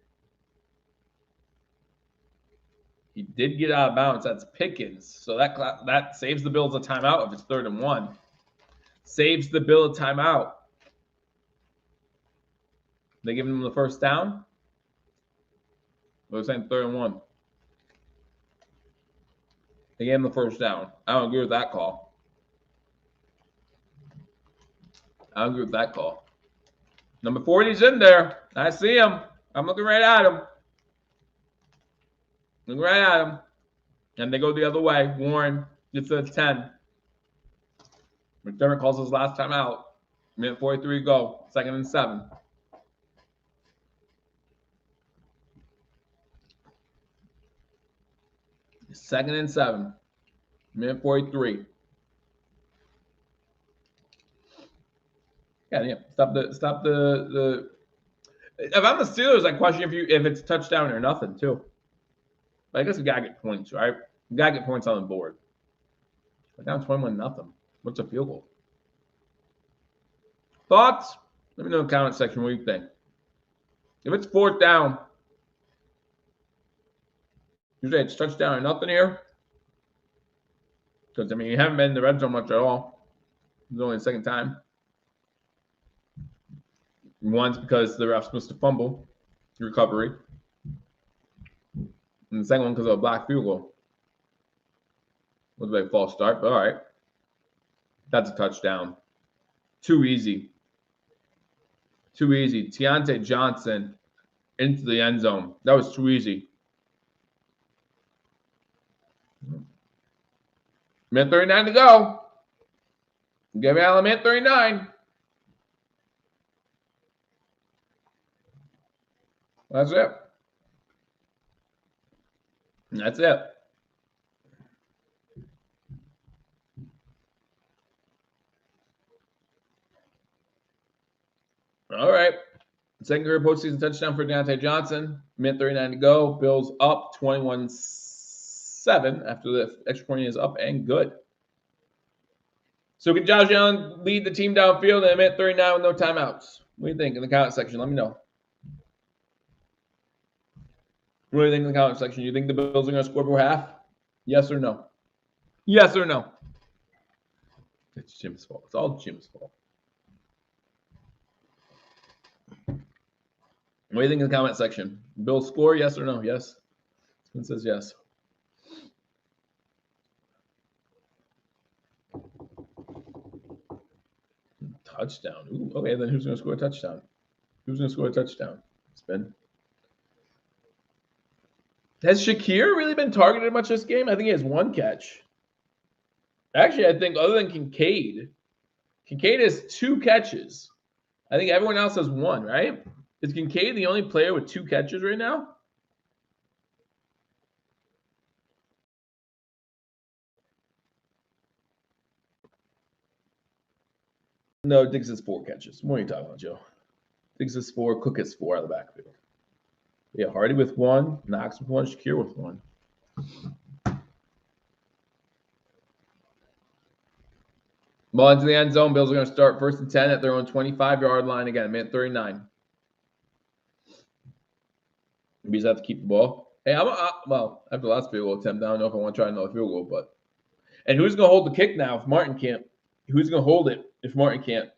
He did get out of bounds. That's Pickens. So that saves the Bills a timeout if it's 3rd and 1. Saves the Bills a timeout. They giving them the 1st down? They're saying 3rd and 1. They gave him the 1st down. I don't agree with that call. I don't agree with that call. Number 40's in there. I see him. I'm looking right at him. Looking right at him. And they go the other way. Warren gets to 10. McDermott calls his last time out. 1:43 to go. 2nd and 7. Second and 7. 1:43. Yeah. Stop the. If I'm the Steelers, I question if it's touchdown or nothing too. But I guess we gotta get points, right? We gotta get points on the board. We're down 21-0. What's a field goal? Thoughts? Let me know in the comment section what you think. If it's 4th down, usually it's touchdown or nothing here. Because, I mean, you haven't been in the red zone much at all. It's only the 2nd time. One's because the ref's supposed to fumble recovery. And the second one because of a blocked field goal. Was a false start, but all right. That's a touchdown. Too easy. Too easy. Deontay Johnson into the end zone. That was too easy. 1:39 to go. Give me Allen 1:39. That's it. That's it. All right. Second career postseason touchdown for Deontay Johnson. 1:39 to go. Bills up 21-7 after the extra point is up and good. So can Josh Allen lead the team downfield at 1:39 with no timeouts? What do you think in the comment section? Let me know. What do you think in the comment section? You think the Bills are going to score before half? Yes or no? Yes or no? It's Jim's fault. It's all Jim's fault. What do you think in the comment section? Bills score, yes or no? Yes. It says yes. Touchdown. Ooh, okay, then who's going to score a touchdown? Who's going to score a touchdown? Spin. Has Shakir really been targeted much this game? I think he has 1 catch. Actually, I think other than Kincaid has 2 catches. I think everyone else has 1, right? Is Kincaid the only player with 2 catches right now? No, Diggs has 4 catches. What are you talking about, Joe? Diggs has 4, Cook has 4 out of the backfield. Yeah, Hardy with 1, Knox with 1, Shakir with 1. Ball into the end zone. Bills are going to start 1st and 10 at their own 25-yard line again, minute 39. Bees have to keep the ball. Hey, well, after the last field goal attempt, I don't know if I want to try another field goal, but. And who's going to hold the kick now if Martin can't? Who's going to hold it if Martin can't?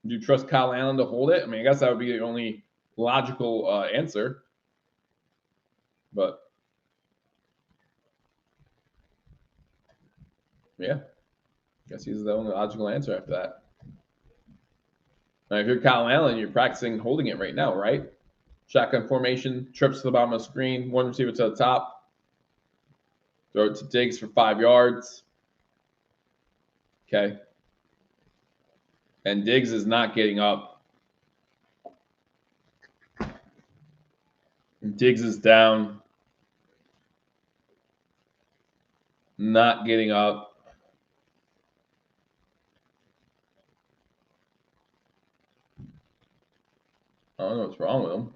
Do you trust Kyle Allen to hold it? I mean, I guess that would be the only logical answer. But, yeah. I guess he's the only logical answer after that. Now, if you're Kyle Allen, you're practicing holding it right now, right? Shotgun formation, trips to the bottom of the screen, one receiver to the top. Throw it to Diggs for 5 yards. Okay. And Diggs is not getting up. Diggs is down. Not getting up. I don't know what's wrong with him.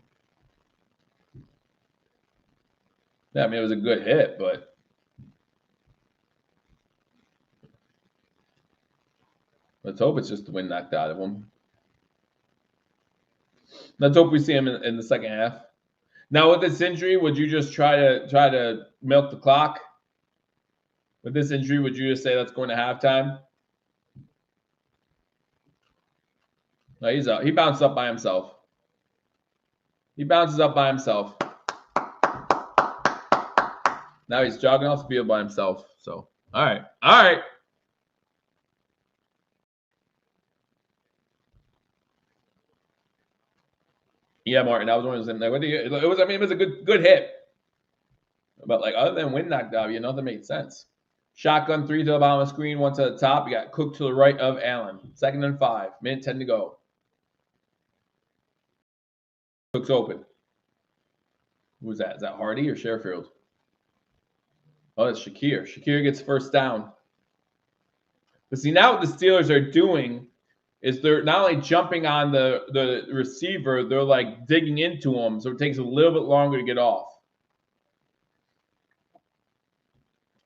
Yeah, I mean, it was a good hit, but let's hope it's just the wind knocked out of him. Let's hope we see him in the second half. Now, with this injury, would you just try to milk the clock? With this injury, would you just say that's going to halftime? No, he's out. He bounced up by himself. He bounces up by himself. Now he's jogging off the field by himself. So, all right. All right. Yeah, Martin, I was one of them. Like, it was. I mean, it was a good hit. But like, other than wind knocked out, nothing made sense. Shotgun 3 to the bottom of the screen, 1 to the top. You got Cook to the right of Allen. 2nd and 5. Minute 10 to go. Cook's open. Who's that? Is that Hardy or Sherfield? Oh, it's Shakir. Shakir gets first down. But see, now what the Steelers are doing is they're not only jumping on the receiver, they're like digging into him, so it takes a little bit longer to get off.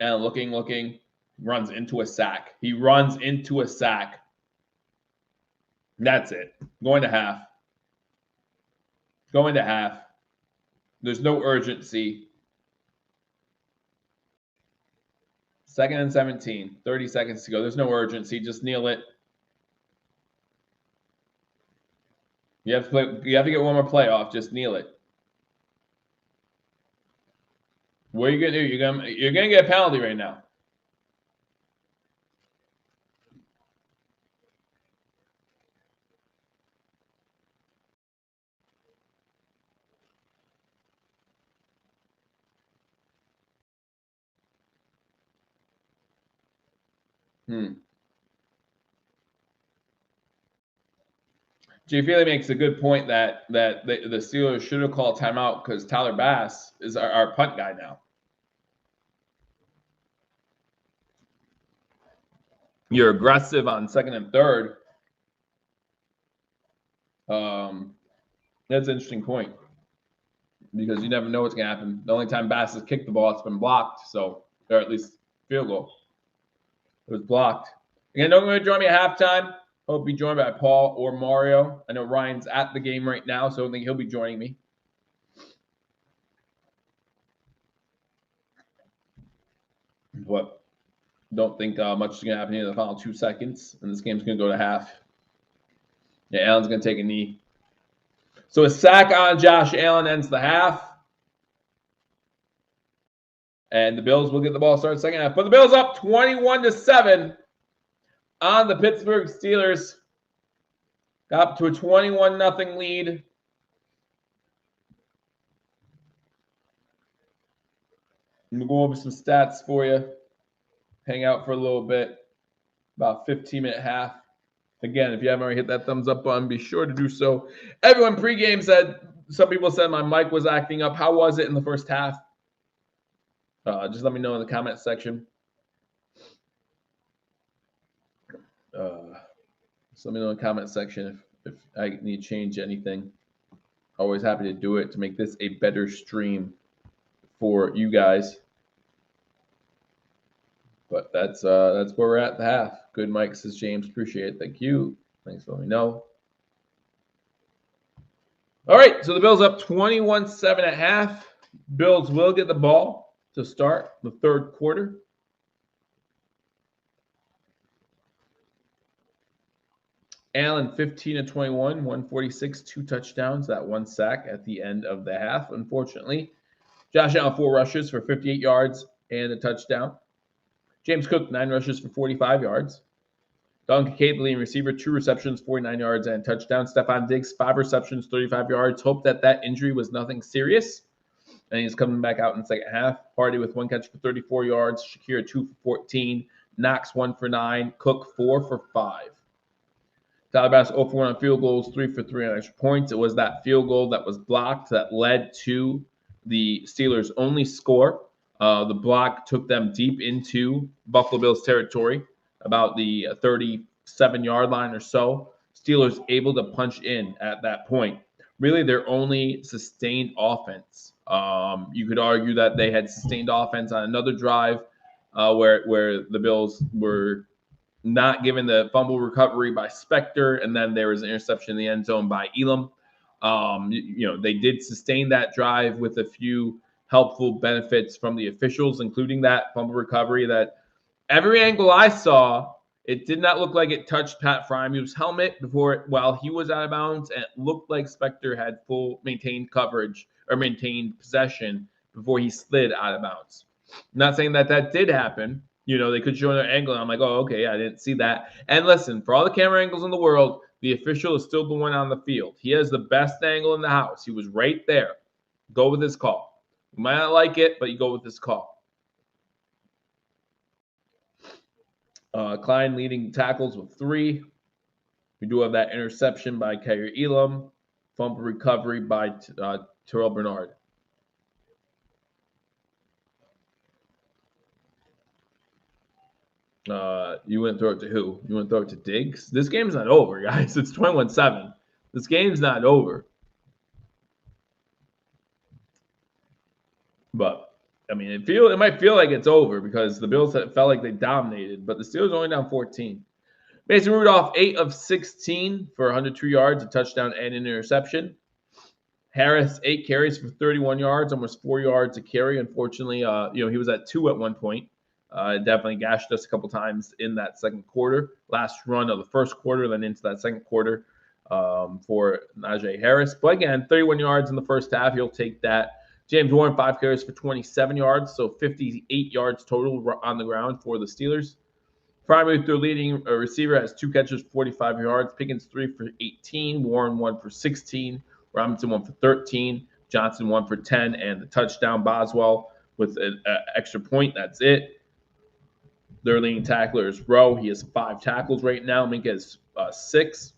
And looking, runs into a sack. He runs into a sack. That's it. Going to half. Going to half. There's no urgency. 2nd and 17. 30 seconds to go. There's no urgency. Just kneel it. You have to get one more play off. Just kneel it. What are you gonna do? You're gonna get a penalty right now. Jay Feely makes a good point that the Steelers should have called timeout because Tyler Bass is our punt guy now. You're aggressive on 2nd and 3rd. That's an interesting point because you never know what's going to happen. The only time Bass has kicked the ball, it's been blocked. So, or at least field goal. It was blocked. Again, don't going to join me at halftime. Hope be joined by Paul or Mario. I know Ryan's at the game right now, so I think he'll be joining me. But don't think much is going to happen in the final 2 seconds, and this game's going to go to half. Yeah, Allen's going to take a knee. So a sack on Josh Allen ends the half. And the Bills will get the ball started second half. But the Bills up 21-7 on the Pittsburgh Steelers. Got up to a 21-0 lead. We'll go over some stats for you. Hang out for a little bit. About 15-minute half. Again, if you haven't already hit that thumbs up button, be sure to do so. Everyone pregame said, some people said my mic was acting up. How was it in the first half? Just let me know in the comment section. So let me know in the comment section if I need to change anything. Always happy to do it to make this a better stream for you guys. But that's where we're at the half. Good, Mike, says James. Appreciate it. Thank you. Thanks for letting me know. All right, so the Bills up 21-7 at half. Bills will get the ball to start the third quarter. Allen, 15 of 21, 146, 2 touchdowns, that 1 sack at the end of the half, unfortunately. Josh Allen, 4 rushes for 58 yards and a touchdown. James Cook, 9 rushes for 45 yards. Dalton Kincaid, the leading receiver, 2 receptions, 49 yards and a touchdown. Stephon Diggs, 5 receptions, 35 yards. Hope that injury was nothing serious. And he's coming back out in the second half. Hardy with 1 catch for 34 yards. Shakira, 2 for 14. Knox, 1 for 9. Cook, 4 for 5. Tyler Bass, 0 for 1 on field goals, 3 for 3 on extra points. It was that field goal that was blocked that led to the Steelers' only score. The block took them deep into Buffalo Bills territory, about the 37-yard line or so. Steelers able to punch in at that point. Really, their only sustained offense. You could argue that they had sustained offense on another drive where the Bills were not given the fumble recovery by Spector, and then there was an interception in the end zone by Elam. They did sustain that drive with a few helpful benefits from the officials, including that fumble recovery that every angle I saw, it did not look like it touched Pat Frymuth's helmet while he was out of bounds, and it looked like Spector had full maintained coverage or maintained possession before he slid out of bounds. I'm not saying that did happen. They could show another angle, and I'm like, oh, okay, I didn't see that. And listen, for all the camera angles in the world, the official is still the one on the field. He has the best angle in the house. He was right there. Go with his call. You might not like it, but you go with his call. Klein leading tackles with 3. We do have that interception by Kyrie Elam. Fumble recovery by Terrell Bernard. You wouldn't throw it to who? You wouldn't throw it to Diggs? This game's not over, guys. It's 21-7. This game's not over. But, I mean, it might feel like it's over because the Bills felt like they dominated, but the Steelers are only down 14. Mason Rudolph, 8 of 16 for 102 yards, a touchdown and an interception. Harris, 8 carries for 31 yards, almost 4 yards a carry. Unfortunately, he was at 2 at one point. Definitely gashed us a couple times in that second quarter. Last run of the first quarter, then into that second quarter for Najee Harris. But again, 31 yards in the first half. He'll take that. James Warren, 5 carries for 27 yards, so 58 yards total on the ground for the Steelers. Frymuth, their leading receiver, has 2 catches, 45 yards. Pickens, 3 for 18. Warren, 1 for 16. Robinson, 1 for 13. Johnson, 1 for 10. And the touchdown, Boswell with an extra point. That's it. Their leading tackler is Rowe. He has 5 tackles right now. Minka has 6.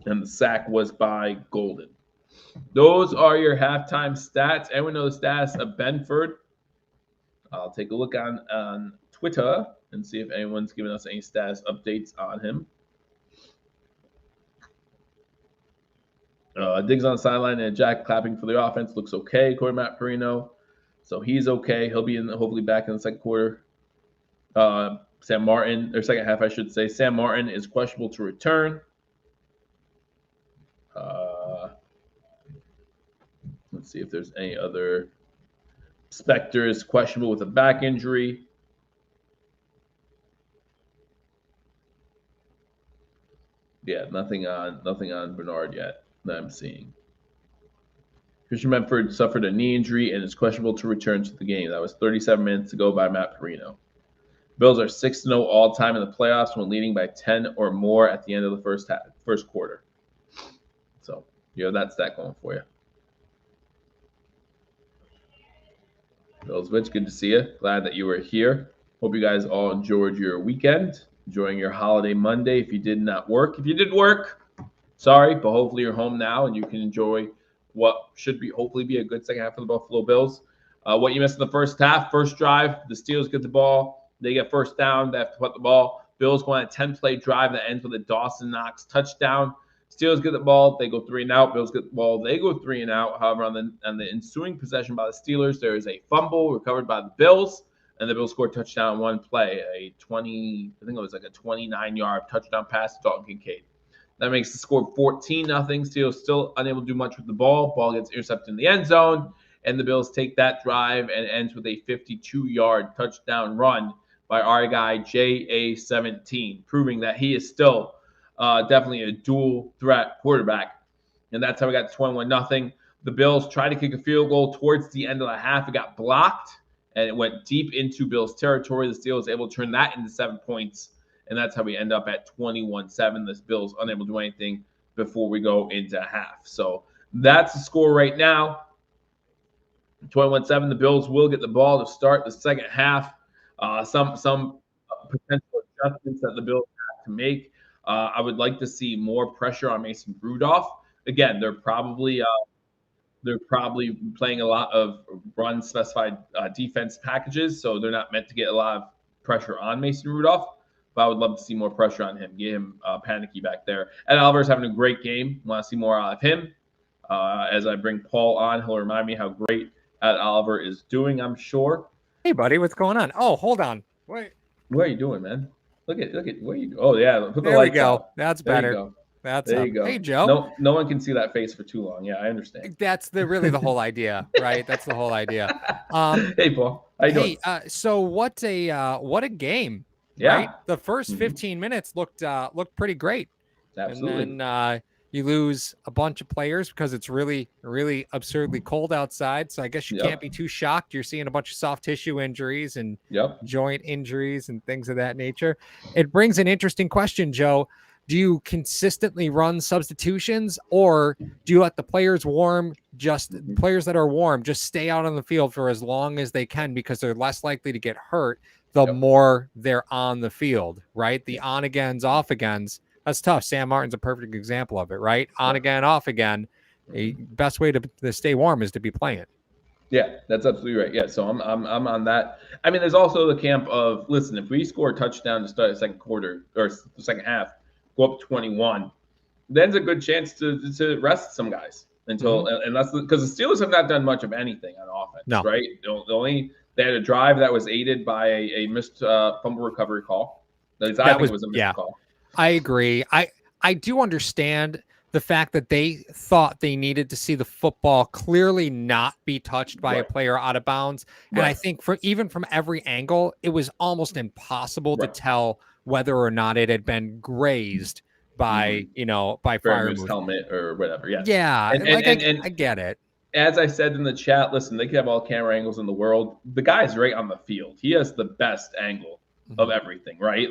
And the sack was by Golden. Those are your halftime stats. Anyone know the stats of Benford? I'll take a look on Twitter and see if anyone's giving us any status updates on him. Diggs on the sideline and Jack clapping for the offense. Looks okay, according to Matt Perino. So he's okay. He'll be hopefully back in the second quarter. Sam Martin, or second half, I should say. Sam Martin is questionable to return. Let's see if there's any other. Spector is questionable with a back injury. Yeah, nothing on Bernard yet that I'm seeing. Christian Benford suffered a knee injury and is questionable to return to the game. That was 37 minutes ago by Matt Perino. Bills are 6-0 all-time in the playoffs when leading by 10 or more at the end of the first quarter. So, that's that going for you. Billswitch, good to see you. Glad that you were here. Hope you guys all enjoyed your weekend, enjoying your holiday Monday. If you did not work, if you did work, sorry, but hopefully you're home now and you can enjoy what should hopefully be a good second half for the Buffalo Bills. What you missed in the first half, first drive, the Steelers get the ball. They get first down. They have to put the ball. Bills go on a 10-play drive that ends with a Dawson Knox touchdown. Steelers get the ball. They go 3 and out. Bills get the ball. They go 3 and out. However, on the ensuing possession by the Steelers, there is a fumble recovered by the Bills, and the Bills score a touchdown in one play, I think it was like a 29-yard touchdown pass to Dalton Kincaid. That makes the score 14-0. Steelers still unable to do much with the ball. Ball gets intercepted in the end zone, and the Bills take that drive and ends with a 52-yard touchdown run by our guy JA-17, proving that he is still definitely a dual threat quarterback. And that's how we got to 21-0. The Bills tried to kick a field goal towards the end of the half. It got blocked, and it went deep into Bills territory. The Steelers able to turn that into 7 points, and that's how we end up at 21-7. The Bills unable to do anything before we go into half. So that's the score right now. 21-7. The Bills will get the ball to start the second half. Some potential adjustments that the Bills have to make. I would like to see more pressure on Mason Rudolph. Again, they're probably playing a lot of run-specified defense packages, so they're not meant to get a lot of pressure on Mason Rudolph. But I would love to see more pressure on him, get him panicky back there. Ed Oliver's having a great game. Want to see more out of him. As I bring Paul on, he'll remind me how great Ed Oliver is doing, I'm sure. Hey, buddy, what's going on? Oh, hold on. Wait. What are you doing, man? Look at where you go. Oh, yeah. Put the there lights we go. out. That's there better. You go. There you go. Hey, Joe. No one can see that face for too long. Yeah, I understand. That's really the whole idea, right? That's the whole idea. Hey, Paul. How you doing? So what a game. Yeah. Right? The first 15 minutes looked pretty great. Absolutely. And then you lose a bunch of players because it's really, really absurdly cold outside. So I guess you can't be too shocked. You're seeing a bunch of soft tissue injuries and joint injuries and things of that nature. It brings an interesting question, Joe. Do you consistently run substitutions, or do you let the players that are warm just stay out on the field for as long as they can, because they're less likely to get hurt the more they're on the field, right? The on-agains, off-agains. That's tough. Sam Martin's a perfect example of it, right? On again, off again. The best way to stay warm is to be playing. Yeah, that's absolutely right. Yeah, so I'm on that. I mean, there's also the camp of, listen, if we score a touchdown to start the second quarter or the second half, go up 21, then's a good chance to rest some guys until and that's because the Steelers have not done much of anything on offense, right? They had a drive that was aided by a missed fumble recovery call. I think it was a missed call. I agree. I do understand the fact that they thought they needed to see the football clearly not be touched by a player out of bounds. And I think even from every angle, it was almost impossible to tell whether or not it had been grazed by, by Freiermuth's helmet or whatever. Yeah. Yeah. And I get it. As I said in the chat, listen, they could have all camera angles in the world. The guy's right on the field. He has the best angle of everything, right?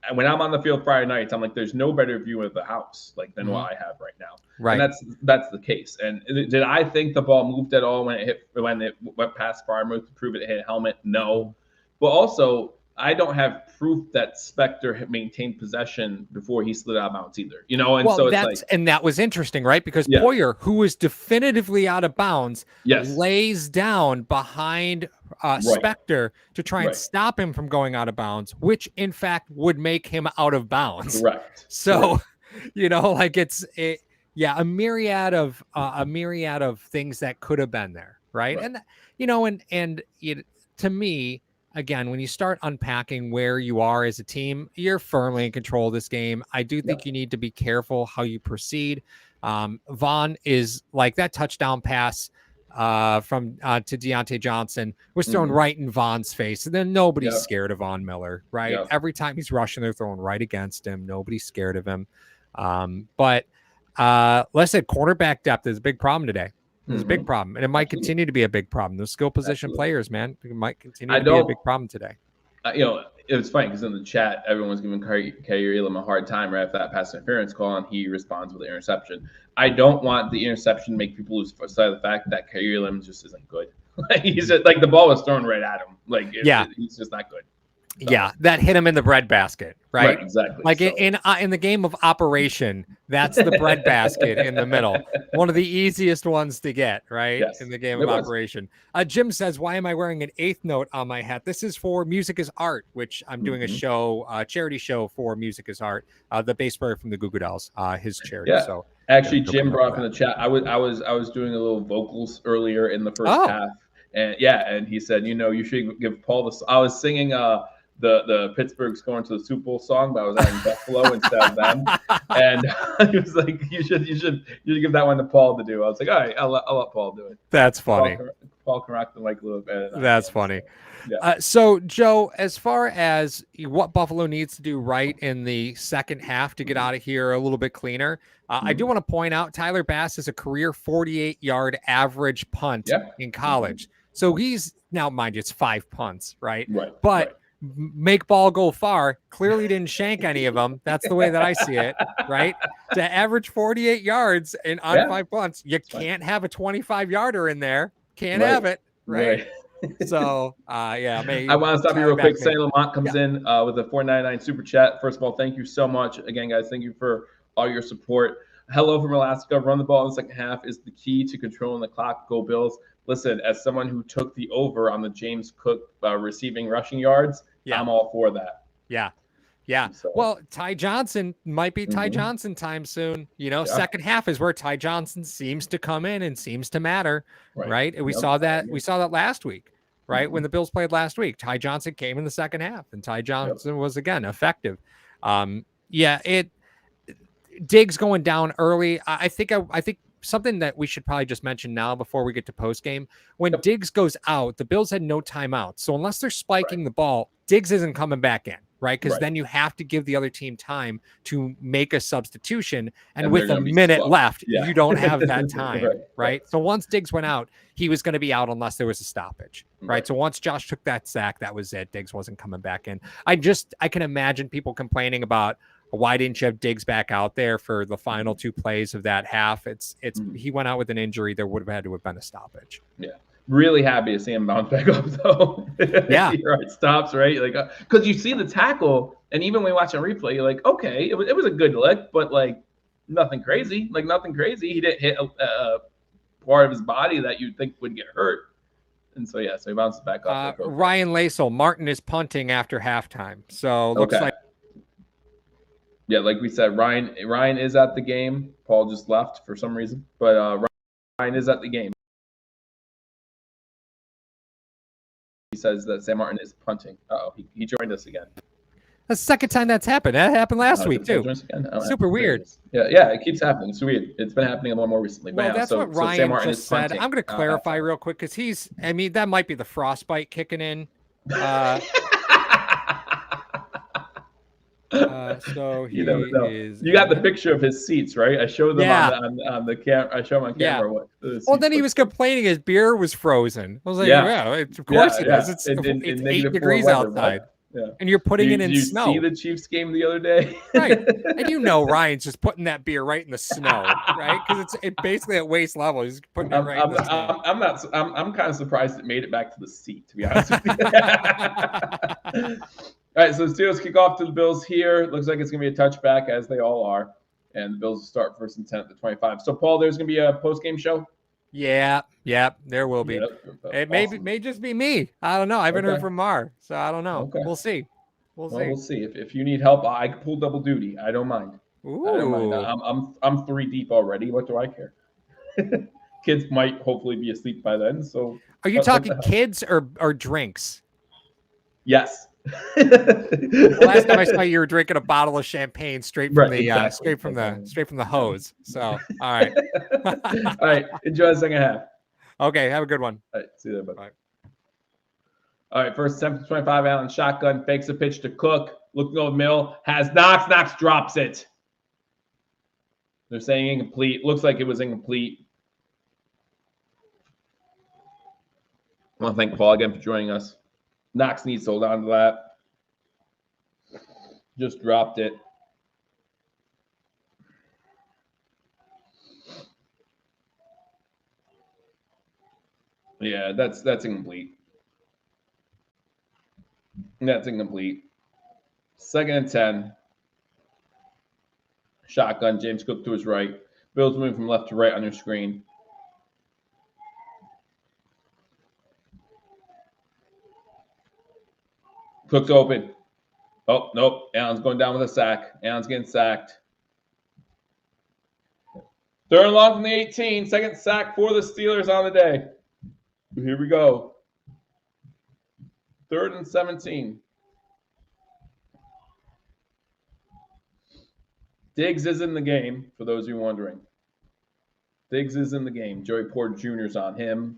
And when I'm on the field Friday nights, I'm like, there's no better view of the house than what I have right now. Right. And that's the case. And did I think the ball moved at all when it went past Freiermuth to prove it hit a helmet? No. But also, I don't have proof that Spector had maintained possession before he slid out of bounds either. And that was interesting, right? Because Poyer, who was definitively out of bounds, lays down behind Spector to try and stop him from going out of bounds, which in fact would make him out of bounds. Correct. So, a myriad of things that could have been there, right? And to me, again, when you start unpacking where you are as a team, you're firmly in control of this game. I do think you need to be careful how you proceed. Vaughn is like that touchdown pass from to Deontay Johnson was thrown right in Vaughn's face. And then nobody's scared of Von Miller, right? Every time he's rushing, they're throwing right against him. Nobody's scared of him. But let's say cornerback depth is a big problem today. It's a big problem, and it might continue to be a big problem. Those skill position players, man, it might continue to be a big problem today. It was funny because in the chat, everyone was giving Kyrie Elam a hard time right after that pass interference call, and he responds with an interception. I don't want the interception to make people lose sight of the fact that Kyrie Elam just isn't good. He's just, the ball was thrown right at him. He's just not good. Yeah, that hit him in the breadbasket, right? Exactly. Like in the game of Operation, that's the breadbasket in the middle. One of the easiest ones to get, right? Yes, In the game it of was. Operation. Jim says, "Why am I wearing an eighth note on my hat?" This is for Music is Art, which I'm doing a show, charity show for Music is Art. The bass player from the Goo Goo Dolls, his charity. Yeah. So Actually, go Jim look brought for up in the chat. I was doing a little vocals earlier in the first Oh. half, and and he said, you should give Paul the. I was singing the Pittsburgh's going to the Super Bowl song, but I was adding Buffalo instead of them, and he was like, you should give that one to Paul to do. I was like, all right, I'll let Paul do it. That's funny. Paul can rock the mic a little bit. That's funny. So, yeah. So, Joe, as far as what Buffalo needs to do right in the second half to get out of here a little bit cleaner, I do want to point out Tyler Bass is a career 48-yard average punt in college. So he's now, mind you, it's 5 punts, right? But make ball go far, clearly didn't shank any of them. That's the way that I see it, right? To average 48 yards on 5 punts, you can't have a 25-yarder in there. Can't have it, right? So, I want to stop you real quick. Saint Lamont comes in with a $4.99 super chat. First of all, thank you so much. Again, guys, thank you for all your support. Hello from Alaska. Run the ball in the second half is the key to controlling the clock. Go Bills. Listen, as someone who took the over on the James Cook receiving rushing yards, I'm all for that. Yeah. So, well, Ty Johnson might be Ty Johnson time soon. Second half is where Ty Johnson seems to come in and seems to matter, right? And we saw that last week, right? When the Bills played last week, Ty Johnson came in the second half, and Ty Johnson was again effective. Diggs going down early. I think something that we should probably just mention now before we get to post game. When Diggs goes out, the Bills had no timeout. So unless they're spiking the ball, Diggs isn't coming back in, right? Because then you have to give the other team time to make a substitution. And with a minute left, you don't have that time, right? So once Diggs went out, he was going to be out unless there was a stoppage, right? So once Josh took that sack, that was it. Diggs wasn't coming back in. I can imagine people complaining about, why didn't you have Diggs back out there for the final 2 plays of that half? He went out with an injury. There would have had to have been a stoppage. Yeah. Really happy to see him bounce back up though. It stops, right? Like, because you see the tackle, and even when you watch on replay, you're like, okay, it was a good lick, but like nothing crazy. He didn't hit a part of his body that you'd think would get hurt. And so he bounces back up. Ryan Lasel, Martin is punting after halftime. So looks like. Yeah, like we said, Ryan is at the game. Paul just left for some reason, but Ryan is at the game. He says that Sam Martin is punting. He joined us again. That's the second time that's happened. That happened last week too. Super weird. Yeah, it keeps happening. It's weird. It's been happening a lot more recently. Well, that's what Ryan just said. I'm going to clarify real quick because that might be the frostbite kicking in. So he is. You got the picture of his seats, right? I showed them on the camera. I showed him on camera. Well, then he was complaining his beer was frozen. I was like, of course it is. It's 8 degrees outside. And you're putting it in snow. Did you see the Chiefs game the other day? Right. And Ryan's just putting that beer right in the snow, right? Because it's basically at waist level. He's putting it right in the snow. I'm kind of surprised it made it back to the seat, to be honest with you. All right, so the Steelers kick off to the Bills here. Looks like it's going to be a touchback, as they all are. And the Bills will start first and 10 at the 25. So, Paul, there's going to be a post-game show? Yeah, there will be. It may just be me. I don't know. I haven't heard from Mar, so I don't know. Okay. We'll see. We'll see. If you need help, I can pull double duty. I don't mind. Ooh. I don't mind. I'm 3 deep already. What do I care? Kids might hopefully be asleep by then. So, are you talking kids or drinks? Yes. Last time I saw you were drinking a bottle of champagne straight from the hose. So, all right. All right. Enjoy the second half. Okay. Have a good one. All right. See you there, bud. All right. First attempt to 25. Allen shotgun fakes a pitch to Cook. Looking over middle. Has Knox. Knox drops it. They're saying incomplete. Looks like it was incomplete. I want to thank Paul again for joining us. Knox needs to hold on to that. Just dropped it. Yeah, that's incomplete. And that's incomplete. 2nd and 10. Shotgun. James Cook to his right. Bills moving from left to right on your screen. Cook's open. Oh, nope. Allen's going down with a sack. Allen's getting sacked. 3rd and long from the 18. 2nd sack for the Steelers on the day. Here we go. 3rd and 17. Diggs is in the game, for those of you wondering. Diggs is in the game. Joey Porter Jr.'s on him.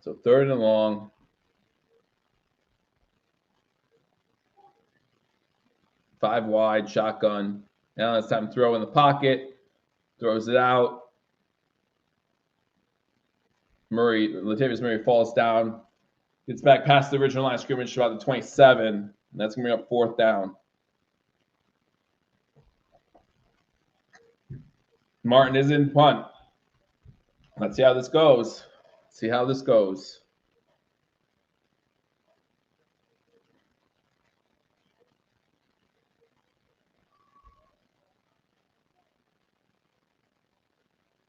So 3rd and long. 5 wide, shotgun. Now it's time to throw in the pocket. Throws it out. Latavius Murray falls down. Gets back past the original line of scrimmage to about the 27. And that's going to bring up 4th down. Martin is in punt. Let's see how this goes.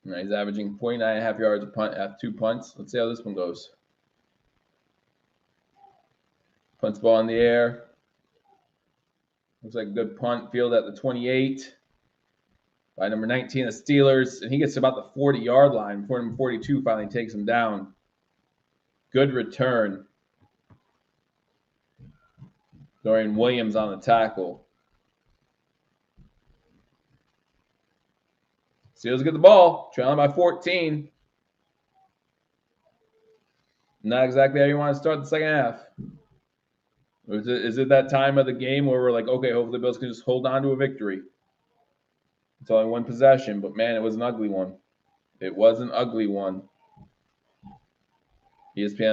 Now he's averaging 49.5 yards a punt at 2 punts. Let's see how this one goes. Punts ball in the air. Looks like a good punt. Field at the 28. By number 19, the Steelers. And he gets to about the 40-yard line before number 42 finally takes him down. Good return. Dorian Williams on the tackle. Steelers get the ball. Trailing by 14. Not exactly how you want to start the second half. Is it that time of the game where we're like, okay, hopefully the Bills can just hold on to a victory? It's only one possession, but man, it was an ugly one. ESPN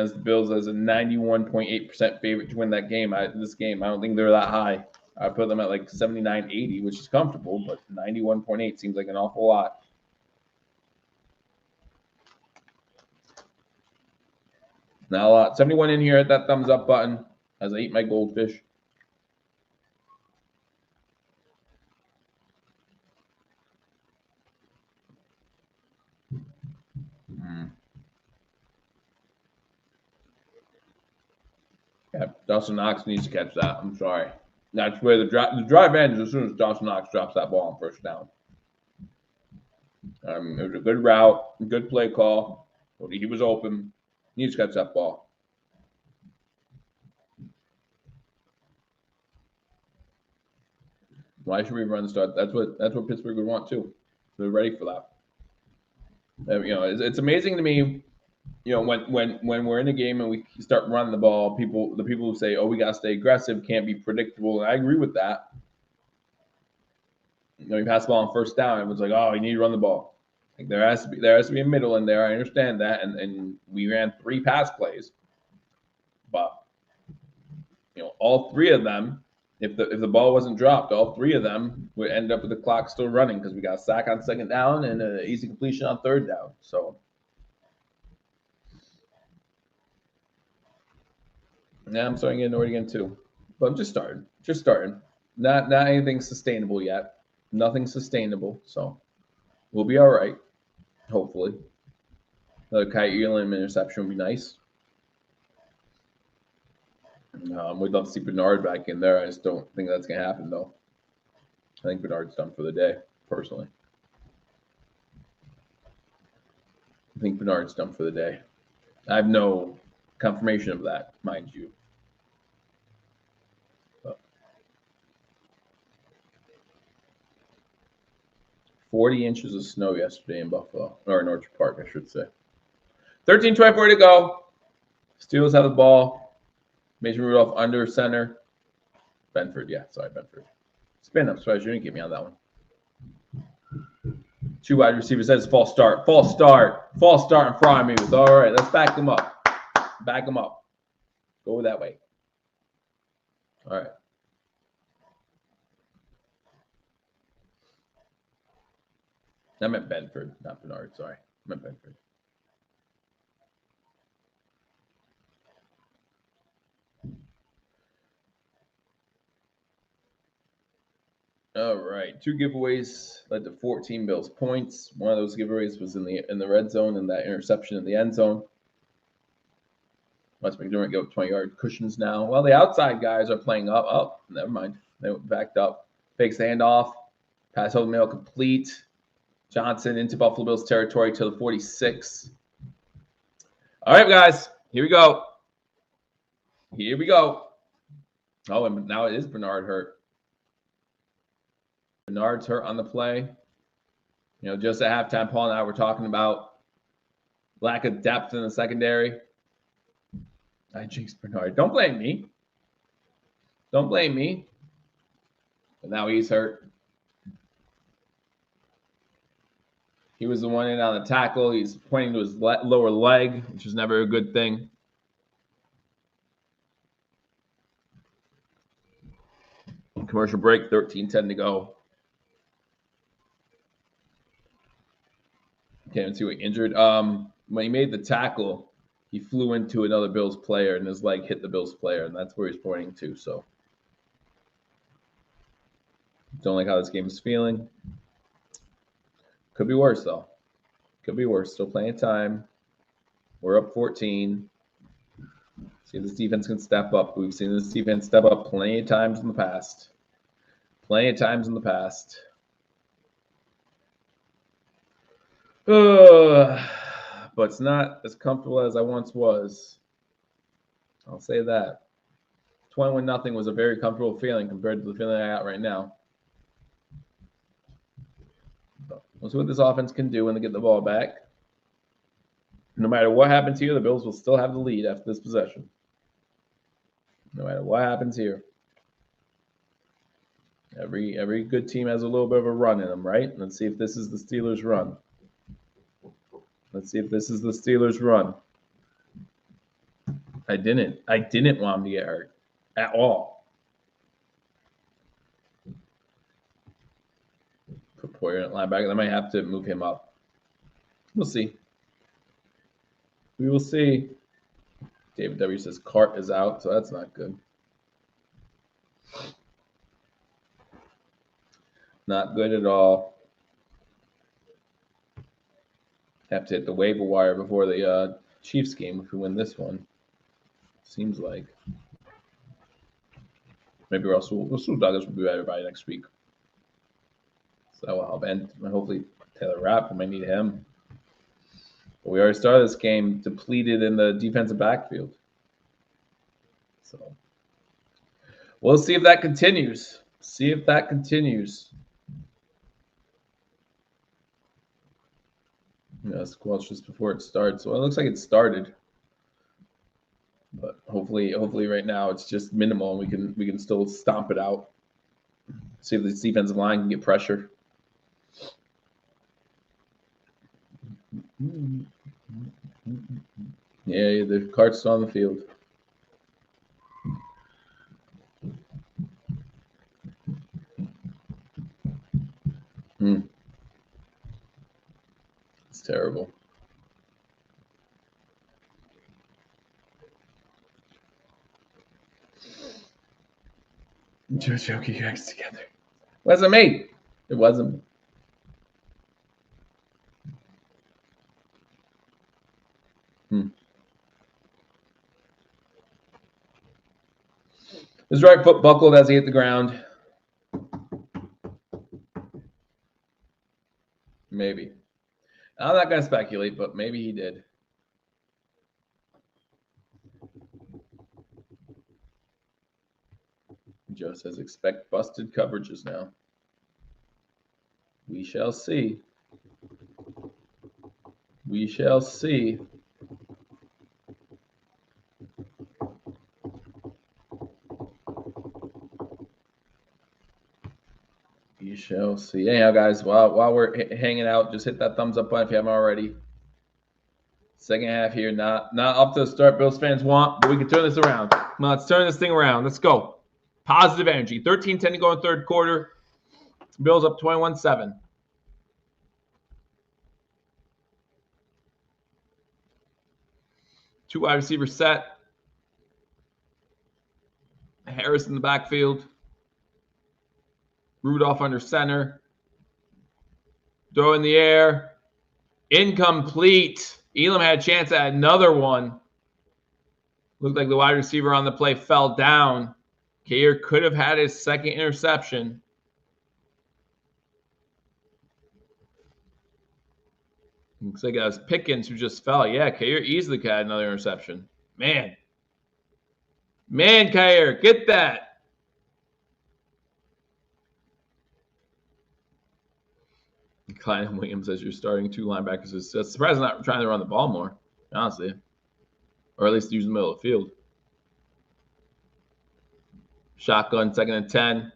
has the Bills as a 91.8% favorite to win that game. This game, I don't think they're that high. I put them at like 79-80, which is comfortable, but 91.8 seems like an awful lot. Not a lot. 71 in here at that thumbs up button as I eat my goldfish. Yeah, Dawson Knox needs to catch that. I'm sorry. That's where the drive ends as soon as Dawson Knox drops that ball on 1st down. It was a good route, a good play call. He was open. He needs to catch that ball. Why should we run the start? That's what Pittsburgh would want too. They're ready for that. It's amazing to me. When we're in a game and we start running the ball, the people who say, "Oh, we gotta stay aggressive, can't be predictable," and I agree with that. You pass the ball on 1st down, everyone's like, "Oh, you need to run the ball." Like there has to be a middle in there. I understand that, and we ran 3 pass plays, but all 3 of them, if the ball wasn't dropped, all 3 of them would end up with the clock still running because we got a sack on 2nd down and an easy completion on 3rd down. So. Now I'm starting to get annoyed again too. But I'm just starting. Not anything sustainable yet. Nothing sustainable. So we'll be all right. Hopefully. Another Kite Elam interception would be nice. We'd love to see Bernard back in there. I just don't think that's going to happen, though. I think Bernard's done for the day, personally. I have no confirmation of that, mind you. 40 inches of snow yesterday in Buffalo, or in Orchard Park, I should say. 13:24 to go. Steelers have the ball. Mason Rudolph under center. Benford. Spin. I'm surprised you didn't get me on that one. 2 wide receivers. Says false start in front of me. All right, let's back them up. Go that way. All right. I meant Benford, not Bernard. Sorry. I meant Benford. All right, 2 giveaways led to 14 Bills points. One of those giveaways was in the red zone and that interception in the end zone. Let's McDermott give up 20-yard cushions now. Well, the outside guys are playing up. Oh, never mind. They went backed up. Fakes the handoff. Pass over the middle complete. Johnson into Buffalo Bills territory to the 46. All right, guys. Here we go. Here we go. Oh, and now it is Bernard hurt. Bernard's hurt on the play. Just at halftime, Paul and I were talking about lack of depth in the secondary. I jinxed Bernard. Don't blame me. Don't blame me. But now he's hurt. He was the one in on the tackle. He's pointing to his lower leg, which is never a good thing. Commercial break, 13:10 to go. Can't even see what he injured. When he made the tackle, he flew into another Bills player, and his leg hit the Bills player, and that's where he's pointing to. So, don't like how this game is feeling. Could be worse, though. Could be worse. Still plenty of time. We're up 14. See if this defense can step up. We've seen this defense step up plenty of times in the past. Plenty of times in the past. But it's not as comfortable as I once was. I'll say that. 21-0 was a very comfortable feeling compared to the feeling I got right now. But we'll see what this offense can do when they get the ball back. No matter what happens here, the Bills will still have the lead after this possession. No matter what happens here. Every good team has a little bit of a run in them, right? Let's see if this is the Steelers' run. Let's see if this is the Steelers' run. I didn't want him to get hurt at all. Put Poyer at linebacker. I might have to move him up. We'll see. We will see. David W. says Cart is out, so that's not good. Not good at all. Have to hit the waiver wire before the Chiefs game if we win this one. Seems like. Maybe Russell Douglas will be better by next week. So that will help. And hopefully Taylor Rapp, I might need him. But we already started this game depleted in the defensive backfield. So we'll see if that continues. Squelch just before it starts. Well, it looks like it started. But hopefully right now it's just minimal and we can still stomp it out. See if this defensive line can get pressure. Yeah, the cart's still on the field. It's terrible. Just joking you guys together. It wasn't me. It wasn't. His right foot buckled as he hit the ground. Maybe. I'm not going to speculate, but maybe he did. Joe says expect busted coverages now. We shall see. We shall see. You shall see. Anyhow, guys, while we're hanging out, just hit that thumbs up button if you haven't already. Second half here, not up to the start Bills fans want, but we can turn this around. Come on, let's turn this thing around. Let's go. Positive energy. 13-10 to go in third quarter. Bills up 21-7. Two wide receivers set. Harris in the backfield. Rudolph under center. Throw in the air. Incomplete. Elam had a chance at another one. Looked like the wide receiver on the play fell down. Kayer could have had his second interception. Looks like it was Pickens who just fell. Yeah, Kayer easily could have had another interception. Man, Kayer, get that. Klein and Williams as your starting 2 linebackers is surprised not trying to run the ball more, honestly. Or at least use the middle of the field. Shotgun, 2nd and 10.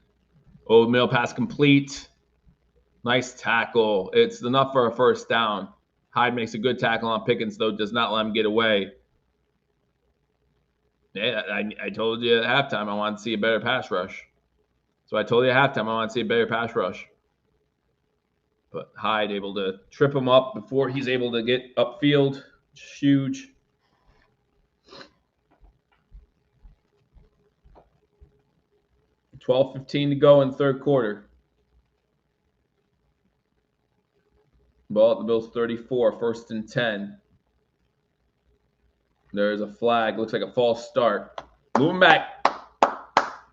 Old middle pass complete. Nice tackle. It's enough for a first down. Hyde makes a good tackle on Pickens, though, does not let him get away. Yeah, I told you at halftime I wanted to see a better pass rush. So I told you at halftime I want to see a better pass rush. But Hyde able to trip him up before he's able to get upfield. Huge. $12:15 to go in the third quarter. Ball at the Bills 34, 1st and 10. There's a flag. Looks like a false start. Moving back.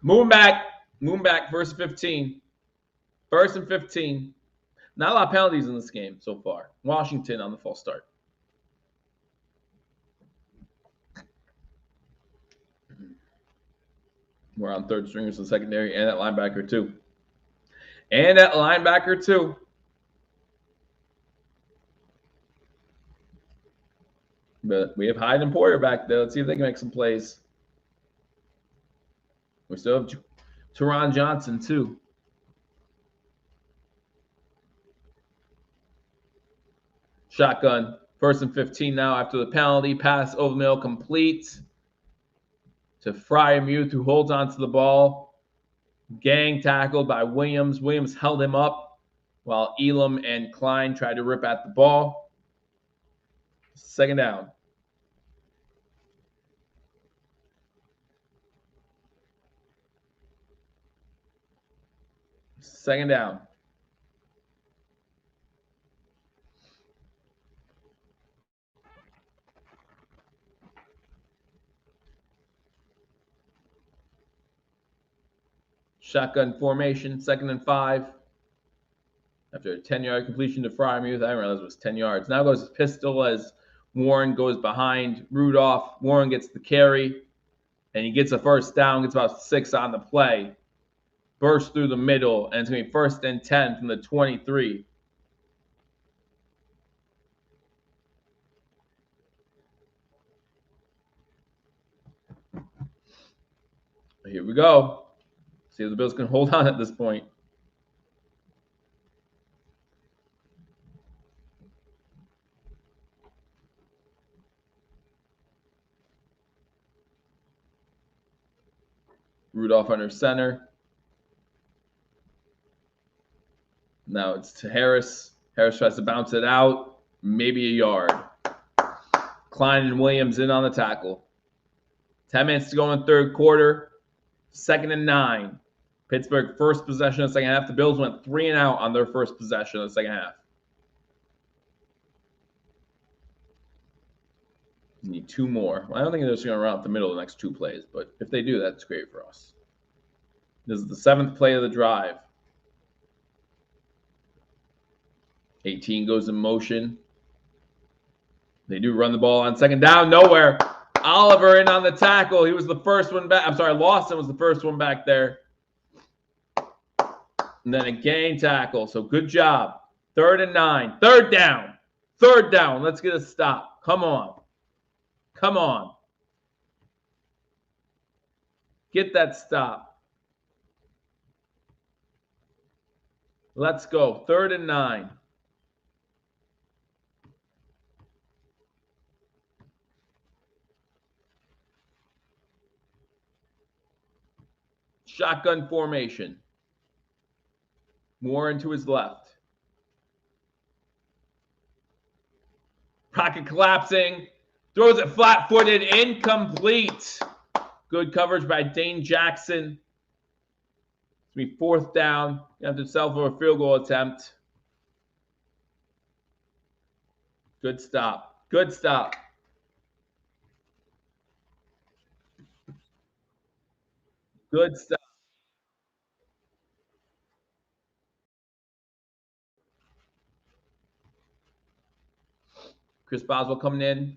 Moving back. Moving back. 1st and 15. 1st and 15. Not a lot of penalties in this game so far. Washington on the false start. We're on 3rd stringers in the secondary and at linebacker too. But we have Hyde and Poyer back there. Let's see if they can make some plays. We still have Teron Johnson too. Shotgun. 1st and 15 now after the penalty. Pass over the middle complete to Freiermuth, who holds onto the ball. Gang tackled by Williams. Williams held him up while Elam and Klein tried to rip at the ball. 2nd down. Second down. Shotgun formation, 2nd and 5. After a 10-yard completion to Freiermuth, I didn't realize it was 10 yards. Now goes his pistol as Warren goes behind Rudolph. Warren gets the carry, and he gets a first down, gets about 6 on the play. Bursts through the middle, and it's going to be 1st and 10 from the 23. Here we go. See if the Bills can hold on at this point. Rudolph under center. Now it's to Harris. Harris tries to bounce it out. Maybe a yard. Klein and Williams in on the tackle. 10 minutes to go in the third quarter. 2nd and 9. Pittsburgh first possession of the second half. The Bills went 3 and out on their first possession of the second half. Need 2 more. Well, I don't think they're just going to run up the middle of the next 2 plays, but if they do, that's great for us. This is the 7th play of the drive. 18 goes in motion. They do run the ball on 2nd down. Nowhere. Oliver in on the tackle. He was the first one back. I'm sorry, Lawson was the first one back there. And then a gang tackle. So good job. 3rd and 9. 3rd down. 3rd down. Let's get a stop. Come on. Come on. Get that stop. Let's go. 3rd and 9. Shotgun formation. Warren to his left. Pocket collapsing. Throws it flat-footed. Incomplete. Good coverage by Dane Jackson. going to be 4th down. You have to settle for a field goal attempt. Good stop. Good stop. Good stop. Chris Boswell coming in.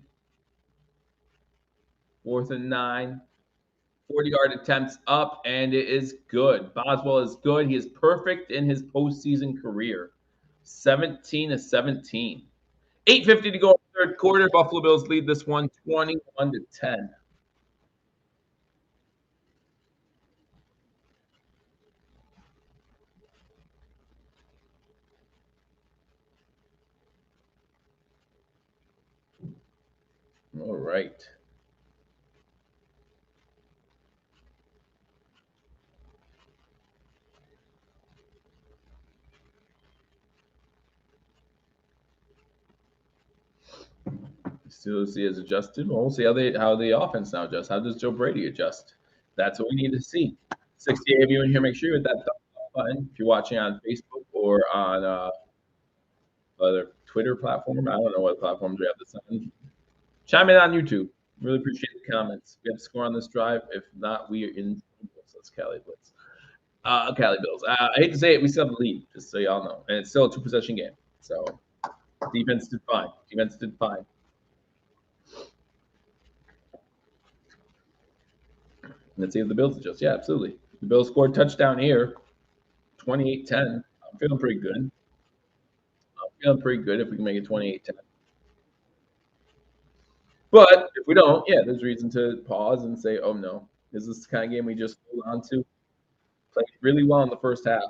4th and 9. 40-yard attempts up, and it is good. Boswell is good. He is perfect in his postseason career. 17-17. 8:50 to go in the 3rd quarter. Buffalo Bills lead this one 21-10. All right. Still see as adjusted. We'll see how the offense now adjusts. How does Joe Brady adjust? That's what we need to see. 68 of you in here. Make sure you hit that thumbs up button if you're watching on Facebook or on other Twitter platform. I don't know what platforms we have this on. Chime in on YouTube. Really appreciate the comments. We have to score on this drive. If not, we are in. That's Cali Blitz. Cali Bills. I hate to say it, we still have the lead, just so y'all know, and it's still a 2-possession game. So defense did fine. Let's see if the Bills adjust. Yeah, absolutely. The Bills scored touchdown here, 28-10. I'm feeling pretty good. If we can make it 28-10. But if we don't, yeah, there's reason to pause and say, oh, no. Is this the kind of game we just hold on to? Played really well in the first half.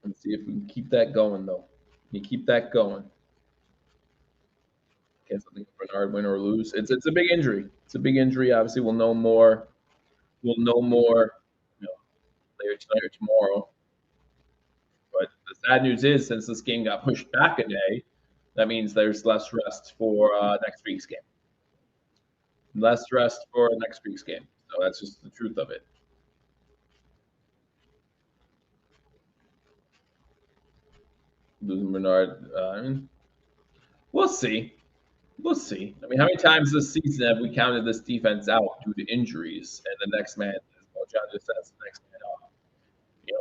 Let's see if we can keep that going, though. Can you keep that going? Can't something Bernard win or lose. It's a big injury. Obviously, we'll know more. Later tonight or tomorrow. But the sad news is, since this game got pushed back a day, that means there's less rest for next week's game. So that's just the truth of it. Losing Bernard, we'll see. I mean, how many times this season have we counted this defense out due to injuries, and the next man, as John just says, the next man off?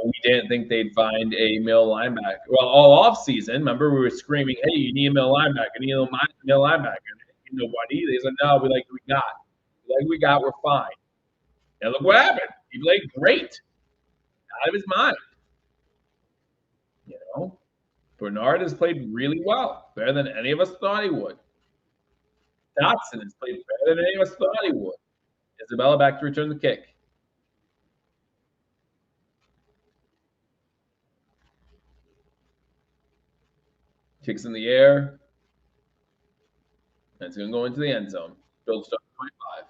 We didn't think they'd find a middle linebacker. Well, all off season, remember we were screaming, "Hey, you need a middle linebacker! Middle linebacker!" Nobody. They said, "No, we got. We're fine." And look what happened. He played great, out of his mind. Bernard has played really well, better than any of us thought he would. Dotson has played better than any of us thought he would. Isabella back to return the kick. Kicks in the air. And it's going to go into the end zone. Bills start 25.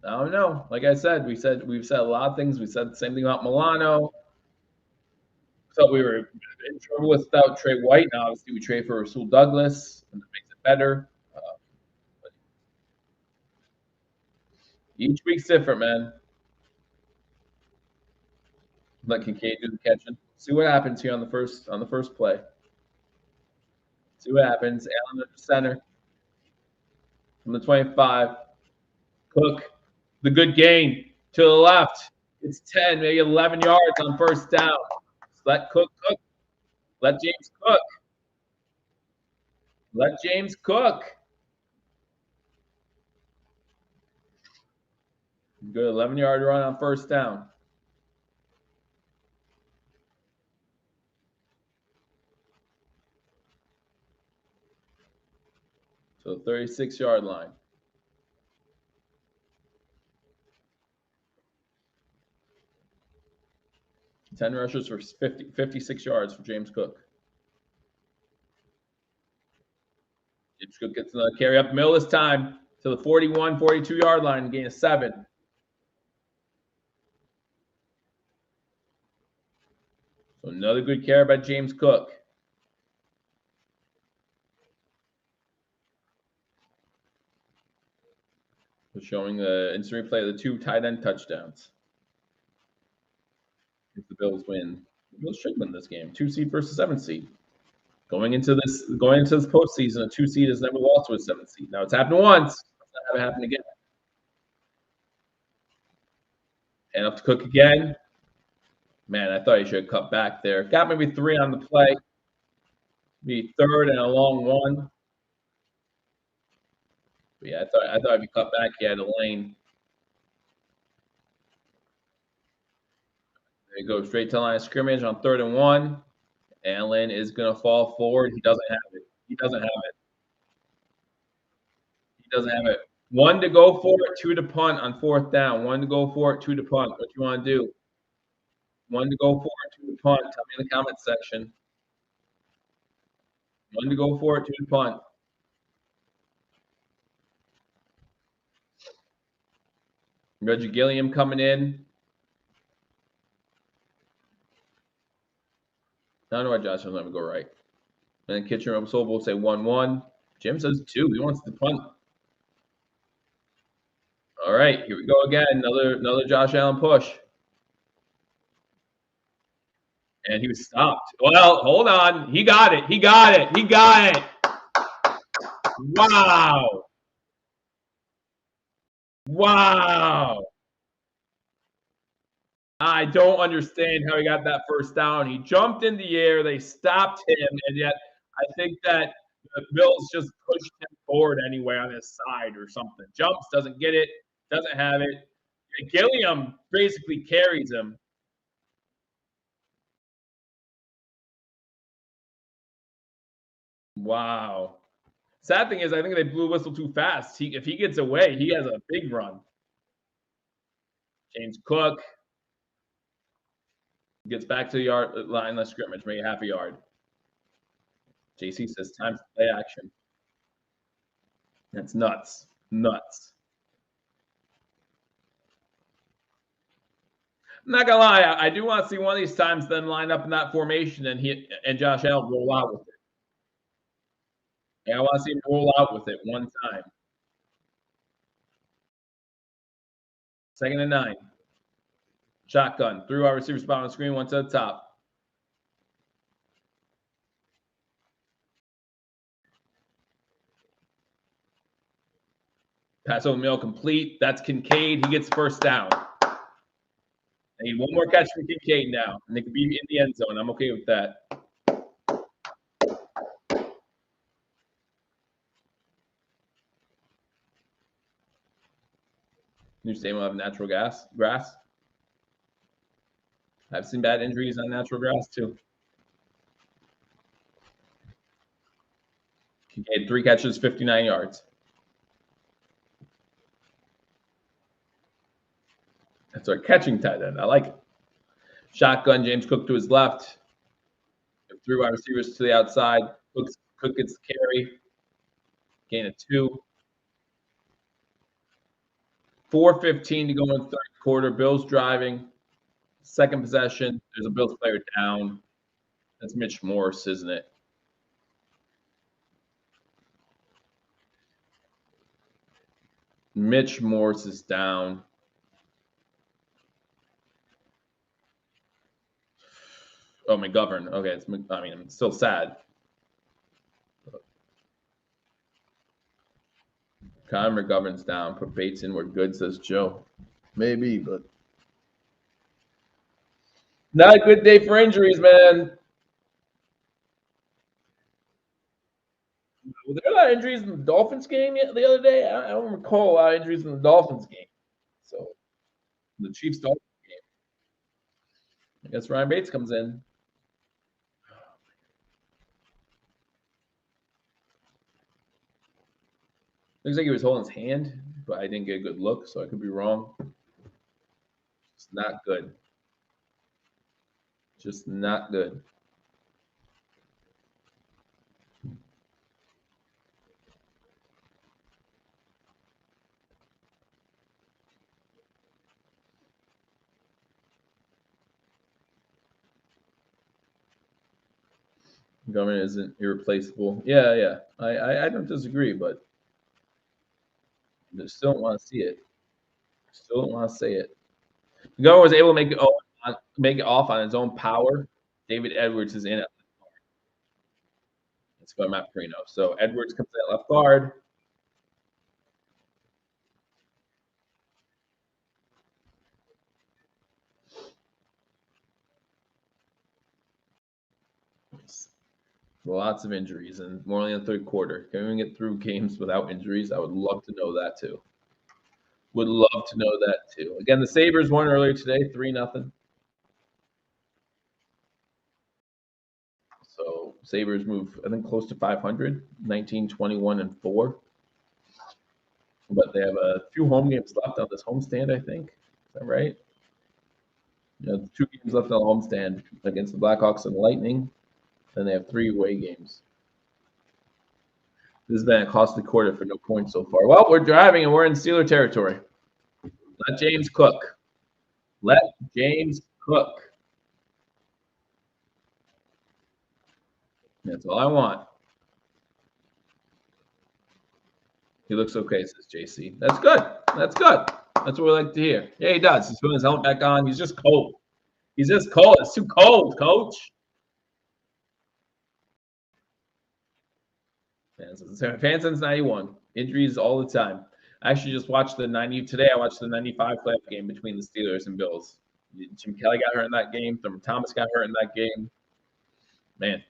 I don't know. Like I said, we've said a lot of things. We said the same thing about Milano. So we were in trouble without Trey White. Now, obviously, we trade for Rasul Douglas, and that makes it better. Each week's different, man. Let Kincaid do the catching. See what happens here on the first play. See what happens. Allen at the center. From the 25. Cook, the good gain to the left. It's 10, maybe 11 yards on first down. Let Cook. Let James cook. Good 11-yard run on first down. So 36-yard line. 10 rushes for 56 yards for James Cook. James Cook gets another carry up the middle this time to the 41, 42-yard line, gain of 7. So another good carry by James Cook. We're showing the instant replay of the 2 tight end touchdowns. If the Bills win, the Bills should win this game. 2 seed versus 7 seed. Going into this postseason, a 2 seed has never lost to a 7 seed. Now it's happened once. It's not going to happen again. And up to Cook again. Man, I thought he should have cut back there. Got maybe 3 on the play. Maybe 3rd and a long 1. But yeah, I thought if he cut back, he had a lane. There you go, straight to the line of scrimmage on 3rd and 1. Allen is going to fall forward. He doesn't have it. He doesn't have it. 1 to go for it, 2 to punt on 4th down. 1 to go for it, 2 to punt. What you want to do? 1 to go for it, 2 to punt. Tell me in the comment section. 1 to go for it, 2 to punt. Reggie Gilliam coming in. I don't know why Josh doesn't let me go right. And then Kitchener Sobel will say 1-1. Jim says 2. He wants the punt. All right, here we go again. Another Josh Allen push. And he was stopped. Well, hold on. He got it. Wow. I don't understand how he got that first down. He jumped in the air. They stopped him. And yet I think that the Bills just pushed him forward anyway on his side or something. Jumps, doesn't get it, doesn't have it. Gilliam basically carries him. Wow. Sad thing is, I think they blew whistle too fast. If he gets away, he has a big run. James Cook gets back to the line of scrimmage, maybe half a yard. JC says, time to play action. That's nuts. Nuts. I'm not gonna lie, I do want to see one of these times them line up in that formation and Josh Allen roll out with it. Yeah, I want to see him roll out with it one time. 2nd and 9. Shotgun. 3 wide receiver spot on the screen, 1 to the top. Pass over middle complete. That's Kincaid. He gets first down. I need 1 more catch from Kincaid now, and they could be in the end zone. I'm okay with that. New stadium will have natural grass. I've seen bad injuries on natural grass too. Kincaid, 3 catches, 59 yards. That's our catching tight end. I like it. Shotgun, James Cook to his left. 3 wide receivers to the outside. Cook gets the carry. Gain of 2. 4:15 to go in the 3rd quarter. Bills driving. 2nd possession. There's a Bills player down. That's Mitch Morse, isn't it? Mitch Morse is down. Oh, McGovern. Okay, I'm still sad. Connor McGovern's down. Put Bates in. We're good, says Joe. Maybe, but not a good day for injuries, man. Were there a lot of injuries in the Dolphins game the other day? I don't recall a lot of injuries in the Dolphins game. So, the Chiefs-Dolphins game. I guess Ryan Bates comes in. Looks like he was holding his hand, but I didn't get a good look, so I could be wrong. It's not good. Just not good. Government isn't irreplaceable. Yeah. I don't disagree, but just still don't want to see it. Still don't want to say it. McDermott was able to make it off on his own power. David Edwards is in it. Let's go Matt Perino. So Edwards comes in at left guard. Lots of injuries, and more in the third quarter. Can we get through games without injuries? I would love to know that too. Would love to know that too. Again, the Sabres won earlier today, 3-0. So Sabres move, I think, close to 500, 19, 21, and 4. But they have a few home games left on this homestand, I think. Is that right? 2 games left on the homestand against the Blackhawks and the Lightning. Then they have 3 away games. This has been a costly quarter for no points so far. Well, we're driving and we're in Steeler territory. Let James cook. Let James cook. That's all I want. He looks okay, says JC. That's good. That's good. That's what we like to hear. Yeah, he does. He's putting his helmet back on. He's just cold. He's just cold. It's too cold, coach. Fan since 91. Injuries all the time. I actually just watched the 90. Today I watched the 95 playoff game between the Steelers and Bills. Jim Kelly got hurt in that game. Thurman Thomas got hurt in that game. Man.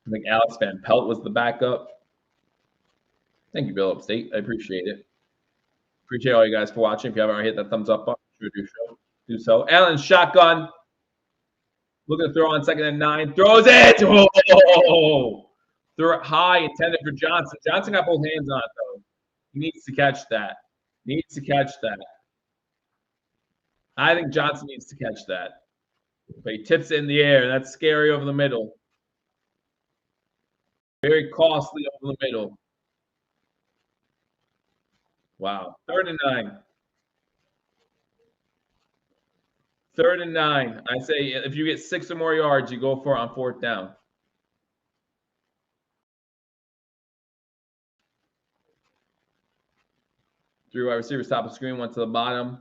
I think Alex Van Pelt was the backup. Thank you, Bill Upstate. I appreciate it. Appreciate all you guys for watching. If you haven't already hit that thumbs up button, sure do so. Allen shotgun. Looking to throw on 2nd and 9. Throws it. Oh! Threw it high, intended for Johnson. Johnson got both hands on it, though. He needs to catch that. Needs to catch that. I think Johnson needs to catch that. But he tips it in the air. That's scary over the middle. Very costly over the middle. Wow. 3rd and 9. 3rd and 9. I say if you get 6 or more yards, you go for it on 4th down. Three wide receivers, top of the screen, went to the bottom.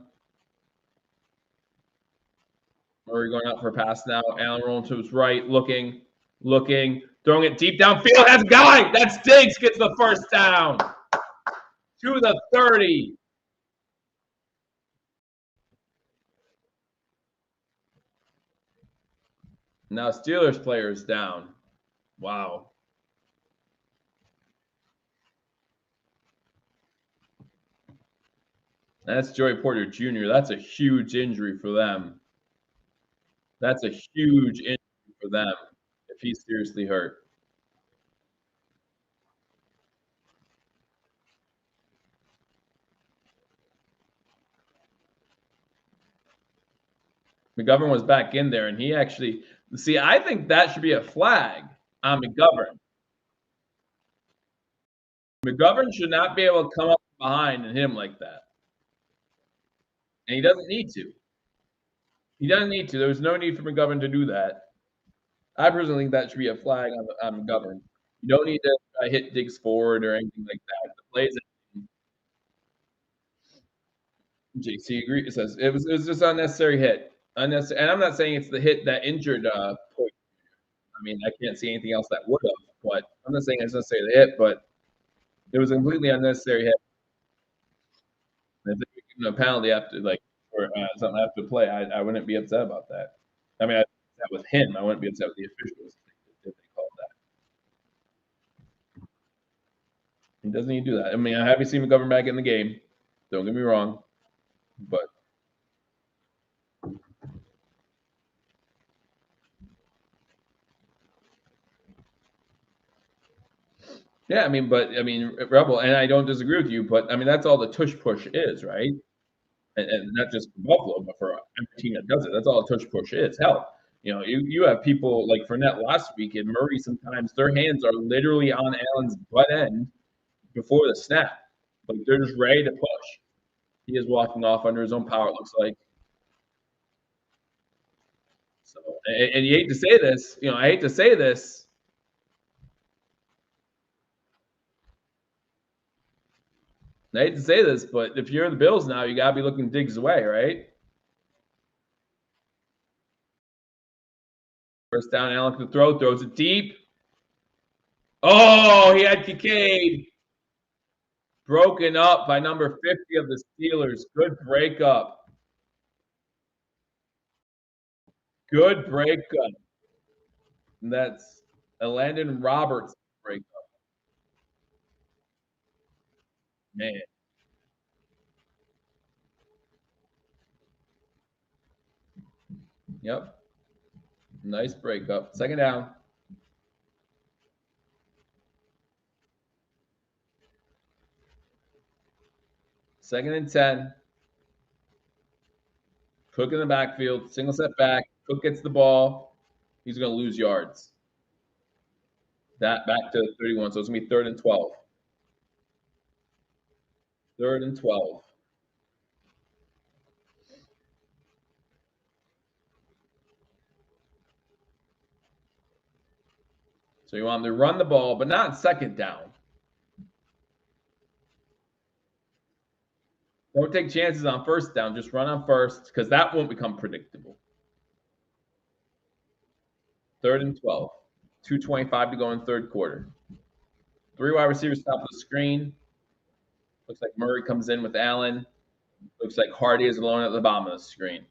Murray going out for a pass now. Allen rolling to his right, looking, throwing it deep downfield. Has a guy. That's Diggs gets the first down. To the 30. Now Steelers players down. Wow. That's Joey Porter Jr. That's a huge injury for them. That's a huge injury for them if he's seriously hurt. McGovern was back in there, and he actually – see, I think that should be a flag on McGovern. McGovern should not be able to come up behind and hit him like that. And he doesn't need to. He doesn't need to. There's no need for McGovern to do that. I personally think that should be a flag on McGovern. You don't need to hit Diggs forward or anything like that. The plays. JC agrees. It says it was just an unnecessary hit. Unnecessary, and I'm not saying it's the hit that injured Point. I mean, I can't see anything else that would have. But I'm not saying it's necessarily the hit, but it was a completely unnecessary hit. And if they give a penalty after, like, or something after the play, I wouldn't be upset about that. I mean, I'd be upset with him. I wouldn't be upset with the officials if they called that. He doesn't need to do that. I mean, I'm happy to see McGovern back in the game. Don't get me wrong, but yeah, I mean, Rebel, and I don't disagree with you, but I mean, that's all the tush push is, right? And not just for Buffalo, but for every team that does it. That's all a tush push is. Hell, you have people like Fournette last week and Murray. Sometimes their hands are literally on Allen's butt end before the snap. Like they're just ready to push. He is walking off under his own power, it looks like. So, and you hate to say this, I hate to say this. I hate to say this, but if you're the Bills now, you got to be looking Diggs away, right? First down, Allen to throw, throws it deep. Oh, he had Kincaid. Broken up by number 50 of the Steelers. Good breakup. Good breakup. And that's a Landon Roberts breakup. Man. Yep. Nice breakup. Second down. Second and 10. Cook in the backfield. Single set back. Cook gets the ball. He's going to lose yards. That back to 31. So it's going to be 3rd and 12. 3rd and 12. So you want them to run the ball, but not second down. Don't take chances on first down. Just run on first because that won't become predictable. 3rd and 12. 2:25 to go in third quarter. 3 wide receivers top of the screen. Looks like Murray comes in with Allen. Looks like Hardy is alone at the bottom of the screen.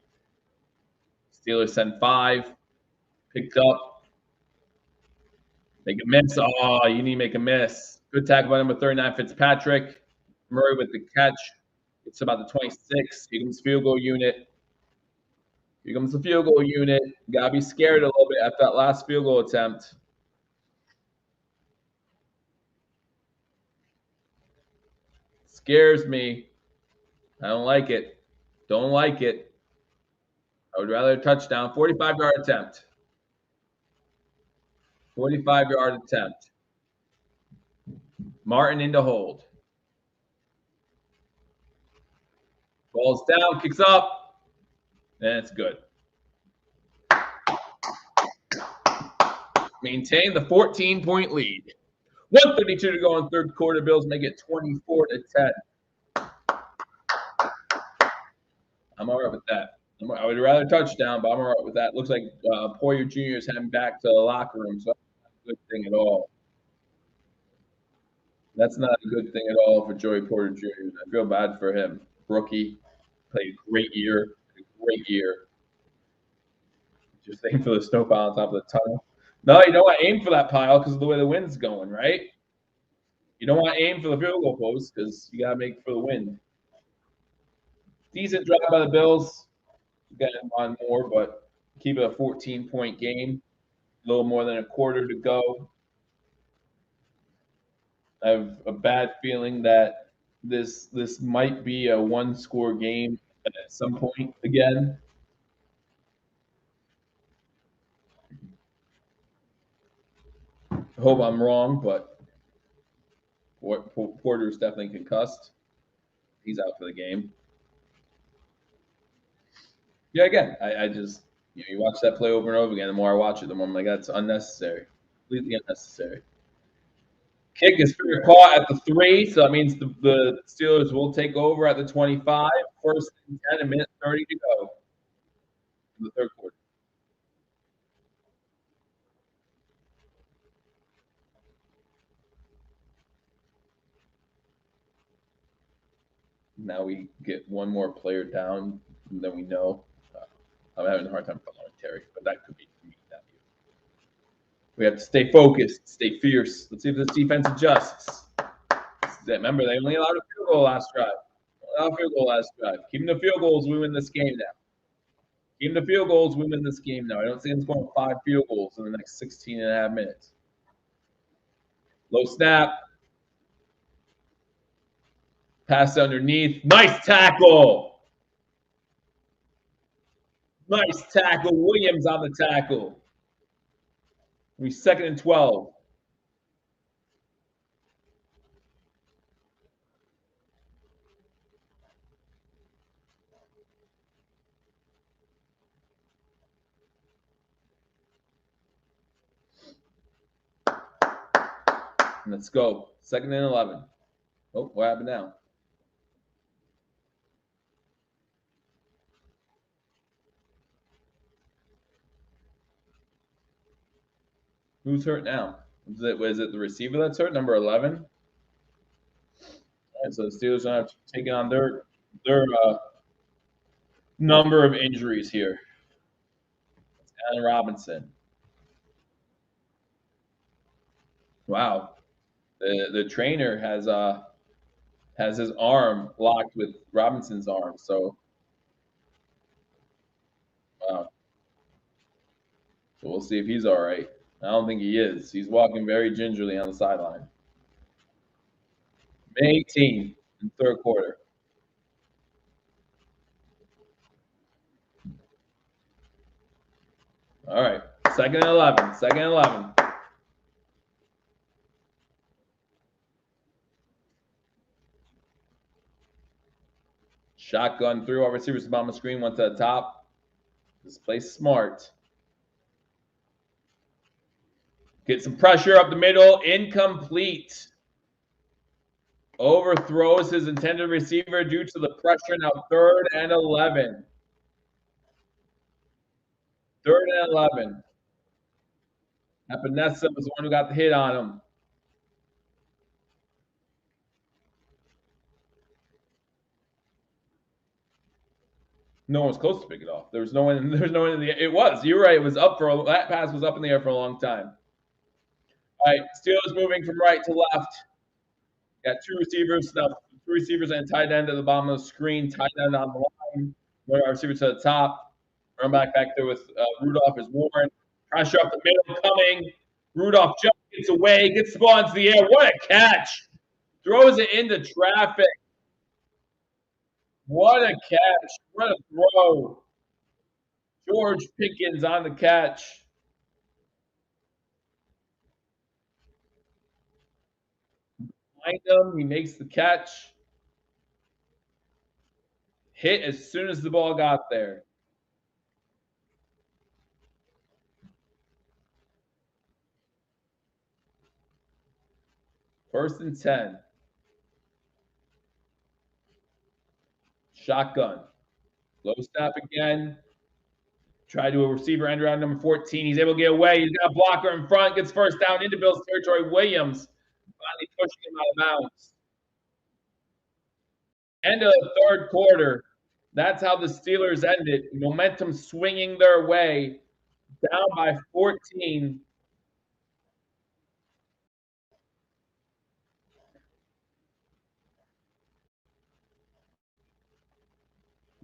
Steelers send 5. Picked up. Make a miss. Oh, you need to make a miss. Good tackle by number 39, Fitzpatrick. Murray with the catch. It's about the 26. Here comes field goal unit. Here comes the field goal unit. Got to be scared a little bit after that last field goal attempt. Scares me. I don't like it. Don't like it. I would rather a touchdown. 45-yard attempt. 45-yard attempt. Martin into hold. Ball's down, kicks up, and it's good. Maintain the 14-point lead. 1:32 to go in third quarter. Bills make it 24-10. I'm all right with that. I would rather touchdown, but I'm all right with that. Looks like Poyer Jr. is heading back to the locker room, so that's not a good thing at all. That's not a good thing at all for Joey Porter Jr. I feel bad for him. Rookie, played a great year. Just aim for the snow pile on top of the tunnel. No, you don't want to aim for that pile because of the way the wind's going, right? You don't want to aim for the field goal post because you got to make for the wind. Decent drive by the Bills. Getting on more, but keep it a 14-point game. A little more than a quarter to go. I have a bad feeling that this might be a one-score game at some point again. I hope I'm wrong, but Porter's definitely concussed. He's out for the game. Yeah, again, I just you watch that play over and over again. The more I watch it, the more I'm like, that's unnecessary, completely unnecessary. Kick is fair caught at the 3, so that means the Steelers will take over at the 25. 1st and 10, a minute 30 to go in the third quarter. Now we get one more player down than we know. I'm having a hard time following Terry, but that could be me. We have to stay focused, stay fierce. Let's see if this defense adjusts. Remember, they only allowed a field goal last drive. Keeping the field goals, we win this game now. Keeping the field goals, we win this game now. I don't see them scoring 5 field goals in the next 16 and a half minutes. Low snap. Pass underneath. Nice tackle. Nice tackle. Williams on the tackle. We 2nd and 12. Let's go. 2nd and 11. Oh, what happened now? Who's hurt now? Was it the receiver that's hurt, number 11? All right, so the Steelers are taking on their number of injuries here. It's Allen Robinson. Wow, the trainer has his arm locked with Robinson's arm. So, wow. So we'll see if he's all right. I don't think he is. He's walking very gingerly on the sideline. May 18th in third quarter. All right, second and 11. Second and 11. Shotgun through. Our receivers bomb the screen. One to the top. This plays smart. Get some pressure up the middle. Incomplete. Overthrows his intended receiver due to the pressure. Now third and 11. Third and 11. Epinesa was the one who got the hit on him. No one was close to pick it off. There was no one. There's no one in the. It was. You're right. It was up for that pass was up in the air for a long time. All right, Steelers moving from right to left. Got two receivers now. Two receivers and tight end at the bottom of the screen. Tight end on the line. One of our receivers to the top. Run back there with Rudolph is Warren. Pressure up the middle coming. Rudolph jumps, gets away, gets the ball into the air. What a catch! Throws it into traffic. What a catch. What a throw. George Pickens on the catch. Behind him, he makes the catch. Hit as soon as the ball got there. First and 10. Shotgun. Low snap again. Try to a receiver end around number 14. He's able to get away. He's got a blocker in front. Gets first down into Bills territory. Williams finally pushing him out of bounds. End of the third quarter. That's how the Steelers ended. Momentum swinging their way. Down by 14.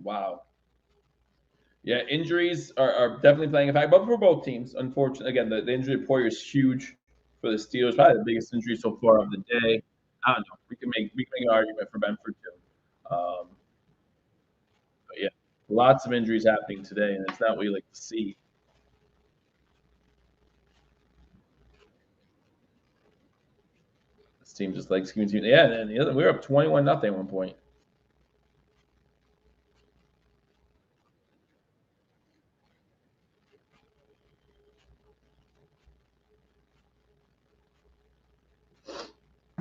Wow. Yeah, injuries are definitely playing a factor, but for both teams, unfortunately, again, the injury report is huge for the Steelers. Probably the biggest injury so far of the day. I don't know. We can make an argument for Benford too. But yeah, lots of injuries happening today, and it's not what you like to see. This team just likes giving team. Yeah, and we were up 21-0 at one point.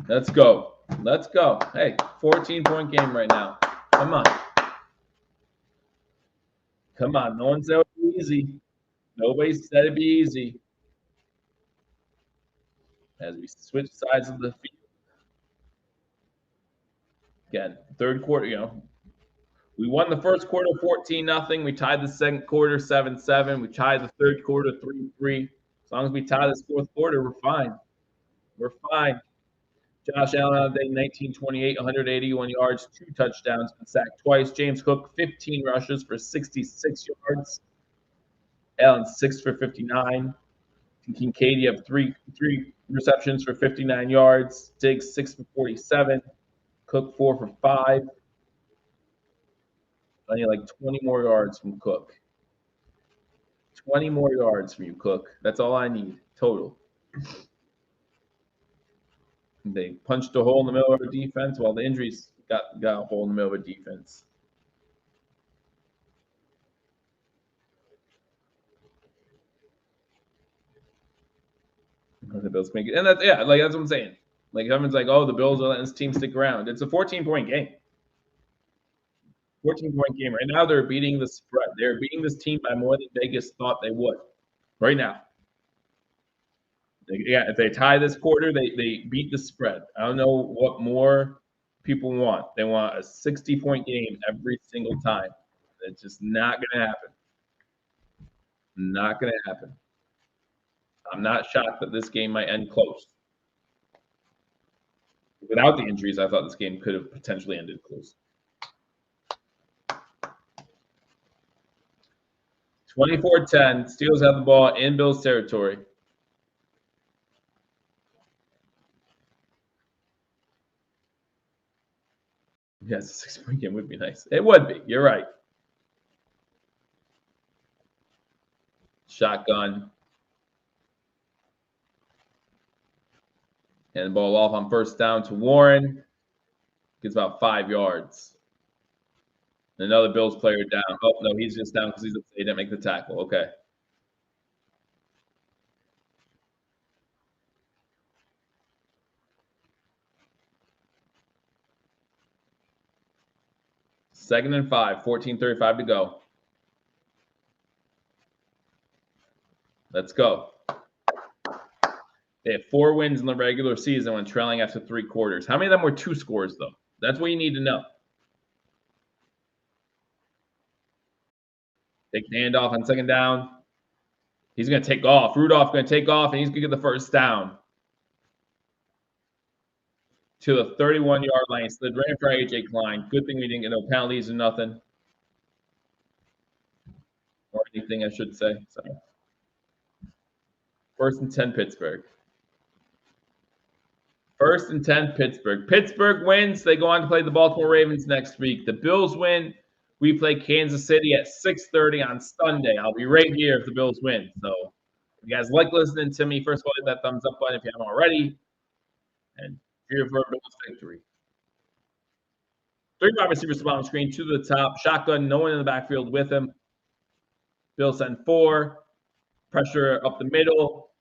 Let's go. Let's go. Hey, 14-point game right now. Come on. Come on. No one said it would be easy. Nobody said it'd be easy. As we switch sides of the field. Again, third quarter, we won the first quarter 14-0. We tied the second quarter 7-7. We tied the third quarter 3-3. As long as we tie this fourth quarter, we're fine. We're fine. Josh Allen on the day, 19-28, 181 yards, 2 touchdowns, been sacked twice. James Cook, 15 rushes for 66 yards. Allen, 6 for 59. Kincaid, you have three receptions for 59 yards. Diggs, 6 for 47. Cook, 4 for 5. I need like 20 more yards from Cook. 20 more yards from you, Cook. That's all I need total. They punched a hole in the middle of our defense while the injuries got a hole in the middle of our defense. The Bills make it. And that's what I'm saying. Like everyone's like, oh, the Bills are letting this team stick around. It's a 14-point game. 14-point game. Right now, they're beating the spread. They're beating this team by more than Vegas thought they would. Right now. Yeah, if they tie this quarter, they beat the spread. I don't know what more people want. They want a 60-point game every single time. It's just not going to happen. Not going to happen. I'm not shocked that this game might end close. Without the injuries, I thought this game could have potentially ended close. 24-10. Steelers have the ball in Bills territory. Yes, a 6-point game would be nice. It would be. You're right. Shotgun. And the ball off on first down to Warren. Gets about 5 yards. Another Bills player down. Oh, no, he's just down because he didn't make the tackle. Okay. Second and 5, 14:35 to go. Let's go. They had 4 wins in the regular season when trailing after 3 quarters. How many of them were 2 scores, though? That's what you need to know. Take the handoff on second down. He's going to take off. Rudolph going to take off, and he's going to get the first down. To the 31-yard line. Slid right in front of A.J. Klein. Good thing we didn't get no penalties or nothing. Or anything, I should say. Sorry. First and 10, Pittsburgh. First and 10, Pittsburgh. Pittsburgh wins. They go on to play the Baltimore Ravens next week. The Bills win. We play Kansas City at 6:30 on Sunday. I'll be right here if the Bills win. So if you guys like listening to me, first of all, hit that thumbs up button if you haven't already. And cheer for a Bills victory. 3 wide receivers to the bottom screen, 2 to the top. Shotgun, no one in the backfield with him. Bills send 4. Pressure up the middle.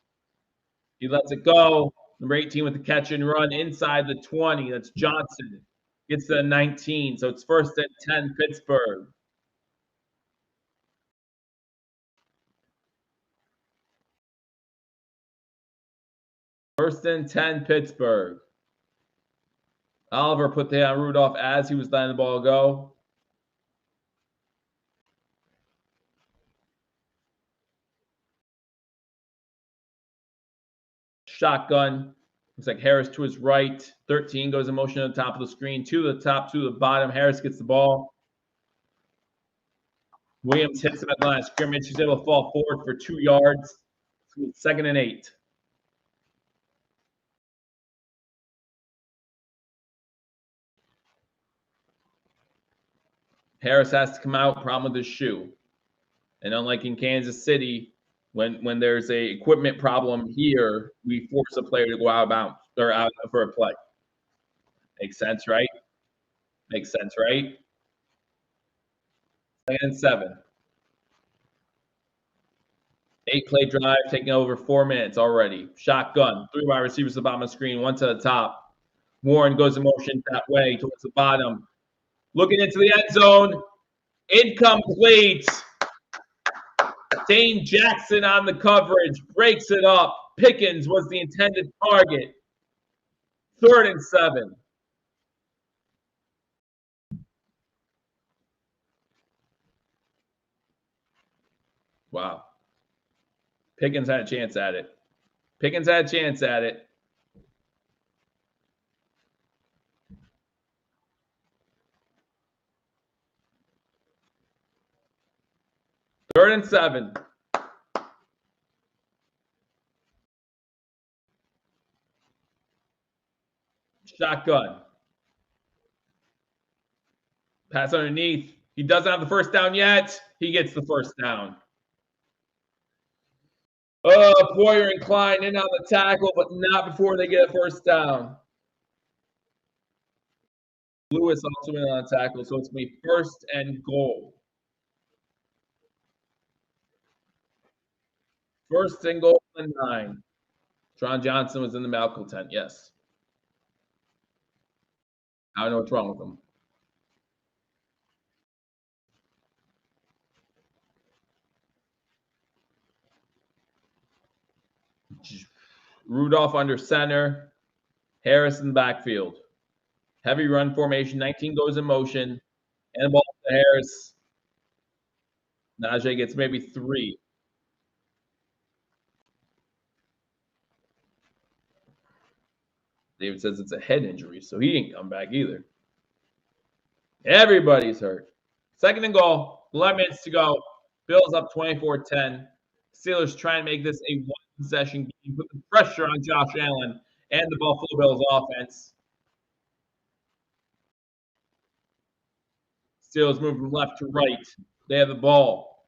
He lets it go. Number 18 with the catch and run inside the 20. That's Johnson. Gets to the 19. So it's first and 10, Pittsburgh. First and 10, Pittsburgh. Oliver put the on Rudolph as he was letting the ball go. Shotgun. Looks like Harris to his right. 13 goes in motion at the top of the screen. 2 to the top, 2 to the bottom. Harris gets the ball. Williams hits him at the line of scrimmage. He's able to fall forward for 2 yards. It's 2nd and 8. Harris has to come out. Problem with his shoe. And unlike in Kansas City, when there's a equipment problem here, we force a player to go out of bounds or out for a play. Makes sense, right? Makes sense, right? 2nd and 7. 8-play drive, taking over 4 minutes already. Shotgun, 3 wide receivers to the bottom of the screen, 1 to the top. Warren goes in motion that way towards the bottom. Looking into the end zone. Incomplete. Dane Jackson on the coverage. Breaks it up. Pickens was the intended target. 3rd and 7. Wow. Pickens had a chance at it. Pickens had a chance at it. Third and 7. Shotgun. Pass underneath. He doesn't have the first down yet. He gets the first down. Poyer and Klein in on the tackle, but not before they get a first down. Lewis also in on the tackle, so it's going to be 1st and goal. 1st and goal and 9. Tron Johnson was in the medical tent, yes. I don't know what's wrong with him. Rudolph under center. Harris in the backfield. Heavy run formation. 19 goes in motion. And the ball to Harris. Najee gets maybe 3. David says it's a head injury, so he ain't come back either. Everybody's hurt. 2nd and goal. 11 minutes to go. Bills up 24-10. Steelers try and make this a one-possession game. Put the pressure on Josh Allen and the Buffalo Bills offense. Steelers move from left to right. They have the ball.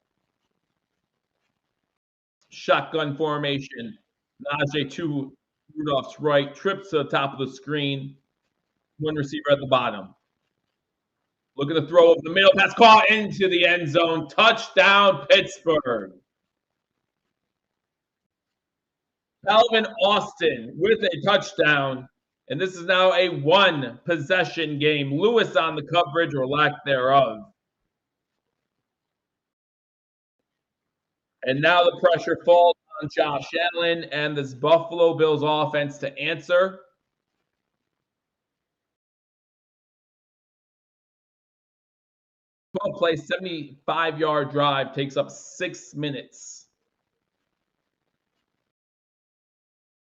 Shotgun formation. Najee to Rudolph's right. Trips to the top of the screen. One receiver at the bottom. Look at the throw of the middle pass caught into the end zone. Touchdown, Pittsburgh. Calvin Austin with a touchdown. And this is now a one-possession game. Lewis on the coverage or lack thereof. And now the pressure falls on Josh Allen and this Buffalo Bills offense to answer. Play 75-yard drive takes up 6 minutes.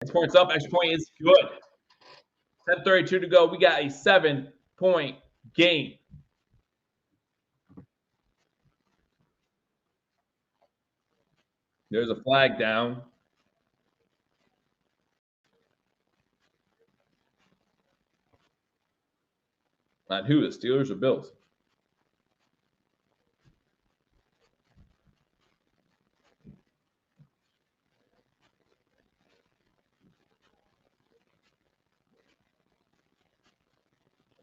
Extra points up. Extra point is good. 10:32 to go. We got a 7-point game. There's a flag down. Not who, the Steelers or Bills?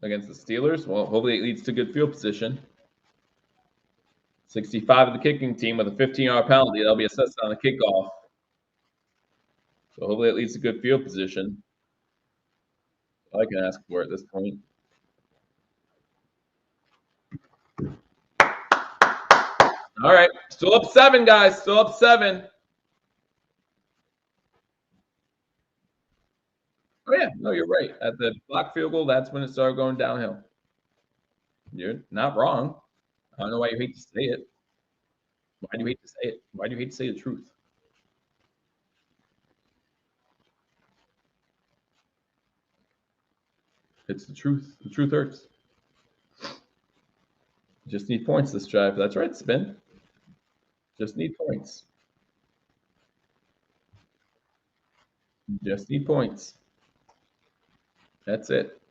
Against the Steelers. Well, hopefully it leads to good field position. 65 of the kicking team with a 15-yard penalty. That'll be assessed on the kickoff. So hopefully it leads to good field position. All I can ask for at this point. All right. Still up 7, guys. Still up 7. Oh, yeah. No, you're right. At the block field goal, that's when it started going downhill. You're not wrong. I don't know why you hate to say it. Why do you hate to say it? Why do you hate to say the truth? It's the truth. The truth hurts. Just need points this drive. That's right, Spin. Just need points. Just need points. That's it.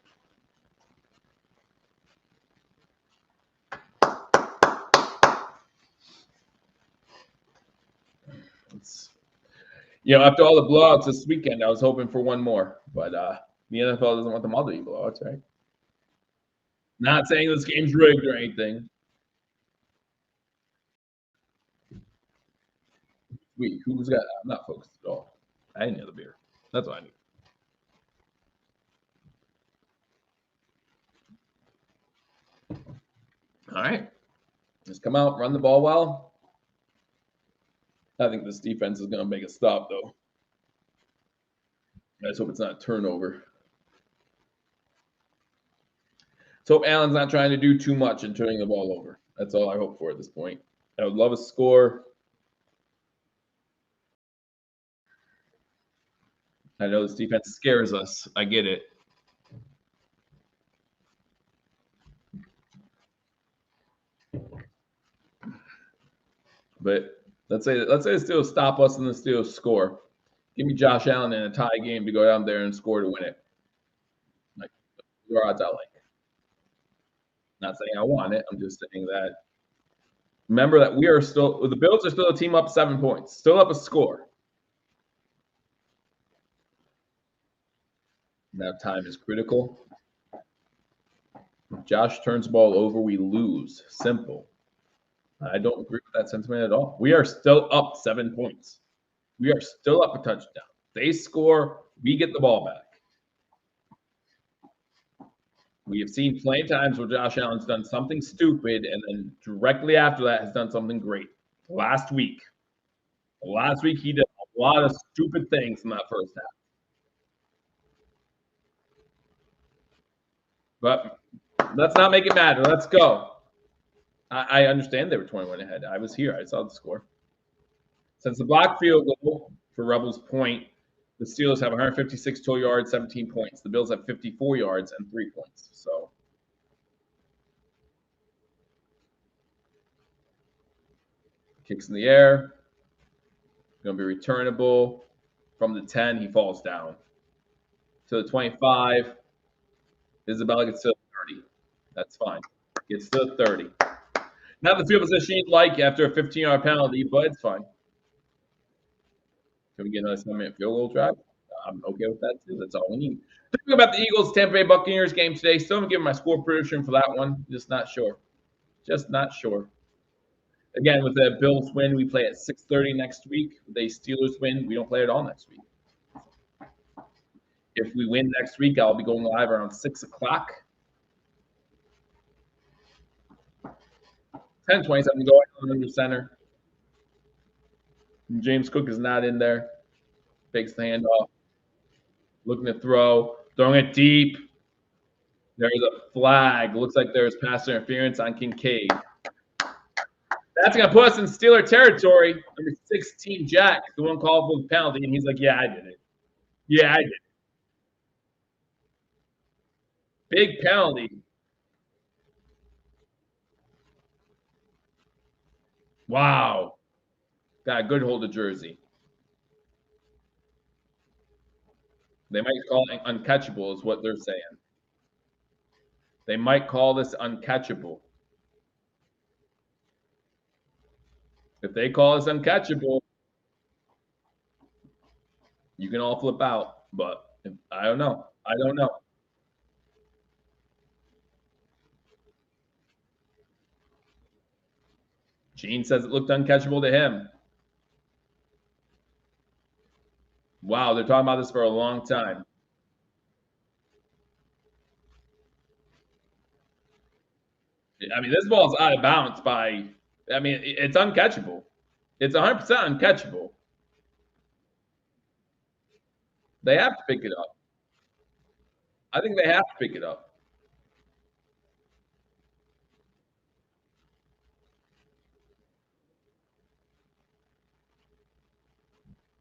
After all the blowouts this weekend, I was hoping for one more. But the NFL doesn't want them all to be blowouts, right? Not saying this game's rigged or anything. Wait, who's got? I'm not focused at all. I didn't have the beer. That's what I need. All right. Just come out, run the ball well. I think this defense is going to make a stop, though. I just hope it's not a turnover. Let's hope Allen's not trying to do too much and turning the ball over. That's all I hope for at this point. I would love a score. I know this defense scares us. I get it. But let's say the Steelers stop us and the Steelers score. Give me Josh Allen in a tie game to go down there and score to win it. Like, the odds I like. Not saying I want it. I'm just saying that. Remember that the Bills are still a team up 7 points. Still up a score. Now time is critical. If Josh turns the ball over, we lose. Simple. I don't agree with that sentiment at all. We are still up 7 points. We are still up a touchdown. They score, we get the ball back. We have seen plenty of times where Josh Allen's done something stupid and then directly after that has done something great. Last week he did a lot of stupid things in that first half. But let's not make it matter. Let's go. I understand they were 21 ahead. I was here. I saw the score. Since the block field goal for Rebels point, the Steelers have 156 total yards, 17 points. The Bills have 54 yards and 3 points. So kicks in the air. Going to be returnable. From the 10, he falls down. To the 25. Isabella gets to the 30. That's fine. Gets to the 30. Not the field position you'd like after a 15-yard penalty, but it's fine. Can we get another 7-minute field goal drive? I'm okay with that, too. That's all we need. Talking about the Eagles-Tampa Bay Buccaneers game today. Still haven't given my score prediction for that one. Just not sure. Just not sure. Again, with the Bills win, we play at 6:30 next week. With a Steelers win, we don't play at all next week. If we win next week, I'll be going live around 6 o'clock. 10:27 to go under center. James Cook is not in there. Fakes the handoff. Looking to throw. Throwing it deep. There's a flag. Looks like there's pass interference on Kincaid. That's going to put us in Steeler territory. Number 16, Jack, the one called for the penalty. And he's like, yeah, I did it. Yeah, I did it. Big penalty. Wow. Got a good hold of jersey. They might call it uncatchable is what they're saying. They might call this uncatchable. If they call this uncatchable, you can all flip out. But I don't know. I don't know. Gene says it looked uncatchable to him. Wow, they're talking about this for a long time. I mean, this ball's out of bounds by, I mean, it's uncatchable. It's 100% uncatchable. They have to pick it up. I think they have to pick it up.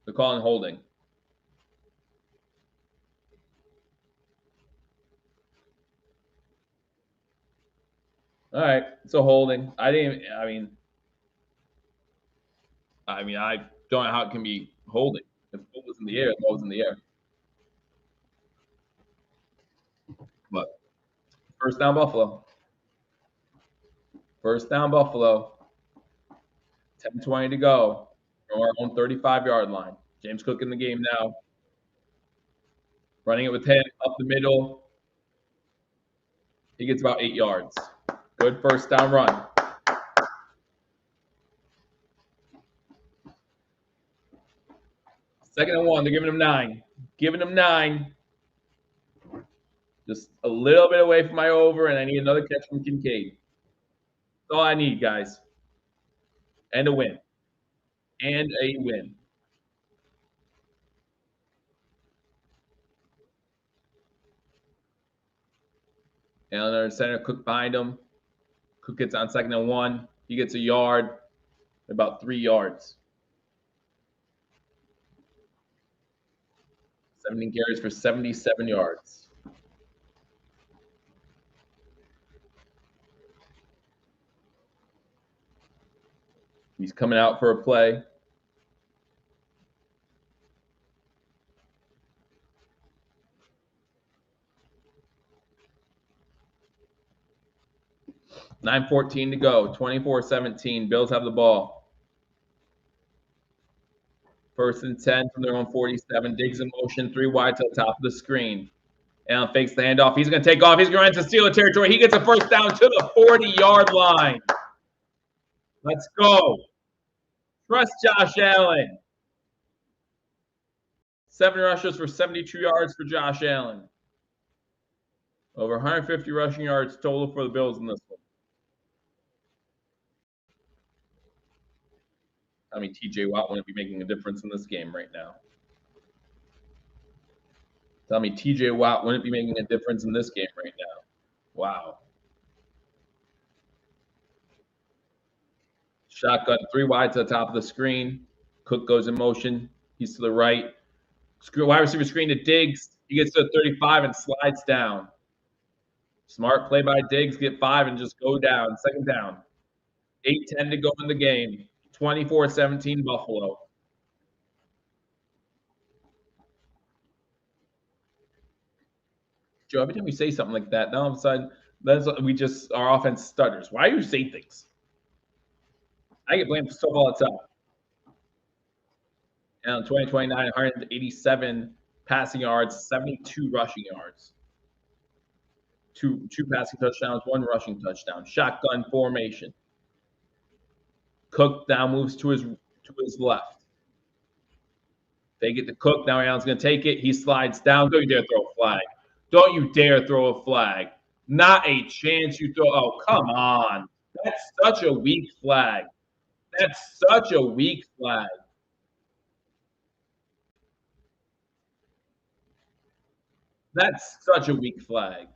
They're calling holding. All right, so holding. I don't know how it can be holding. If the ball was in the air, the ball was in the air. But first down, Buffalo. First down, Buffalo. 10:20 to go from our own 35-yard line. James Cook in the game now. Running it with him up the middle. He gets about 8 yards. Good first down run. Second and 1. They're giving him 9. Giving him 9. Just a little bit away from my over, and I need another catch from Kincaid. That's all I need, guys. And a win. And a win. And another center, Cook behind him. Cook gets on second and 1. He gets a yard, about 3 yards. 17 carries for 77 yards. He's coming out for a play. $9:14 to go. 24-17. Bills have the ball. First and 10 from their own 47. Diggs in motion. 3 wide to the top of the screen. Allen fakes the handoff. He's going to take off. He's going to enter Steeler territory. He gets a first down to the 40-yard line. Let's go. Trust Josh Allen. 7 rushes for 72 yards for Josh Allen. Over 150 rushing yards total for the Bills in this one. I mean, TJ Watt wouldn't be making a difference in this game right now. Tell me TJ Watt wouldn't be making a difference in this game right now. Wow. Shotgun 3 wide to the top of the screen. Cook goes in motion. He's to the right. Wide receiver screen to Diggs. He gets to the 35 and slides down. Smart play by Diggs. Get 5 and just go down. Second down. 8:10 to go in the game. 24-17 Buffalo. Joe, every time you say something like that, now all of a sudden, our offense stutters. Why do you say things? I get blamed for stuff all the time. And 2029, 187 passing yards, 72 rushing yards. Two passing touchdowns, 1 rushing touchdown. Shotgun formation. Cook now moves to his left. They get the Cook. Now Allen's going to take it. He slides down. Don't you dare throw a flag. Don't you dare throw a flag. Not a chance you throw. Oh, come on. That's such a weak flag. That's such a weak flag. That's such a weak flag.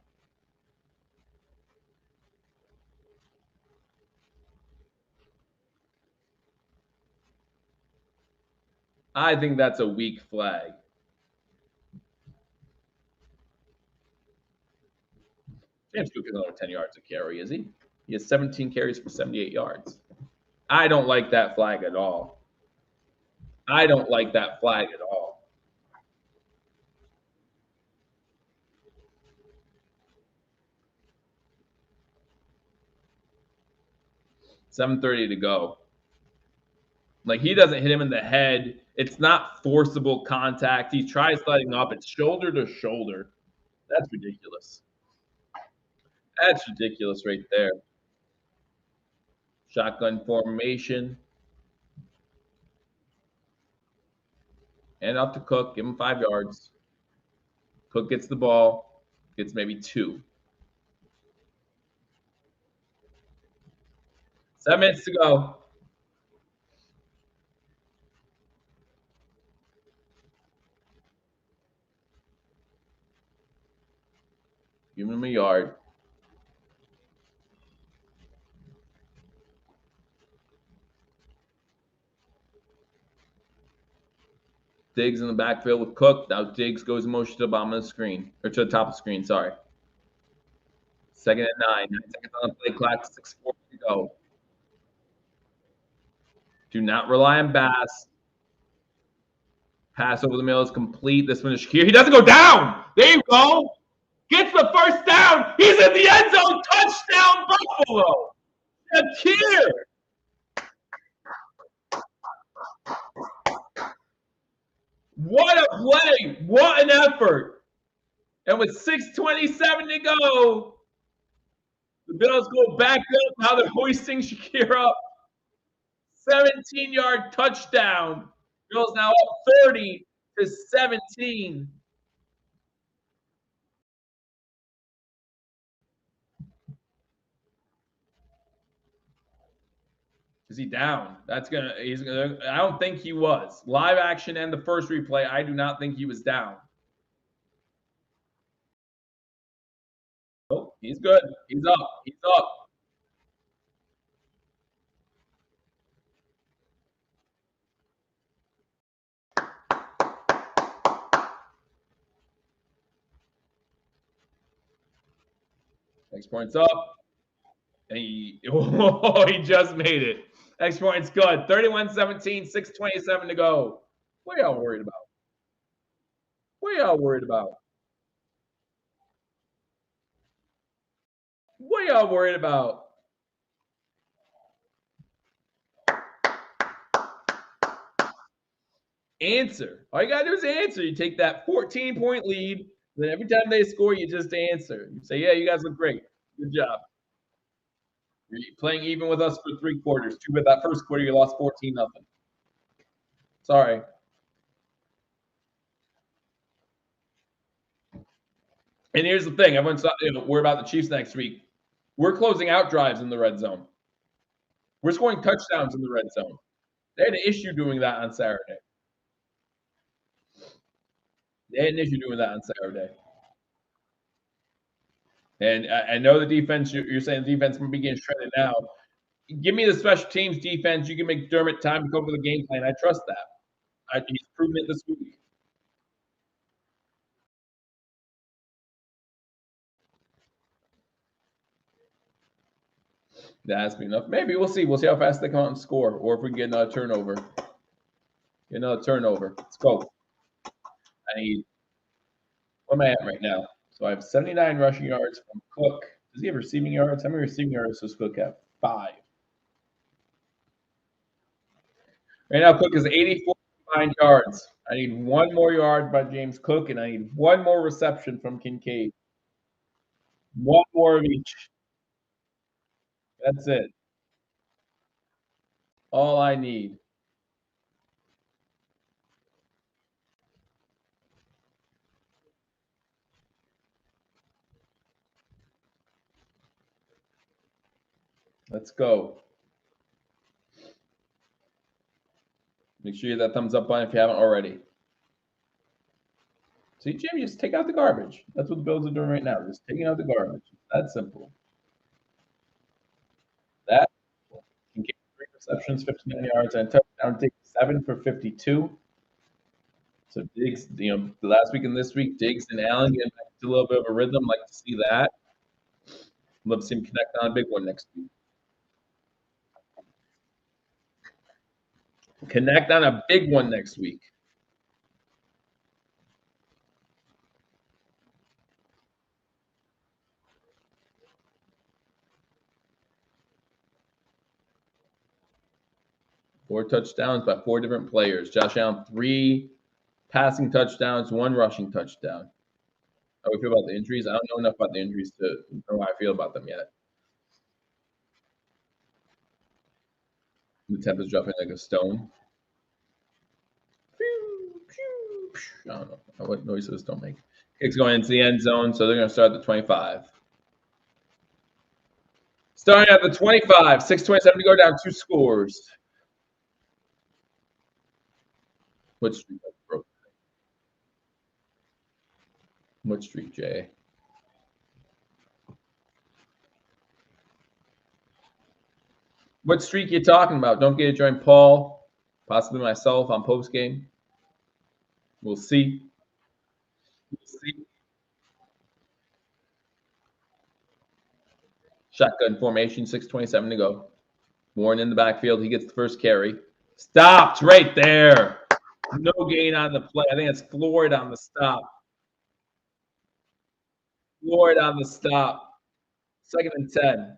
I think that's a weak flag. James Cook is another 10 yards a carry, is he? He has 17 carries for 78 yards. I don't like that flag at all. I don't like that flag at all. $7:30 to go. Like, he doesn't hit him in the head. It's not forcible contact. He tries letting up. It's shoulder to shoulder. That's ridiculous. That's ridiculous right there. Shotgun formation. And up to Cook. Give him 5 yards. Cook gets the ball. Gets maybe 2. 7 minutes to go. Give him a yard. Diggs in the backfield with Cook. Now Diggs goes in motion to the bottom of the screen. Or to the top of the screen, sorry. 2nd and 9. 9 seconds on the play clock. 6:40 to go. Do not rely on Bass. Pass over the middle is complete. This one is Shakir. He doesn't go down. There you go. Gets the first down. He's in the end zone. Touchdown, Buffalo. Shakir. What a play. What an effort. And with 6:27 to go, the Bills go back up. Now they're hoisting Shakir up. 17-yard touchdown. Bills now up 30-17. Is he down? He's gonna. I don't think he was. Live action and the first replay, I do not think he was down. Oh, he's good. He's up. He's up. Next point's up. And he just made it. Next point's good. 31-17, 6:27 to go. What are y'all worried about? What are y'all worried about? What are y'all worried about? Answer. All you got to do is answer. You take that 14-point lead. Then every time they score, you just answer. You say, yeah, you guys look great. Good job. You're playing even with us for 3 quarters. Too bad that first quarter you lost 14-0. Sorry. And here's the thing. Everyone's worried about the Chiefs next week. We're closing out drives in the red zone. We're scoring touchdowns in the red zone. They had an issue doing that on Saturday. They had an issue doing that on Saturday. And I know the defense, you're saying the defense might be getting shredded now. Give me the special teams defense. You can make McDermott time to go over the game plan. I trust that. He's proven it this week. That has to be enough. Maybe we'll see. We'll see how fast they come out and score, or if we can get another turnover. Get another turnover. Let's go. I need. What am I at right now? So I have 79 rushing yards from Cook. Does he have receiving yards? How many receiving yards does Cook have? 5. Right now, Cook is 84 combined yards. I need one more yard by James Cook, and I need one more reception from Kincaid. One more of each. That's it. All I need. Let's go. Make sure you hit that thumbs up button if you haven't already. See, Jimmy, just take out the garbage. That's what the Bills are doing right now. Just taking out the garbage. That's simple. That can get 3 receptions, 59 yards, and a touchdown. Diggs 7 for 52. So Diggs, the last week and this week, Diggs and Allen getting back to a little bit of a rhythm. Like to see that. Love to see him connect on a big one next week. Connect on a big one next week. Four touchdowns by 4 different players. Josh Allen, 3 passing touchdowns, 1 rushing touchdown. How do we feel about the injuries? I don't know enough about the injuries to know how I feel about them yet. The temp is dropping like a stone. I don't know what noises don't make. Kicks going into the end zone, so they're going to start at the 25. Starting at the 25, 6:27 to go, down 2 scores. What streak broke? What streak, Jay? What streak you talking about? Don't forget to join Paul, possibly myself on postgame. We'll see. We'll see. Shotgun formation, 6:27 to go. Warren in the backfield. He gets the first carry. Stopped right there. No gain on the play. I think it's Floyd on the stop. Floyd on the stop. 2nd and 10.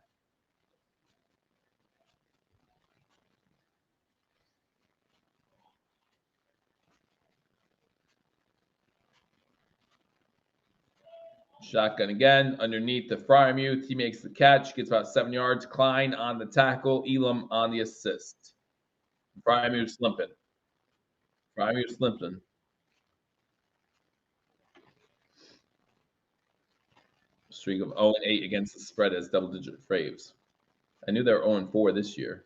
Shotgun again. Underneath the Fryermuth. He makes the catch. Gets about 7 yards. Klein on the tackle. Elam on the assist. Fryermuth limping. Fryermuth limping. Streak of 0-8 against the spread as double-digit Fraves. I knew they were 0-4 this year.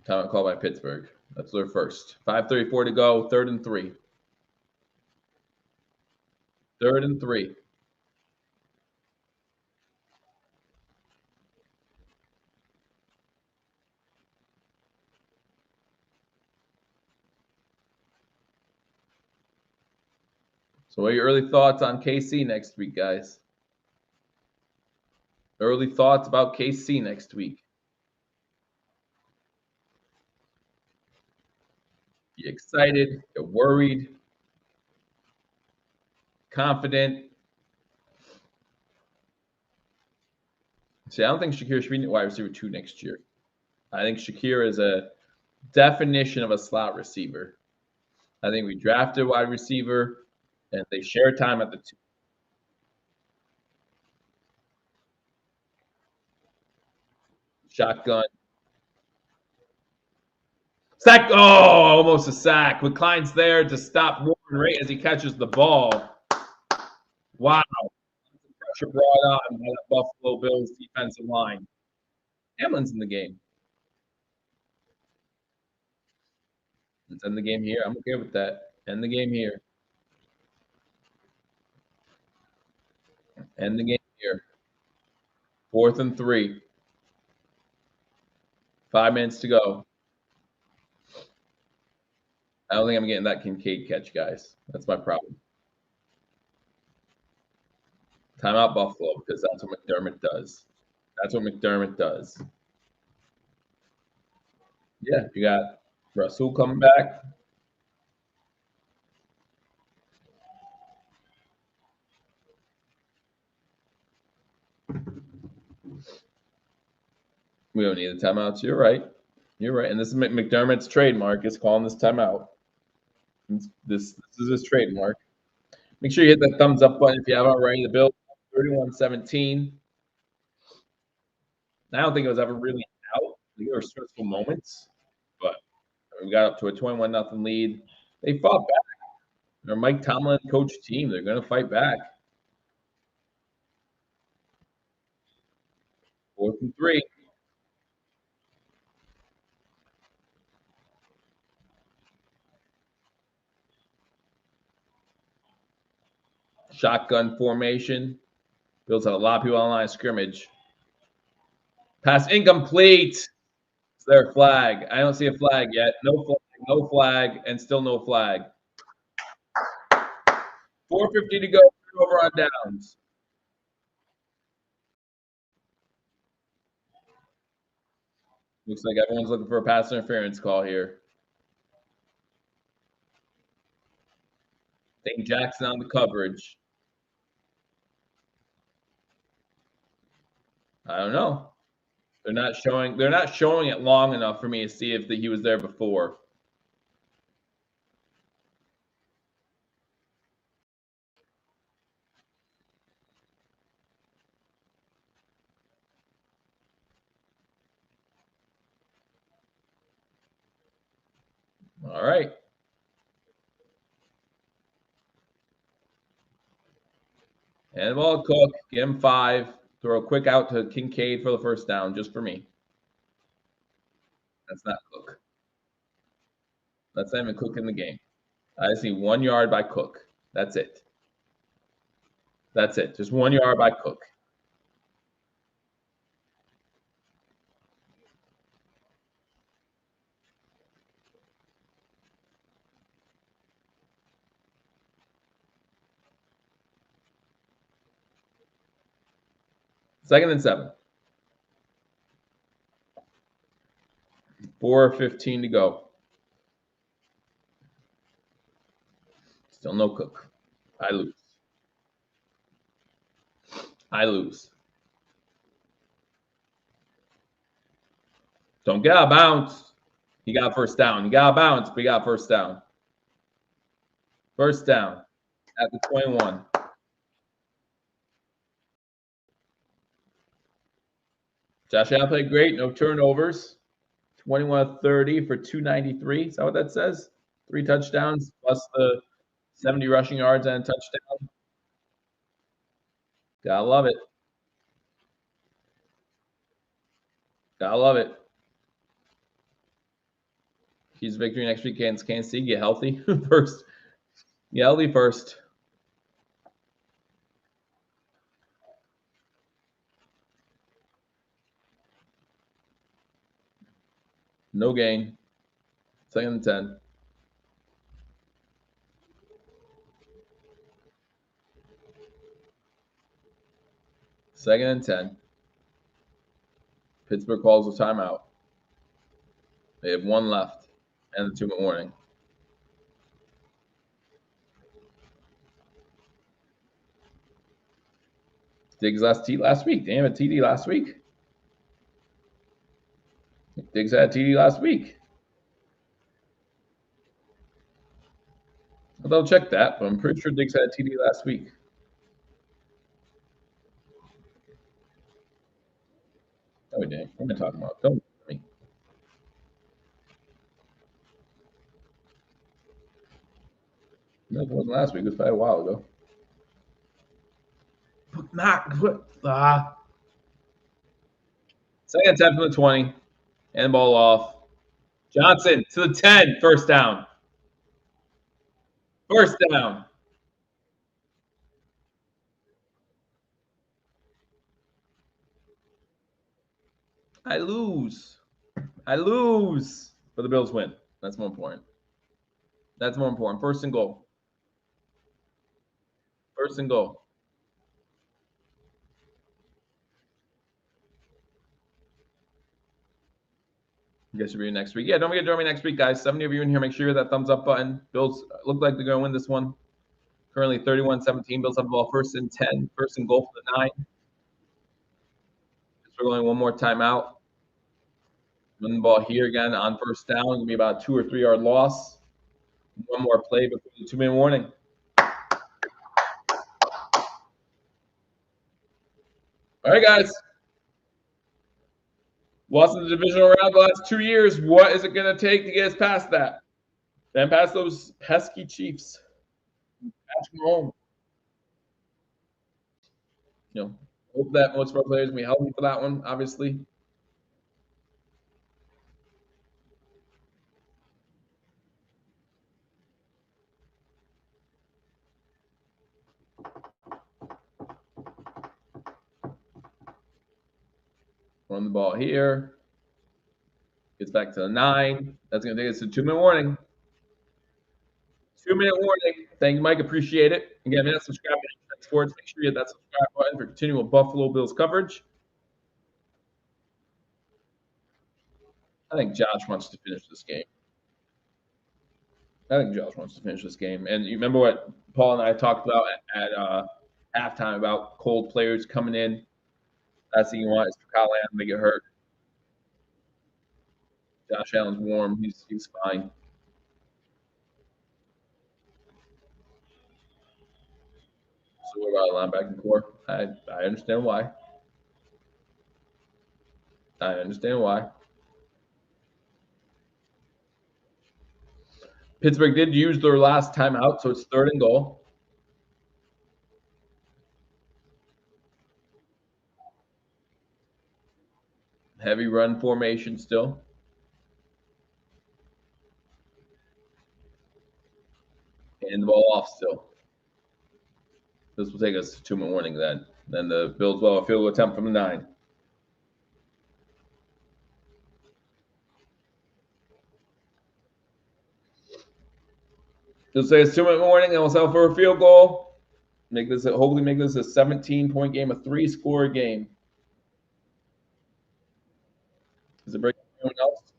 Timeout call by Pittsburgh. That's their first. 5:34 to go. 3rd and 3. 3rd and 3. So what are your early thoughts on KC next week, guys? Early thoughts about KC next week. You excited? You're worried? Confident? See, I don't think Shakir should be wide receiver 2 next year. I think Shakir is a definition of a slot receiver. I think we drafted a wide receiver, and they share time at the 2. Shotgun. Sack. Oh, almost a sack. With Klein's there to stop Warren right as he catches the ball. Wow. Pressure brought on by the Buffalo Bills defensive line. Hamlin's in the game. Let's end the game here. I'm okay with that. End the game here. End the game here. 4th and 3. 5 minutes to go. I don't think I'm getting that Kincaid catch, guys. That's my problem. Timeout Buffalo, because that's what McDermott does. That's what McDermott does. Yeah, you got Russell coming back. We don't need the timeouts. You're right. You're right. And this is McDermott's trademark. Is calling this timeout. This is his trademark. Make sure you hit that thumbs up button if you haven't already. The Bills 31-17. I don't think it was ever really out. There were stressful moments, but we got up to a 21-0 lead. They fought back. They're Mike Tomlin coach team. They're going to fight back. 4th and 3. Shotgun formation. Bills have a lot of people on the line of scrimmage. Pass incomplete. It's their flag. I don't see a flag yet. No flag, and still no flag. 4:50 to go. Over on downs. Looks like everyone's looking for a pass interference call here. Dane Jackson on the coverage. I don't know. They're not showing it long enough for me to see if he was there before. All right. And the ball Cook. Get him 5. Throw a quick out to Kincaid for the first down, just for me. That's not Cook. That's not even Cook in the game. I see 1 yard by Cook. That's it. That's it. Just 1 yard by Cook. Second and 7. 4:15 to go. Still no Cook. I lose. Don't get out of bounds. He got first down. He got out of bounds, but he got first down. First down at the 21. Josh Allen played great. No turnovers. 21-30 for 293. Is that what that says? 3 touchdowns plus the 70 rushing yards and a touchdown. Gotta love it. Gotta love it. Chiefs victory next week against Kansas City. Get healthy first. Get healthy first. No gain. Second and 10. Second and 10. Pittsburgh calls a timeout. They have 1 left and the 2-minute warning. Diggs last week. Damn it, TD last week. Diggs had TD last week. I'll double check that, but I'm pretty sure Diggs had TD last week. Oh, damn. What am I talking about? Don't me. No, it wasn't last week. It was probably a while ago. Second and 10 from the 20. And ball off. Johnson to the 10. First down. First down. I lose. But the Bills win. That's more important. First and goal. I guess you'll be next week. Yeah, don't forget to join me next week, guys. 70 of you in here, make sure you hit that thumbs up button. Bills look like they're going to win this one. Currently 31-17. Bills have the ball first and 10. First and goal for the 9. We're going one more timeout. Win the ball here again on first down. It'll be about a 2 or 3 yard loss. One more play before the 2-minute warning. All right, guys. Lost in the divisional round the last 2 years. What is it going to take to get us past that? Then past those pesky Chiefs. Patch them home. Hope that most of our players will be healthy for that one, obviously. Run the ball here. Gets back to the 9. That's going to take us to 2-minute warning. 2-minute warning. Thank you, Mike. Appreciate it. Again, hit that subscribe button. Sports. Make sure you hit that subscribe button for continual Buffalo Bills coverage. I think Josh wants to finish this game. And you remember what Paul and I talked about at halftime about cold players coming in. Last thing you want is for Kyle Allen to get hurt. Josh Allen's warm. He's fine. So what about linebacking core? I understand why. Pittsburgh did use their last timeout, so it's 3rd and goal. Heavy run formation still. And the ball off still. This will take us to 2-minute warning then. Then the Bills will have a field goal attempt from the 9. This will say it's 2-minute warning, and we'll settle for a field goal. Hopefully make this a 17-point game, a 3-score game. Is it breaking up for anyone else?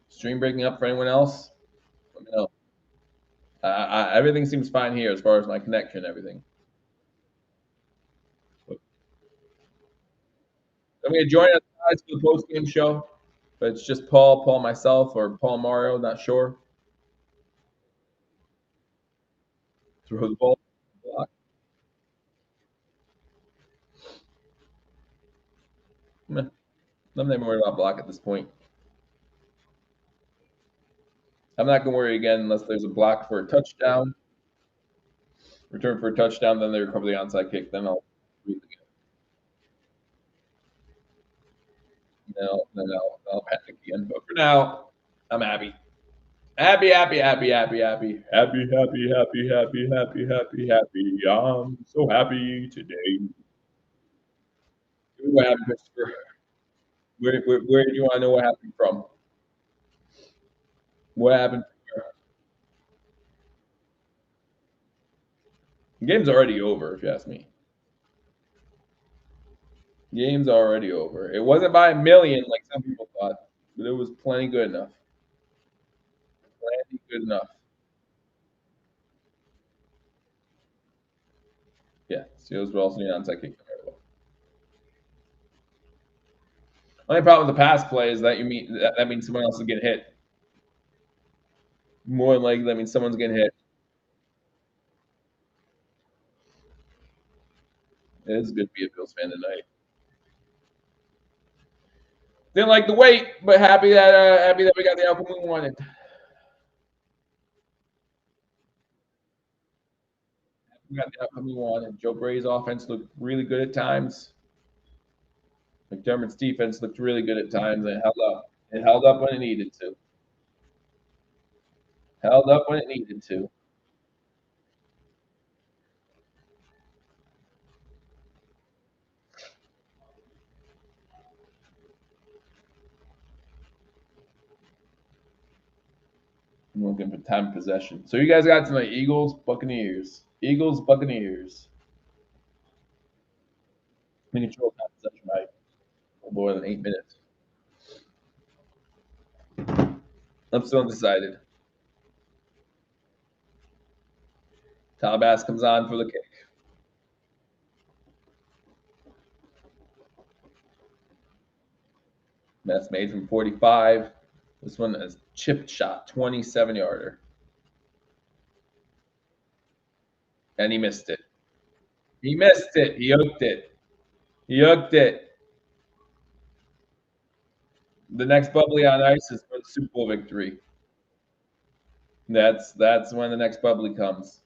Stream breaking up for anyone else? Let me know. Everything seems fine here as far as my connection and everything. I'm going to join us guys for the post-game show, but it's just Paul, myself, or Paul Mario, not sure. Throw the ball. Block. I'm not even worried about block at this point. I'm not going to worry again unless there's a block for a touchdown. Return for a touchdown, then they recover the onside kick. Then I'll breathe again. Then I'll panic again. But for now, I'm happy. Happy. I'm so happy today. What happened, Christopher? Where do you want to know what happened from? What happened? The game's already over, if you ask me. Game's already over. It wasn't by a million like some people thought, but it was plenty good enough. Yeah, Steelers will also need an onside kick. Only problem with the pass play is that that means someone else is getting hit. More than likely, that means someone's getting hit. It is good to be a Bills fan tonight. Didn't like the wait, but happy that we got the outcome we wanted. We got the outcome we wanted. Joe Brady's offense looked really good at times. McDermott's defense looked really good at times, and it held up. It held up when it needed to. Held up when it needed to. I'm looking for time possession. So you guys got tonight: Eagles, Buccaneers. Eagles, Buccaneers. We control time possession by more than 8 minutes. I'm still undecided. Bass comes on for the kick. That's made from 45. This one is chipped shot, 27-yarder. And he missed it. He missed it. He hooked it. He hooked it. The next bubbly on ice is for the Super Bowl victory. That's when the next bubbly comes.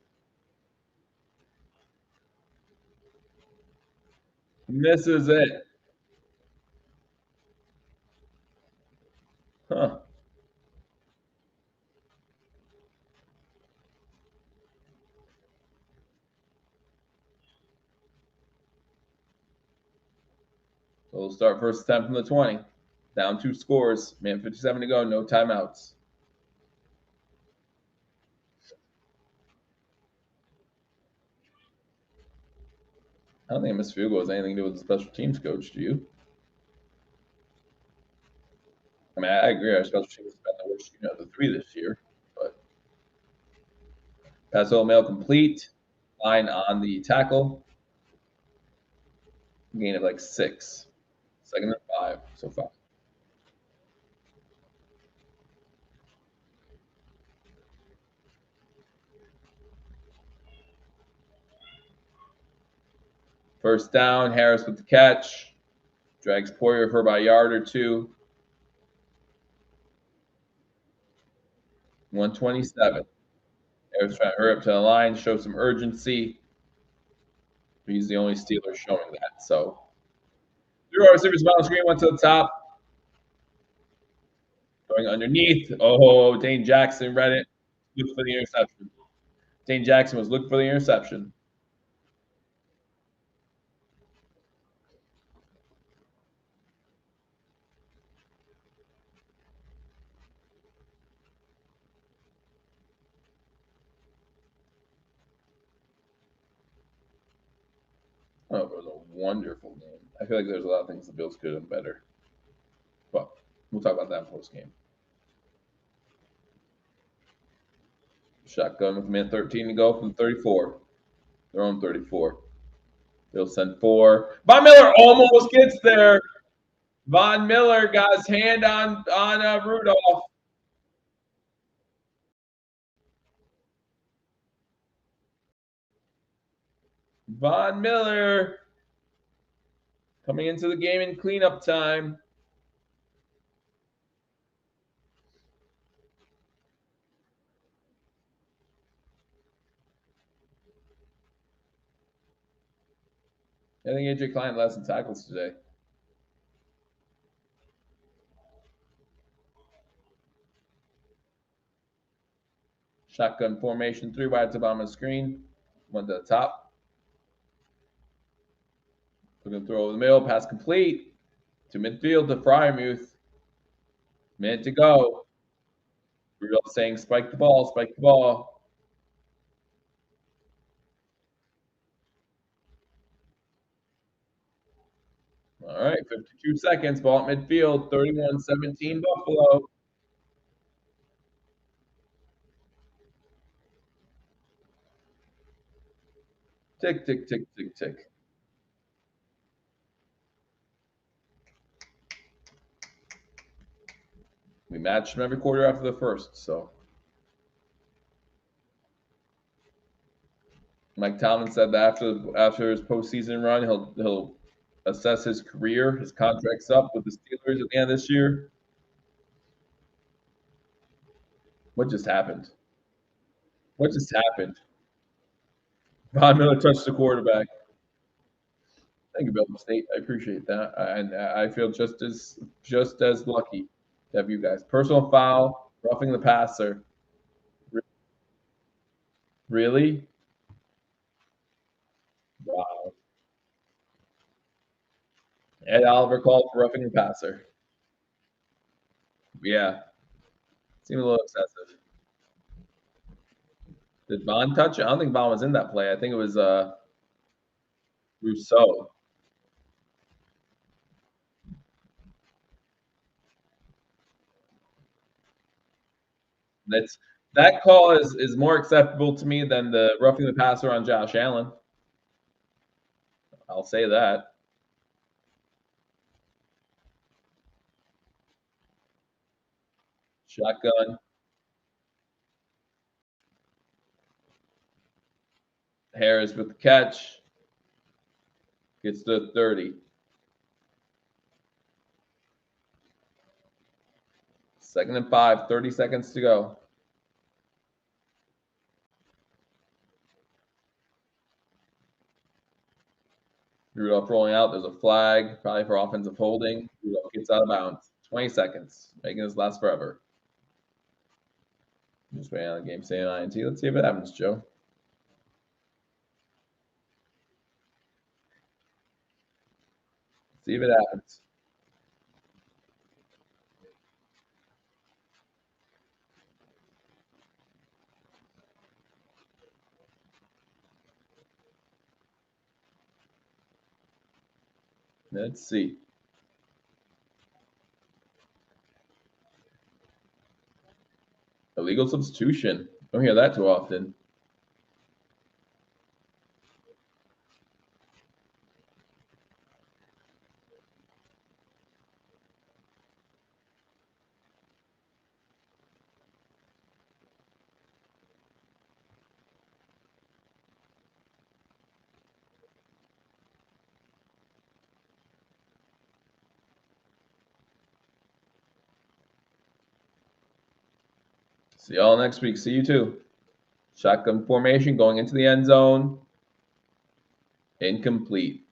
Misses it. Huh. So we'll start first attempt from the 20. Down 2 scores. Man, 57 to go. No timeouts. I don't think a missed field goal has anything to do with the special teams coach. Do you? I mean, I agree. Our special teams have been the worst of the 3 this year. But pass over mail complete. Line on the tackle. Gain of like 6. Second and 5 so far. First down, Harris with the catch. Drags Poyer for about a yard or 2. 127. Harris trying to hurry up to the line, show some urgency. He's the only Steeler showing that. So, 3 receivers on the screen, went to the top. Going underneath. Oh, Dane Jackson read it. Looked for the interception. Dane Jackson was looking for the interception. Oh, it was a wonderful game. I feel like there's a lot of things the Bills could have done better. But we'll talk about that in post game. Shotgun with man 13 to go from 34. Their own 34. They'll send 4. Von Miller almost gets there. Von Miller got his hand on Rudolph. Von Miller coming into the game in cleanup time. I think AJ Klein led some tackles today. Shotgun formation, 3 wide to bottom of the screen. 1 to the top. Looking to throw over the middle, pass complete to midfield to Freiermuth. Minute to go. Rudolph saying, spike the ball, spike the ball. All right, 52 seconds, ball at midfield, 31-17 Buffalo. Tick, tick, tick, tick, tick. We matched them every quarter after the first, so. Mike Tomlin said that after his postseason run, he'll assess his career. His contract's up with the Steelers at the end of this year. What just happened? What just happened? Von Miller touched the quarterback. Thank you, Bill State. I appreciate that, and I feel just as lucky to have you guys. Personal foul, roughing the passer. Really? Wow. Ed Oliver called for roughing the passer. Yeah, seemed a little excessive. Did Vaughn touch it? I don't think Vaughn was in that play. I think it was Rousseau. That call is more acceptable to me than the roughing the passer on Josh Allen. I'll say that. Shotgun. Harris with the catch. Gets to 30. Second and 5, 30 seconds to go. Rudolph rolling out. There's a flag, probably for offensive holding. Rudolph gets out of bounds. 20 seconds, making this last forever. Just waiting on the game saying INT. Let's see if it happens, Joe. See if it happens. Let's see. Illegal substitution. Don't hear that too often. See y'all next week. See you too. Shotgun formation going into the end zone. Incomplete.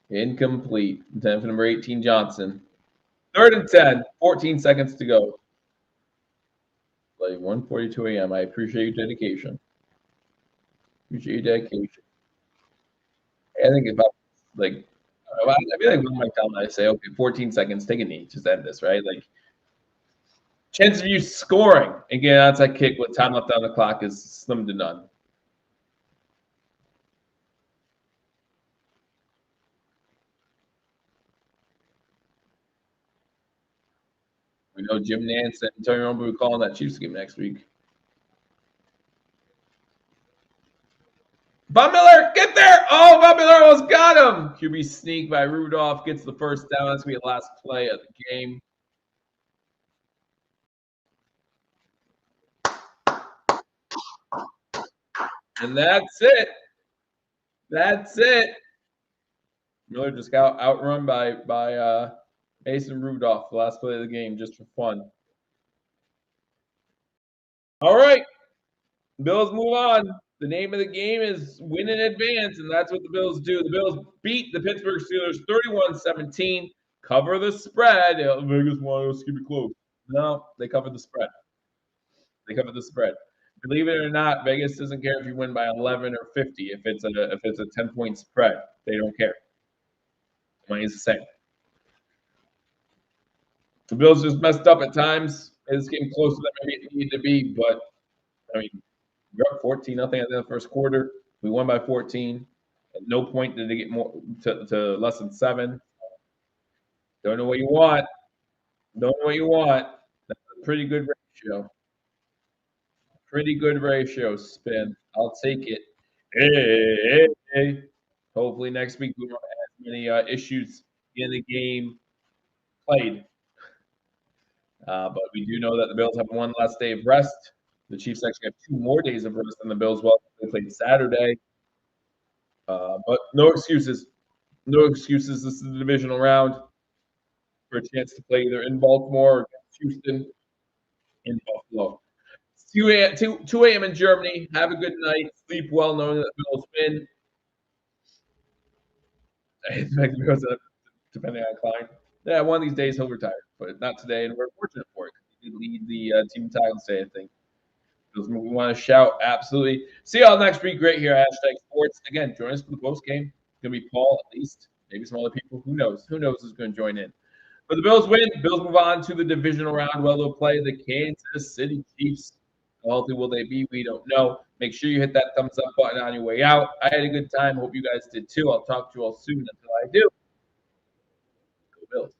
Incomplete. 10 for number 18, Johnson. 3rd and 10. 14 seconds to go. Like 1:42 a.m. I appreciate your dedication. Appreciate your dedication. I think if I feel like when Mike Tomlin, I say, okay, 14 seconds, take a knee, just end this, right? Like, chance of you scoring and getting an outside kick with time left on the clock is slim to none. We know Jim Nance and Tony Romo will be calling that Chiefs game next week. Von Miller, get there! Oh, Von Miller almost got him! QB sneak by Rudolph gets the first down. That's going to be the last play of the game. And that's it. That's it. Miller just got outrun by Mason Rudolph, the last play of the game, just for fun. All right. Bills move on. The name of the game is win in advance, and that's what the Bills do. The Bills beat the Pittsburgh Steelers 31-17. Cover the spread. Vegas wanted us to keep it close. No, they covered the spread. They covered the spread. Believe it or not, Vegas doesn't care if you win by 11 or 50. If it's a 10-point spread, they don't care. Money's the same. The Bills just messed up at times. It's getting closer than maybe it needed to be, but I mean, we're up 14-0 at the end of the first quarter. We won by 14. At no point did they get more to less than 7. Don't know what you want. Don't know what you want. That's a pretty good ratio. Pretty good ratio, Spin. I'll take it. Hey. Hopefully next week we won't have as many issues in the game played. But we do know that the Bills have one last day of rest. The Chiefs actually have 2 more days of rest than the Bills. Well, they played Saturday. But no excuses. No excuses. This is the divisional round for a chance to play either in Baltimore or against Houston in Buffalo. It's 2 a.m. in Germany. Have a good night. Sleep well knowing that the Bills win. Depending on Klein. Yeah, one of these days he'll retire, but not today, and we're fortunate for it. He did lead the team titles today, I think. We want to shout, absolutely. See y'all next week. Great here at #Sports. Again, join us for the post game. It's gonna be Paul at least, maybe some other people. Who knows? Who knows who's going to join in? But the Bills win. Bills move on to the divisional round. Well, they'll play the Kansas City Chiefs. How healthy will they be? We don't know. Make sure you hit that thumbs up button on your way out. I had a good time. Hope you guys did too. I'll talk to you all soon. Until I do, go Bills.